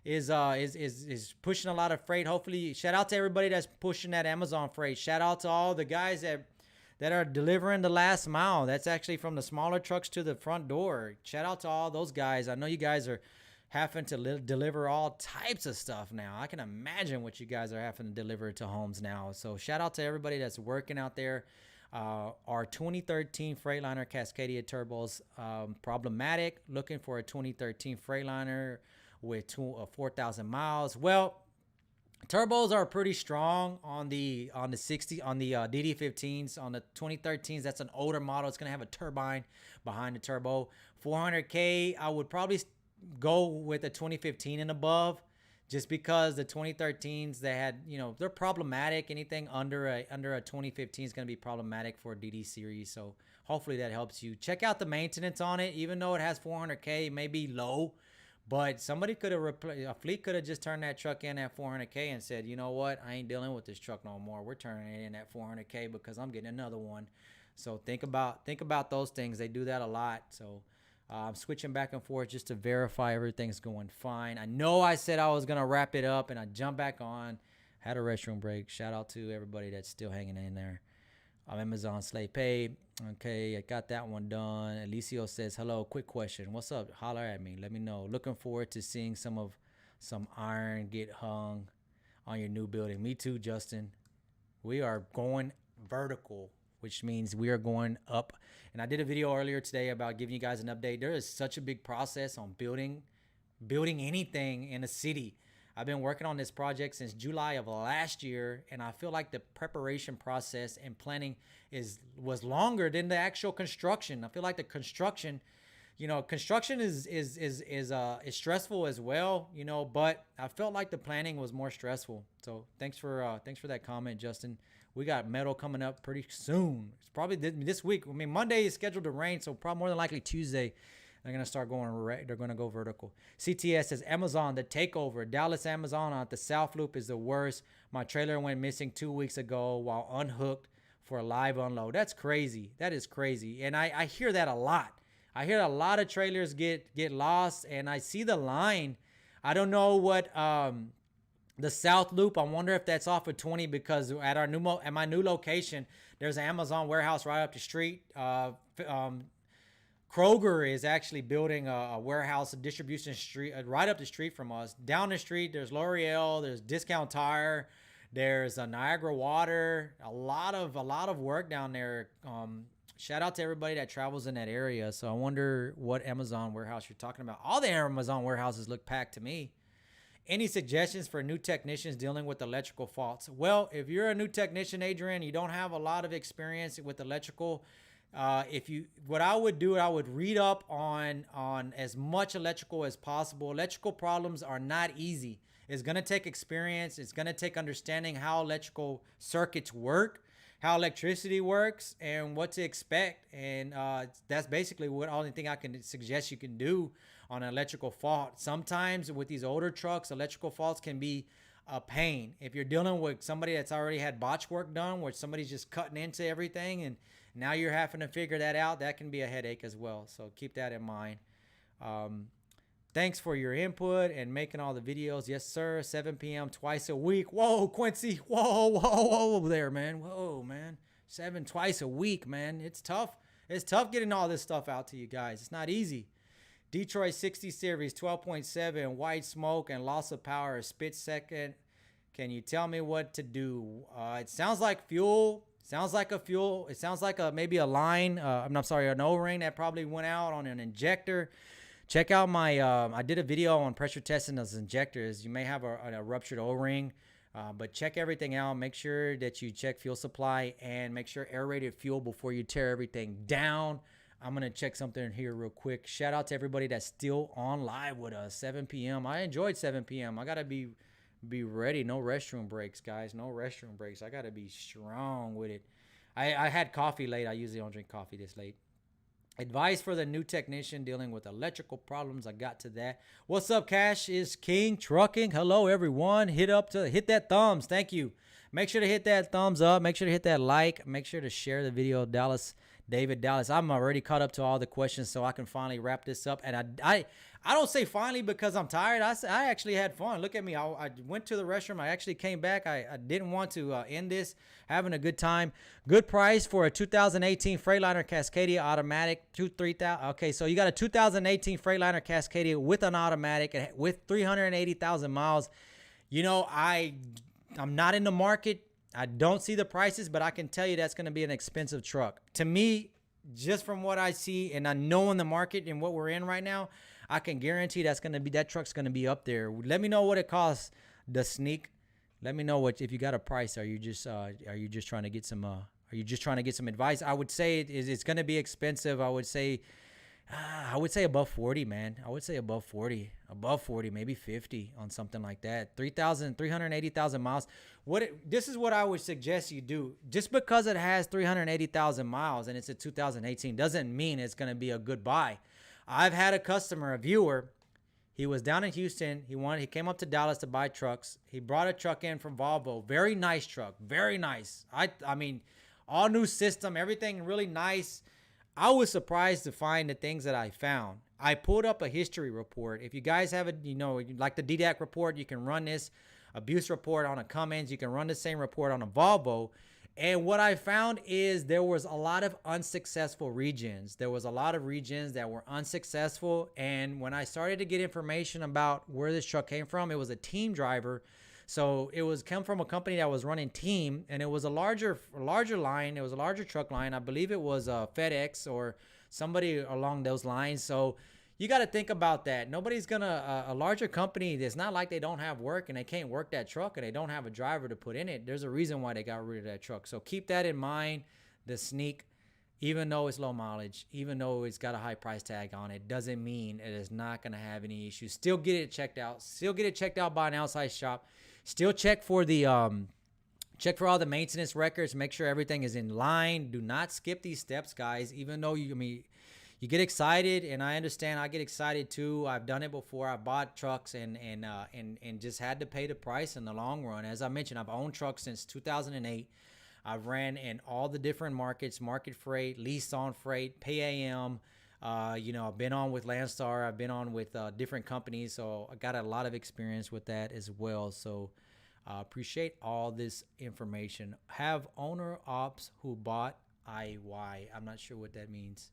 is pushing a lot of freight. Hopefully, shout out to everybody that's pushing that Amazon freight. Shout out to all the guys that are delivering the last mile. That's actually from the smaller trucks to the front door. Shout out to all those guys. I know you guys are having to deliver all types of stuff now. I can imagine what you guys are having to deliver to homes now. So shout out to everybody that's working out there. Our 2013 Freightliner Cascadia turbos, problematic. Looking for a 2013 Freightliner with 4,000 miles. Well, turbos are pretty strong on the DD15s. On the 2013s, that's an older model. It's gonna have a turbine behind the turbo. 400K, I would probably go with a 2015 and above, just because the 2013s, they had, they're problematic. Anything under a 2015 is gonna be problematic for a DD series. So hopefully that helps you. Check out the maintenance on it. Even though it has 400K, it may be low. But somebody could have a fleet could have just turned that truck in at 400K and said, you know what, I ain't dealing with this truck no more. We're turning it in at 400K because I'm getting another one. So think about those things. They do that a lot. So I'm switching back and forth just to verify everything's going fine. I know I said I was gonna wrap it up, and I jumped back on. Had a restroom break. Shout out to everybody that's still hanging in there. Amazon slave pay. Okay, I got that one done. Alicio says, hello, quick question. What's up? Holler at me. Let me know. Looking forward to seeing some iron get hung on your new building. Me too, Justin. We are going vertical, which means we are going up. And I did a video earlier today about giving you guys an update. There is such a big process on building anything in a city. I've been working on this project since July of last year, and I feel like the preparation process and planning was longer than the actual construction. I feel like the construction, construction is stressful as well, but I felt like the planning was more stressful. So thanks for that comment, Justin. We got metal coming up pretty soon. It's probably this week. I mean, Monday is scheduled to rain, so probably more than likely Tuesday. They're going to start they're going to go vertical. CTS says, Amazon, the takeover. Dallas Amazon at the South Loop is the worst. My trailer went missing 2 weeks ago while unhooked for a live unload. That's crazy. That is crazy. And I hear that a lot. I hear a lot of trailers get lost, and I see the line. I don't know what the South Loop, I wonder if that's off of 20, because at my new location, there's an Amazon warehouse right up the street. Kroger is actually building a warehouse, a distribution street right up the street from us. Down the street, there's L'Oreal, there's Discount Tire, there's Niagara Water. A lot of work down there. Shout out to everybody that travels in that area. So I wonder what Amazon warehouse you're talking about. All the Amazon warehouses look packed to me. Any suggestions for new technicians dealing with electrical faults? Well, if you're a new technician, Adrian, you don't have a lot of experience with electrical. What I would do, I would read up on as much electrical as possible. Electrical problems are not easy. It's going to take experience. It's going to take understanding how electrical circuits work, how electricity works, and what to expect. And that's basically what only thing I can suggest you can do on an electrical fault. Sometimes with these older trucks, electrical faults can be a pain. If you're dealing with somebody that's already had botch work done, where somebody's just cutting into everything and now you're having to figure that out, that can be a headache as well. So keep that in mind. Thanks for your input and making all the videos. Yes, sir. 7 p.m. twice a week. Whoa, Quincy. Whoa there, man. Whoa, man. 7 twice a week, man. It's tough. It's tough getting all this stuff out to you guys. It's not easy. Detroit 60 series, 12.7, white smoke and loss of power, a split second. Can you tell me what to do? It sounds like fuel. Sounds like a fuel. It sounds like maybe a line. I'm sorry, an O-ring that probably went out on an injector. Check out my, I did a video on pressure testing those injectors. You may have a ruptured O-ring, but check everything out. Make sure that you check fuel supply and make sure aerated fuel before you tear everything down. I'm going to check something here real quick. Shout out to everybody that's still on live with us. 7 p.m. I enjoyed 7 p.m. I got to be ready. No restroom breaks, guys. No restroom breaks. I got to be strong with it. I had coffee late. I usually don't drink coffee this late. Advice for the new technician dealing with electrical problems. I got to that. What's up, Cash is King Trucking. Hello, everyone. Hit that thumbs. Thank you. Make sure to hit that thumbs up. Make sure to hit that like. Make sure to share the video. David Dallas. I'm already caught up to all the questions, so I can finally wrap this up. And I don't say finally because I'm tired. I actually had fun. Look at me. I went to the restroom. I actually came back. I didn't want to end this. Having a good time. Good price for a 2018 Freightliner Cascadia automatic. 3,000. Okay, so you got a 2018 Freightliner Cascadia with an automatic with 380,000 miles. You know, I'm not in the market. I don't see the prices, but I can tell you that's going to be an expensive truck. To me, just from what I see and I know in the market and what we're in right now, I can guarantee that truck's going to be up there. Let me know what it costs, the sneak. Let me know if you got a price. Are you just trying to get some advice? I would say it's going to be expensive. I would say above 40, man. I would say above 40, maybe 50 on something like that. 380,000 miles. This is what I would suggest you do. Just because it has 380,000 miles and it's a 2018 doesn't mean it's going to be a good buy. I've had a viewer. He was down in Houston. He came up to Dallas to buy trucks. He brought a truck in from Volvo. Very nice truck. Very nice. I mean, all new system, everything really nice. I was surprised to find the things that I found. I pulled up a history report. If you guys have it, like the DDAC report, you can run this abuse report on a Cummins. You can run the same report on a Volvo. And what I found is there was a lot of unsuccessful regions. There was a lot of regions that were unsuccessful. And when I started to get information about where this truck came from, it was a team driver. So it was come from a company that was running team, and it was a larger line. It was a larger truck line. I believe it was FedEx or somebody along those lines. So you got to think about that. Nobody's a larger company. It's not like they don't have work and they can't work that truck and they don't have a driver to put in it. There's a reason why they got rid of that truck. So keep that in mind. The sneak, even though it's low mileage, even though it's got a high price tag on it, doesn't mean it is not going to have any issues. Still get it checked out. Still get it checked out by an outside shop. Still check for check for all the maintenance records. Make sure everything is in line. Do not skip these steps, guys. Even though you get excited, and I understand. I get excited too. I've done it before. I bought trucks and just had to pay the price in the long run. As I mentioned, I've owned trucks since 2008. I've ran in all the different markets: market freight, lease on freight, pay AM. I've been on with Landstar. I've been on with different companies, so I got a lot of experience with that as well. So appreciate all this information. Have owner ops who bought IY. I'm not sure what that means.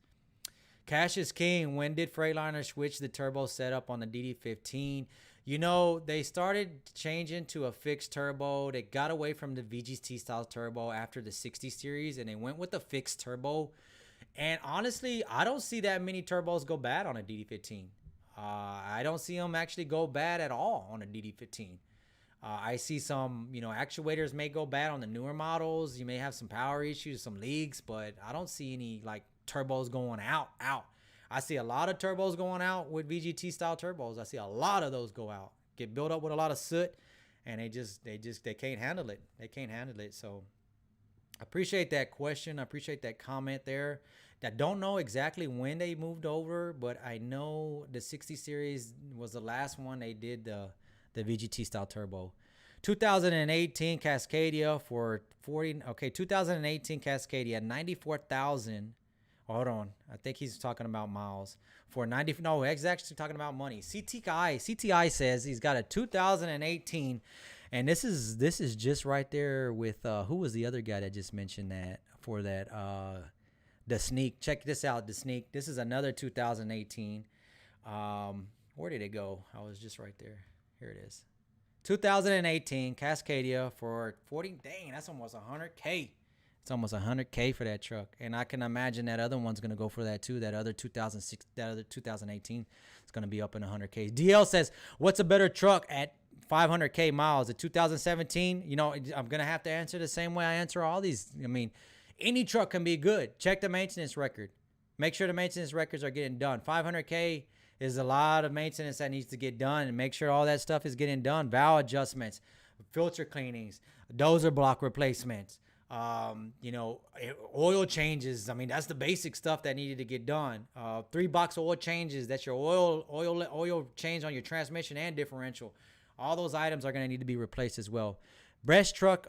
Cash is king. When did Freightliner switch the turbo setup on the DD15? They started changing to a fixed turbo. They got away from the VGT style turbo after the 60 series, and they went with a fixed turbo. And honestly, I don't see that many turbos go bad on a DD15. I don't see them actually go bad at all on a DD15. I see some, actuators may go bad on the newer models. You may have some power issues, some leaks, but I don't see any turbos going out. I see a lot of turbos going out with VGT style turbos. I see a lot of those go out. get built up with a lot of soot, and they can't handle it. They can't handle it. So I appreciate that question. I appreciate that comment there. I don't know exactly when they moved over, but I know the 60 series was the last one they did the VGT style turbo. 2018 Cascadia for 40. Okay, 2018 Cascadia 94,000. Hold on, I think he's talking about miles for 90. No, he's actually talking about money. CTI says he's got a 2018, and this is just right there with who was the other guy that just mentioned that for that the sneak. Check this out, the sneak. This is another 2018. Where did it go? I was just right there. Here it is. 2018 Cascadia for 40. Dang, that's almost 100K. It's almost 100K for that truck, and I can imagine that other one's gonna go for that too. That other 2018 is gonna be up in 100K. DL says, "What's a better truck at 500K miles?" The 2017. You know, I'm gonna have to answer the same way I answer all these. I mean, any truck can be good. Check the maintenance record. Make sure the maintenance records are getting done. 500K is a lot of maintenance that needs to get done, and make sure all that stuff is getting done. Valve adjustments, filter cleanings, dozer block replacements. You know, oil changes. I mean, that's the basic stuff that needed to get done. 3-box oil changes. That's your oil change on your transmission and differential. All those items are going to need to be replaced as well. Best truck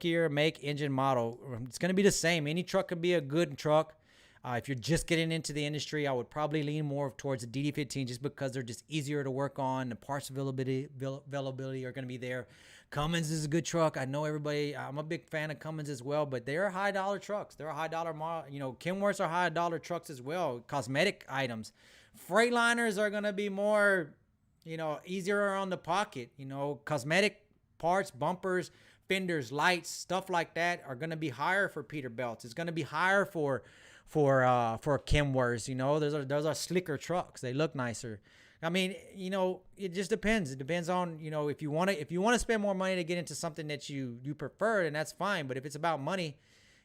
year, make, engine, model. It's going to be the same. Any truck could be a good truck. If you're just getting into the industry, I would probably lean more towards the DD15 just because they're just easier to work on. The parts availability are going to be there. Cummins is a good truck. I know everybody. I'm a big fan of Cummins as well, but they're high dollar trucks. They're a high dollar model. You know, Kenworths are high dollar trucks as well. Cosmetic items. Freightliners are going to be more, you know, easier on the pocket. You know, cosmetic parts, bumpers, fenders, lights, stuff like that are going to be higher for Peterbilts. It's going to be higher for Kenworths. You know, those are slicker trucks. They look nicer. I mean, you know, it just depends. It depends on, you know, if you want to spend more money to get into something that you prefer, then that's fine. But if it's about money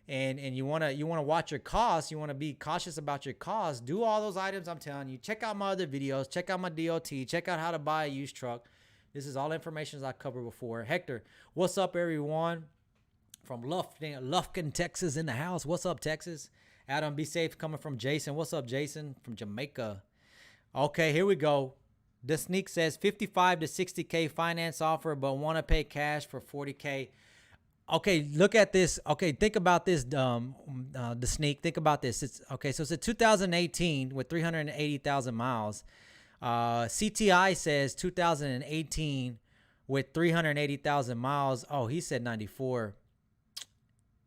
and you want to watch your costs, you want to be cautious about your costs, do all those items I'm telling you. Check out my other videos, check out my DOT, check out how to buy a used truck. This is all information I covered before. Hector, what's up everyone? From Lufkin, Texas in the house. What's up, Texas? Adam, be safe, coming from Jason. What's up, Jason? From Jamaica. Okay, here we go. The sneak says 55 to 60K finance offer, but want to pay cash for 40K. Okay, look at this. Okay, think about this. The sneak. Think about this. It's okay. So it's a 2018 with 380,000 miles. CTI says 2018 with 380,000 miles. Oh, he said 94.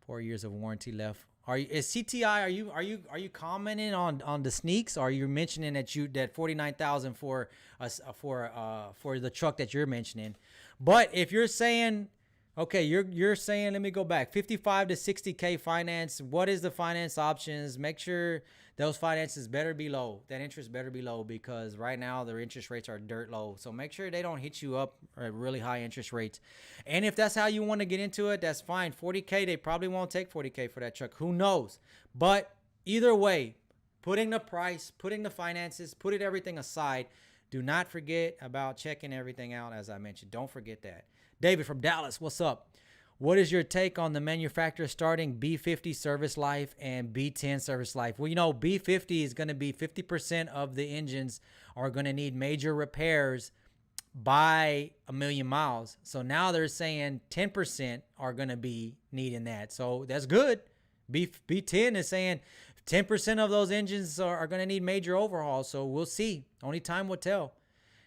4 years of warranty left. Is CTI? Are you commenting on the sneaks? Or are you mentioning that 49,000 for the truck that you're mentioning? But if you're saying, okay, you're saying, let me go back, 55 to 60K finance. What is the finance options? Make sure those finances better be low. That interest better be low, because right now their interest rates are dirt low. So make sure they don't hit you up at really high interest rates. And if that's how you want to get into it, that's fine. 40K, they probably won't take 40K for that truck. Who knows? But either way, putting the price, putting the finances, putting everything aside, do not forget about checking everything out, as I mentioned. Don't forget that. David from Dallas, what's up? What is your take on the manufacturer starting B50 service life and B10 service life? Well, you know, B50 is going to be 50% of the engines are going to need major repairs by 1,000,000 miles. So now they're saying 10% are going to be needing that. So that's good. B10 is saying 10% of those engines are going to need major overhauls. So we'll see. Only time will tell.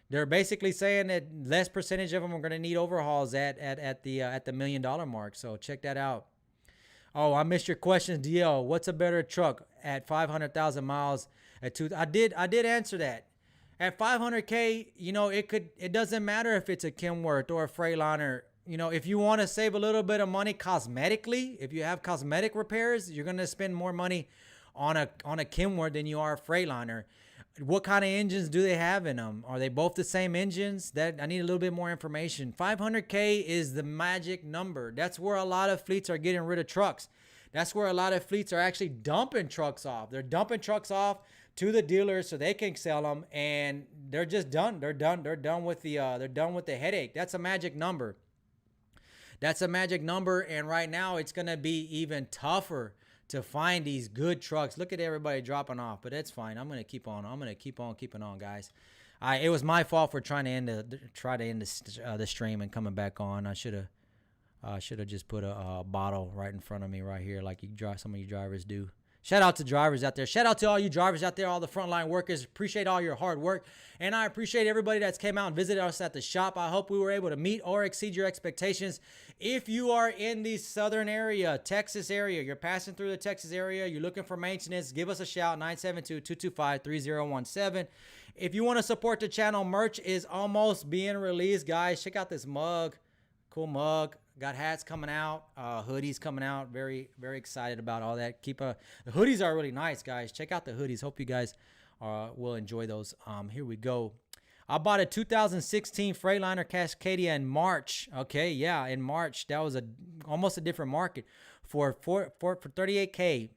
They're basically saying that less percentage of them are going to need overhauls at the $1 million mark. So check that out. Oh, I missed your question, DL. What's a better truck at 500,000 miles at two? I did answer that. At 500K, you know, it doesn't matter if it's a Kenworth or a Freightliner. You know, if you want to save a little bit of money cosmetically, if you have cosmetic repairs, you're going to spend more money on a Kenworth than you are a Freightliner. What kind of engines do they have in them? Are they both the same engines? That I need a little bit more information. 500K is the magic number. That's where a lot of fleets are getting rid of trucks. That's where a lot of fleets are actually dumping trucks off. They're dumping trucks off to the dealers so they can sell them, and they're just done. They're done with the headache. That's a magic number. That's a magic number, and right now it's gonna be even tougher to find these good trucks. Look at everybody dropping off, but it's fine. I'm gonna keep on. I'm gonna keep on keeping on, guys. It was my fault for trying to end the stream and coming back on. I should have just put a bottle right in front of me right here, like some of you drivers do. Shout out to drivers out there. Shout out to all you drivers out there, all the frontline workers. Appreciate all your hard work. And I appreciate everybody that's came out and visited us at the shop. I hope we were able to meet or exceed your expectations. If you are in the southern area, Texas area, you're passing through the Texas area, you're looking for maintenance, give us a shout, 972-225-3017. If you want to support the channel, merch is almost being released, guys. Check out this mug. Cool mug. Got hats coming out, hoodies coming out. Very, very excited about all that. The hoodies are really nice, guys. Check out the hoodies. Hope you guys will enjoy those. Here we go. I bought a 2016 Freightliner Cascadia in March. Okay, yeah, in March. That was almost a different market for $38K.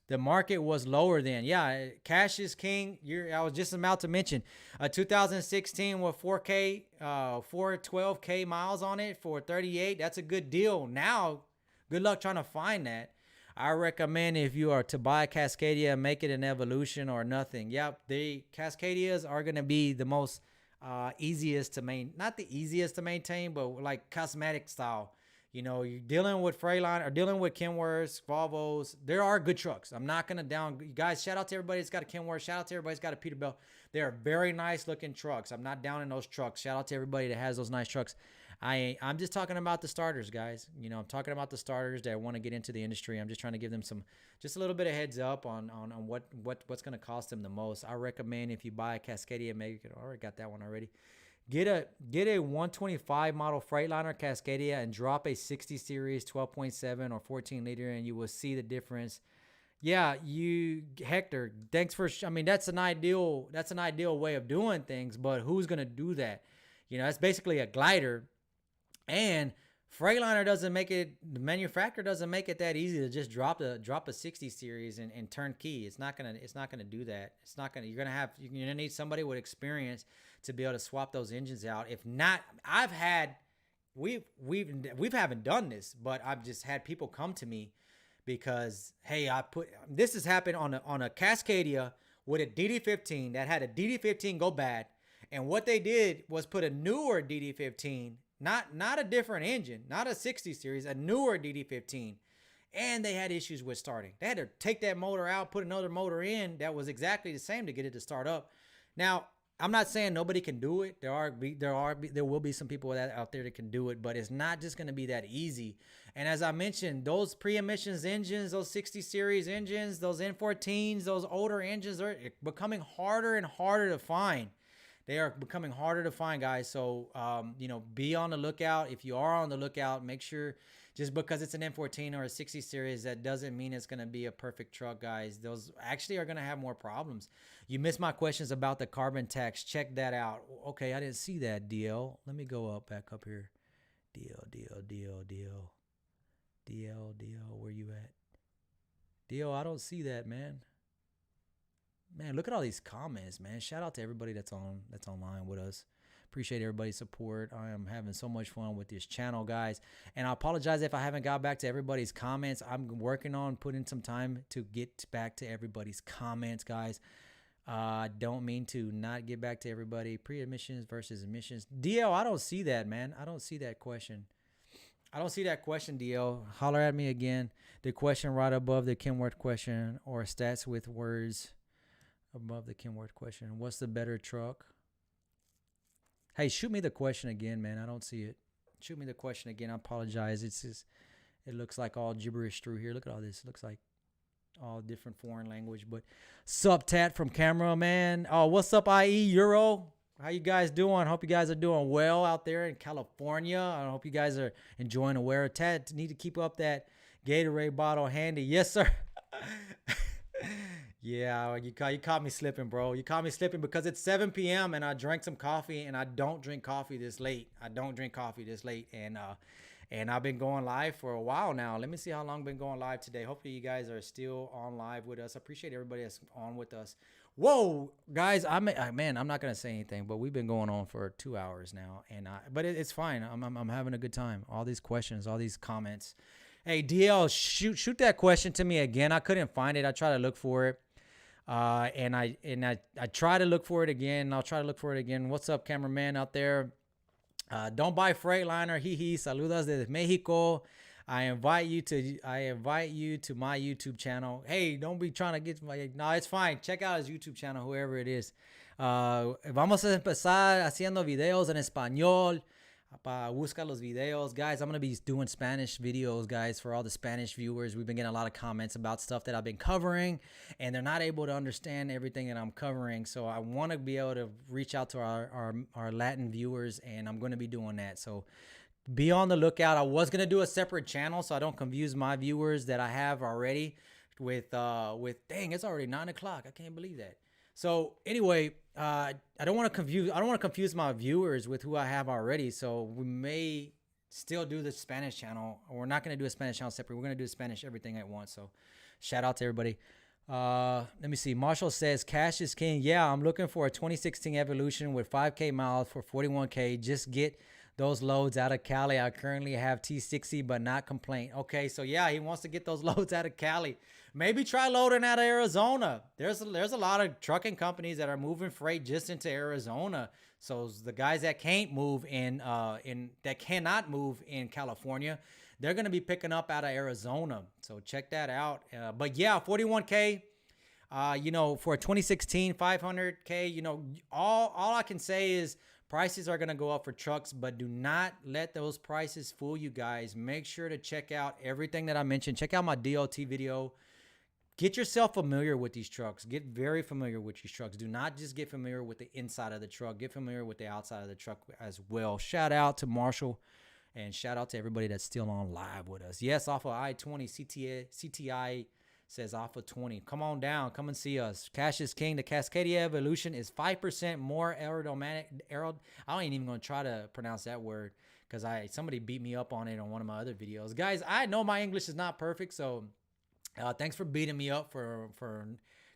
The market was lower then. Yeah, cash is king. I was just about to mention a 2016 with 412K miles on it for 38. That's a good deal. Now, good luck trying to find that. I recommend if you are to buy a Cascadia, make it an Evolution or nothing. Yep, the Cascadias are going to be the most easiest to maintain. Not the easiest to maintain, but like cosmetic style. You know, you're dealing with Freightliner or dealing with Kenworths, Volvos. There are good trucks. I'm not going to down. You guys, shout out to everybody that's got a Kenworth. Shout out to everybody that's got a Peterbilt. They are very nice looking trucks. I'm not down in those trucks. Shout out to everybody that has those nice trucks. I'm just talking about the starters, guys. You know, I'm talking about the starters that want to get into the industry. I'm just trying to give them just a little bit of heads up on what's going to cost them the most. I recommend if you buy a Cascadia, maybe I already got that one already. Get a 125 model Freightliner Cascadia and drop a 60 series 12.7 or 14 liter, and you will see the difference. Yeah, Hector, thanks for. I mean, that's an ideal way of doing things, but who's gonna do that? You know, that's basically a glider, and Freightliner doesn't make it. The manufacturer doesn't make it that easy to just drop a 60 series and turn key. It's not gonna do that. You're gonna need somebody with experience to be able to swap those engines out. If not, we haven't done this, but I've just had people come to me because, hey, this has happened on a Cascadia with a DD15 that had a DD15 go bad, and what they did was put a newer DD15, not a different engine, not a 60 series, a newer DD15, and they had issues with starting. They had to take that motor out, put another motor in that was exactly the same to get it to start up. Now, I'm not saying nobody can do it. There will be some people out there that can do it, but it's not just going to be that easy. And as I mentioned, those pre-emissions engines, those 60 series engines, those N14s, those older engines are becoming harder and harder to find. They are becoming harder to find, guys. So, be on the lookout. If you are on the lookout, make sure, just because it's an N14 or a 60 series, that doesn't mean it's going to be a perfect truck, guys. Those actually are going to have more problems. You missed my questions about the carbon tax. Check that out. Okay, I didn't see that, DL. Let me go back up here. DL, where you at? DL, I don't see that, man. Man, look at all these comments, man. Shout out to everybody that's online with us. Appreciate everybody's support. I am having so much fun with this channel, guys. And I apologize if I haven't got back to everybody's comments. I'm working on putting some time to get back to everybody's comments, guys. Don't mean to not get back to everybody. Pre-emissions versus emissions. DL, I don't see that, man. I don't see that question. DL. Holler at me again. The question right above the Kenworth question, or stats with words above the Kenworth question. What's the better truck? Hey, shoot me the question again, man. I don't see it. Shoot me the question again. I apologize. It looks like all gibberish through here. Look at all this. It looks like all different foreign language. But sup, Tat from camera, man. Oh, what's up, IE Euro? How you guys doing? Hope you guys are doing well out there in California. I hope you guys are enjoying the weather. Tat, need to keep up that Gatorade bottle handy. Yes, sir. Yeah, you caught me slipping, bro. You caught me slipping because it's 7 p.m. and I drank some coffee, and I don't drink coffee this late. And I've been going live for a while now. Let me see how long I've been going live today. Hopefully you guys are still on live with us. I appreciate everybody that's on with us. Whoa, guys! Man, I'm not gonna say anything, but we've been going on for 2 hours now, and but it's fine. I'm having a good time. All these questions, all these comments. Hey, DL, shoot that question to me again. I couldn't find it. I tried to look for it, and I try to look for it again. I'll try to look for it again. What's up, cameraman out there? Don't buy Freightliner. Hee saludas desde Mexico. I invite you to my YouTube channel. Hey, don't be trying to get my. No, it's fine. Check out his YouTube channel, whoever it is. Vamos a empezar haciendo videos en español. Busca los videos, guys. I'm gonna be doing Spanish videos, guys, for all the Spanish viewers. We've been getting a lot of comments about stuff that I've been covering, and they're not able to understand everything that I'm covering. So I want to be able to reach out to our Latin viewers, and I'm going to be doing that. So be on the lookout. I was gonna do a separate channel so I don't confuse my viewers that I have already with dang, it's already 9 o'clock. I can't believe that. So anyway, I don't want to confuse my viewers with who I have already. So we may still do the Spanish channel. We're not going to do a Spanish channel separate. We're going to do Spanish everything at once. So shout out to everybody. Let me see. Marshall says cash is king. Yeah, I'm looking for a 2016 Evolution with 5K miles for 41K. Just get those loads out of Cali. I currently have T60, but not complaint. Okay, so yeah, he wants to get those loads out of Cali. Maybe try loading out of Arizona. There's a lot of trucking companies that are moving freight just into Arizona. So the guys that can't move that cannot move in California, they're going to be picking up out of Arizona. So check that out. But yeah, 41K. For a 2016 500K, all I can say is prices are going to go up for trucks, but do not let those prices fool you guys. Make sure to check out everything that I mentioned. Check out my DOT video. Get yourself familiar with these trucks. Get very familiar with these trucks. Do not just get familiar with the inside of the truck. Get familiar with the outside of the truck as well. Shout out to Marshall, and shout out to everybody that's still on live with us. Yes, off of I-20 CTI says off of 20. Come on down. Come and see us. Cash is king. The Cascadia Evolution is 5% more aerodynamic. I ain't even going to try to pronounce that word because somebody beat me up on it on one of my other videos. Guys, I know my English is not perfect, so thanks for beating me up for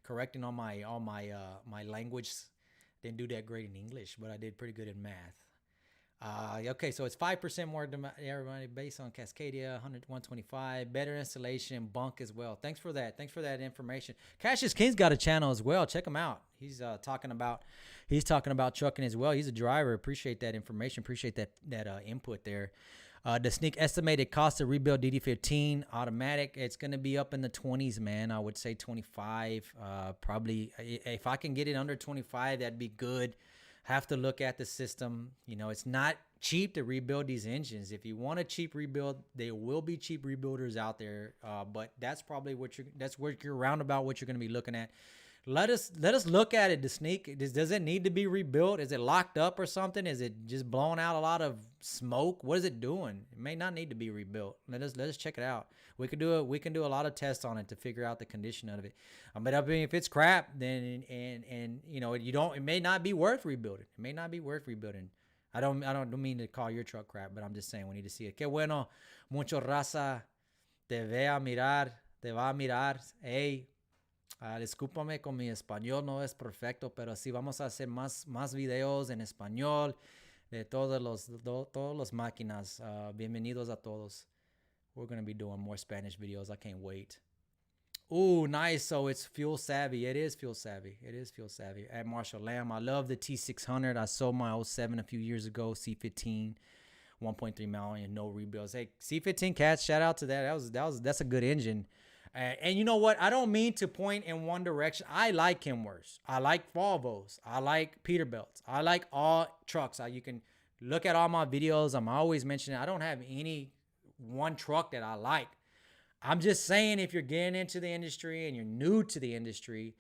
correcting all my language. Didn't do that great in English, but I did pretty good in math. Okay, so it's 5% more everybody based on Cascadia, 125, better installation, bunk as well. Thanks for that. Thanks for that information. Cassius King's got a channel as well. Check him out. He's talking about trucking as well. He's a driver. Appreciate that information. Appreciate that input there. The sneak estimated cost to rebuild DD15 automatic, it's going to be up in the 20s, man. I would say 25. Probably if I can get it under 25, that'd be good. Have to look at the system. It's not cheap to rebuild these engines. If you want a cheap rebuild, there will be cheap rebuilders out there. But that's probably what you're roundabout what you're going to be looking at. Let us look at it. The sneak, does it need to be rebuilt? Is it locked up or something? Is it just blowing out a lot of smoke? What is it doing? It may not need to be rebuilt. Let us check it out. We can do a lot of tests on it to figure out the condition of it. But I mean, if it's crap, then it may not be worth rebuilding. It may not be worth rebuilding. I don't mean to call your truck crap, but I'm just saying we need to see it. Qué bueno, mucho raza te va a mirar. Hey. Discúlpame con mi español no es perfecto, pero sí vamos a hacer más videos en español de todas las máquinas. Bienvenidos a todos. We're going to be doing more Spanish videos. I can't wait. Ooh, nice. So it's fuel savvy. It is fuel savvy. At Marshall Lamb, I love the T600. I sold my 07 a few years ago. C15, 1.3 million, no rebuilds. Hey, C15 cats, shout out to that. That's a good engine. And you know what? I don't mean to point in one direction. I like Kenworths. I like Volvos. I like Peterbilts. I like all trucks. You can look at all my videos. I'm always mentioning I don't have any one truck that I like. I'm just saying if you're getting into the industry and you're new to the industry,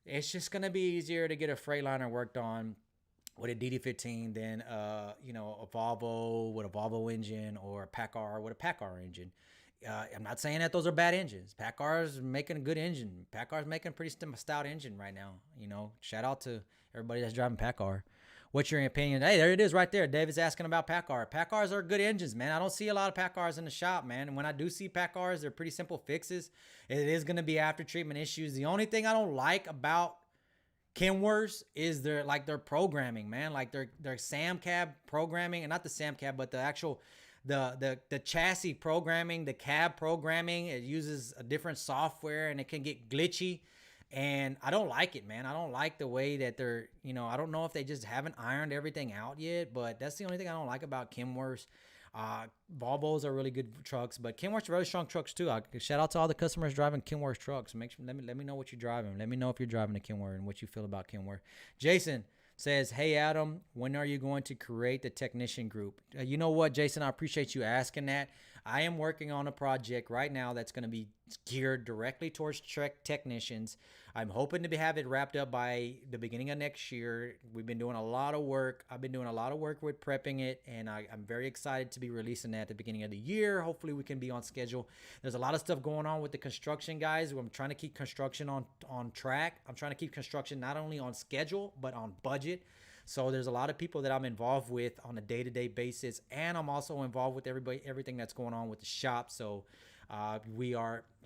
it's just going to be easier to get a Freightliner worked on with a DD15 than a Volvo with a Volvo engine or a PACCAR with a PACCAR engine. I'm not saying that those are bad engines. PACCAR's making a good engine. PACCAR's making a pretty stout engine right now. Shout out to everybody that's driving PACCAR. What's your opinion? Hey, there it is right there. David's asking about PACCAR. PACCARs are good engines, man. I don't see a lot of PACCARs in the shop, man. And when I do see PACCARs, they're pretty simple fixes. It is going to be after treatment issues. The only thing I don't like about Kenworth is their programming, man. Like their SAM cab programming, and not the SAM cab, but the actual the chassis programming, the cab programming. It uses a different software and it can get glitchy. And I don't like it, man. I don't like the way that they're, I don't know if they just haven't ironed everything out yet, but that's the only thing I don't like about Kenworth. Volvos are really good trucks, but Kenworth's really strong trucks too. Shout out to all the customers driving Kenworth trucks. Let me know what you're driving. Let me know if you're driving a Kenworth and what you feel about Kenworth. Jason says, "Hey Adam, when are you going to create the technician group?" You know what, Jason? I appreciate you asking that. I am working on a project right now that's going to be geared directly towards technicians. I'm hoping to have it wrapped up by the beginning of next year. We've been doing a lot of work. I've been doing a lot of work with prepping it, and I'm very excited to be releasing that at the beginning of the year. Hopefully we can be on schedule. There's a lot of stuff going on with the construction guys. I'm trying to keep construction on track. I'm trying to keep construction not only on schedule, but on budget. So there's a lot of people that I'm involved with on a day-to-day basis, and I'm also involved with everything that's going on with the shop. So I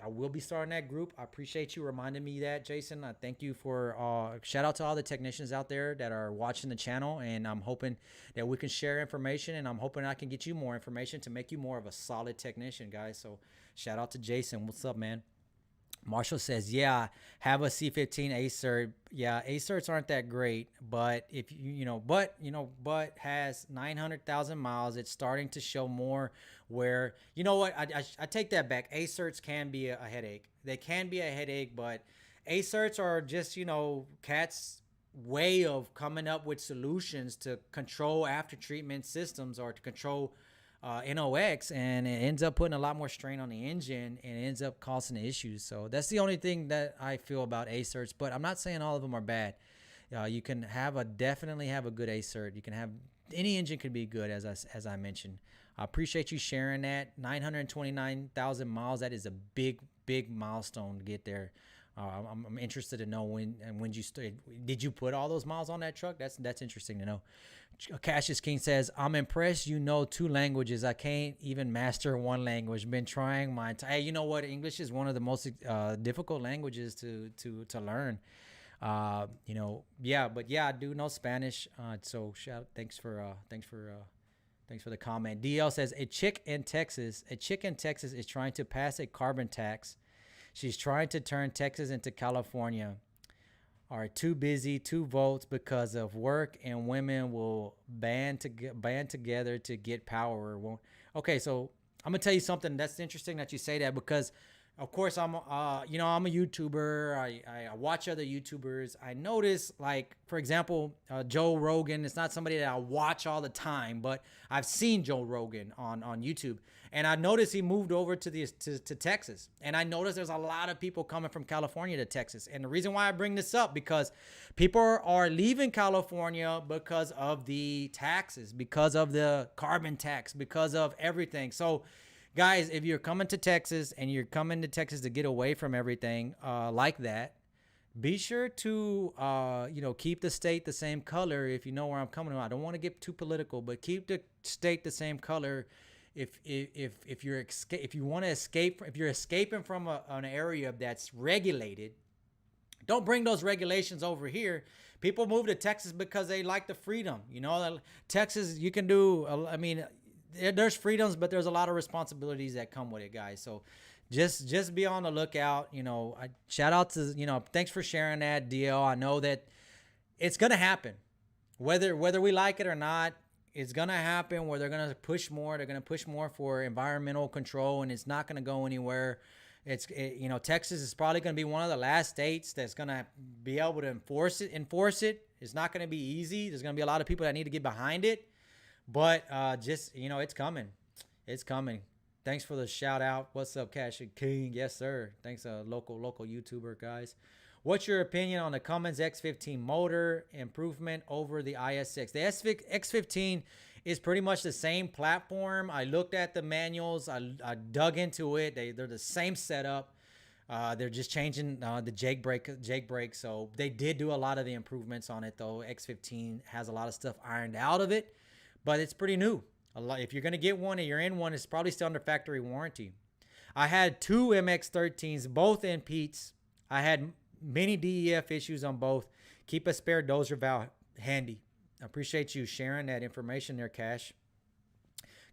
will be starting that group. I appreciate you reminding me that, Jason. I thank you for shout out to all the technicians out there that are watching the channel, and I'm hoping that we can share information, and I'm hoping I can get you more information to make you more of a solid technician, guys. So shout out to Jason. What's up, man? Marshall says, "Yeah, have a C15 A cert. Yeah, A certs aren't that great, but if but has 900,000 miles. It's starting to show more where, you know what? I take that back. A certs can be a headache. They can be a headache, but A certs are just, CAT's way of coming up with solutions to control after treatment systems or to control NOx, and it ends up putting a lot more strain on the engine and it ends up causing issues. So that's the only thing that I feel about A certs, but I'm not saying all of them are bad. You can definitely have a good A cert. You can have any engine could be good, as I mentioned. I appreciate you sharing that. 929,000 miles. That is a big milestone to get there. I'm interested to know when you started. Did you put all those miles on that truck? That's interesting to know. Cassius King says, "I'm impressed. You know 2 languages. I can't even master one language. Been trying my entire." Hey, you know what? English is one of the most difficult languages to learn. Yeah, but yeah, I do know Spanish. So thanks for the comment. DL says, a chick in Texas is trying to pass a carbon tax. She's trying to turn Texas into California. Are too busy, 2 votes because of work, and women will band together to get power. Okay, so I'm gonna tell you something that's interesting that you say that, because of course I'm a YouTuber. I watch other YouTubers. I notice, like, for example, Joe Rogan. It's not somebody that I watch all the time, but I've seen Joe Rogan on YouTube, and I noticed he moved over to Texas. And I noticed there's a lot of people coming from California to Texas. And the reason why I bring this up, because people are leaving California because of the taxes, because of the carbon tax, because of everything. So guys, if you're coming to Texas and you're coming to Texas to get away from everything like that, be sure to keep the state the same color. If you know where I'm coming from, I don't want to get too political, but keep the state the same color. If you're escaping from an area that's regulated, don't bring those regulations over here. People move to Texas because they like the freedom. Texas, you can do. There's freedoms, but there's a lot of responsibilities that come with it, guys. So just be on the lookout. Shout out to, thanks for sharing that, DL. I know that it's going to happen. Whether we like it or not, it's going to happen where they're going to push more. They're going to push more for environmental control, and it's not going to go anywhere. Texas is probably going to be one of the last states that's going to be able to enforce it. It's not going to be easy. There's going to be a lot of people that need to get behind it. But it's coming. It's coming. Thanks for the shout out. What's up, Cash King? Yes, sir. Thanks, local YouTuber, guys. What's your opinion on the Cummins X15 motor improvement over the IS6? The X15 is pretty much the same platform. I looked at the manuals. I dug into it. They're the same setup. They're just changing the jake brake. So they did do a lot of the improvements on it, though. X15 has a lot of stuff ironed out of it, but it's pretty new. If you're going to get one and you're in one, it's probably still under factory warranty. I had 2 MX-13s, both in Pete's. I had many DEF issues on both. Keep a spare dozer valve handy. I appreciate you sharing that information there, Cash.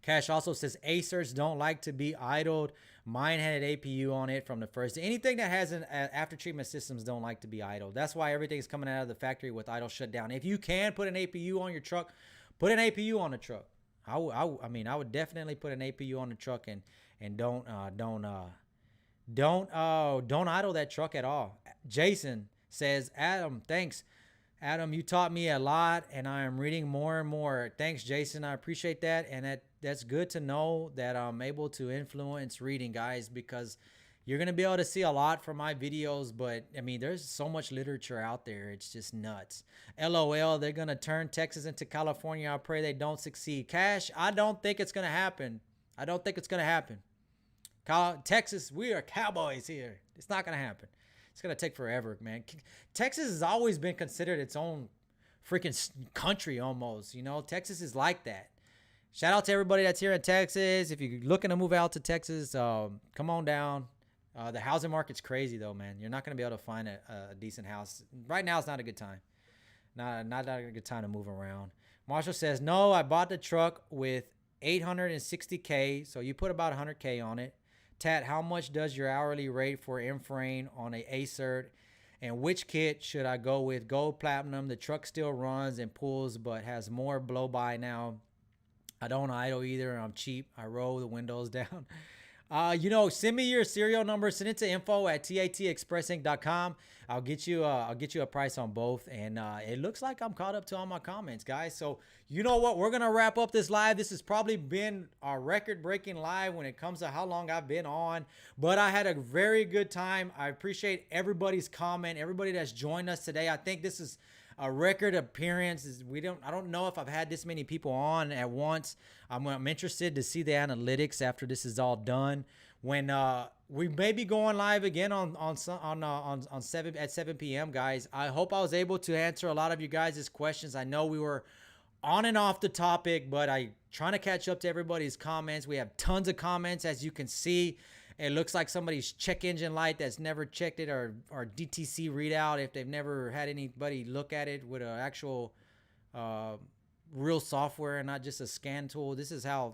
Cash also says Acers don't like to be idled. Mine had an APU on it from the first. Anything that has an after treatment systems don't like to be idled. That's why everything's coming out of the factory with idle shutdown. If you can put an APU on your truck, put an APU on the truck. I mean, I would definitely put an APU on the truck and don't idle that truck at all. Jason says, Adam, thanks. Adam, you taught me a lot, and I am reading more and more. Thanks, Jason. I appreciate that, and that's good to know that I'm able to influence reading, guys, because you're going to be able to see a lot from my videos, but, I mean, there's so much literature out there. It's just nuts. LOL, they're going to turn Texas into California. I pray they don't succeed. Cash, I don't think it's going to happen. I don't think it's going to happen. Texas, we are cowboys here. It's not going to happen. It's going to take forever, man. Texas has always been considered its own freaking country almost. You know, Texas is like that. Shout out to everybody that's here in Texas. If you're looking to move out to Texas, come on down. The housing market's crazy, though, man. You're not going to be able to find a decent house. Right now, it's not a good time. Not a good time to move around. Marshall says, no, I bought the truck with 860K, so you put about 100K on it. Tat, how much does your hourly rate for inframe on a ACert? And which kit should I go with? Gold Platinum. The truck still runs and pulls, but has more blow-by now. I don't idle either. I'm cheap. I roll the windows down. You know, send me your serial number. Send it to info@tatexpressinc.com. I'll get you a price on both. And it looks like I'm caught up to all my comments, guys. So you know what? We're gonna wrap up this live. This has probably been a record-breaking live when it comes to how long I've been on. But I had a very good time. I appreciate everybody's comment, everybody that's joined us today. I think this is a record appearance. I don't know if I've had this many people on at once. I'm interested to see the analytics after this is all done. When we may be going live again on 7 p.m. guys. I hope I was able to answer a lot of you guys' questions. I know we were on and off the topic, but I trying to catch up to everybody's comments. We have tons of comments, as you can see. It looks like somebody's check engine light that's never checked it, or DTC readout if they've never had anybody look at it with an actual real software and not just a scan tool. This is how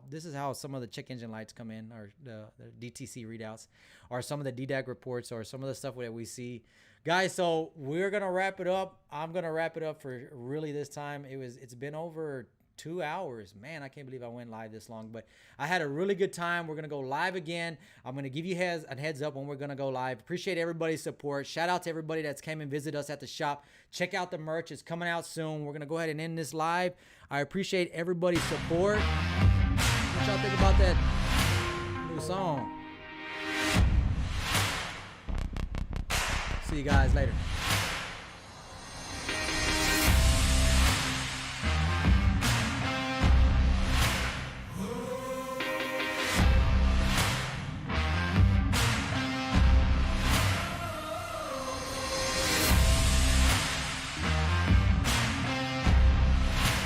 some of the check engine lights come in, or the DTC readouts, or some of the DDAG reports, or some of the stuff that we see. Guys, so we're gonna wrap it up. I'm gonna wrap it up for really this time. It's been over 2 hours. Man, I can't believe I went live this long, but I had a really good time. We're going to go live again. I'm going to give you a heads up when we're going to go live. Appreciate everybody's support. Shout out to everybody that's came and visit us at the shop. Check out the merch. It's coming out soon. We're going to go ahead and end this live. I appreciate everybody's support. What y'all think about that new song? See you guys later.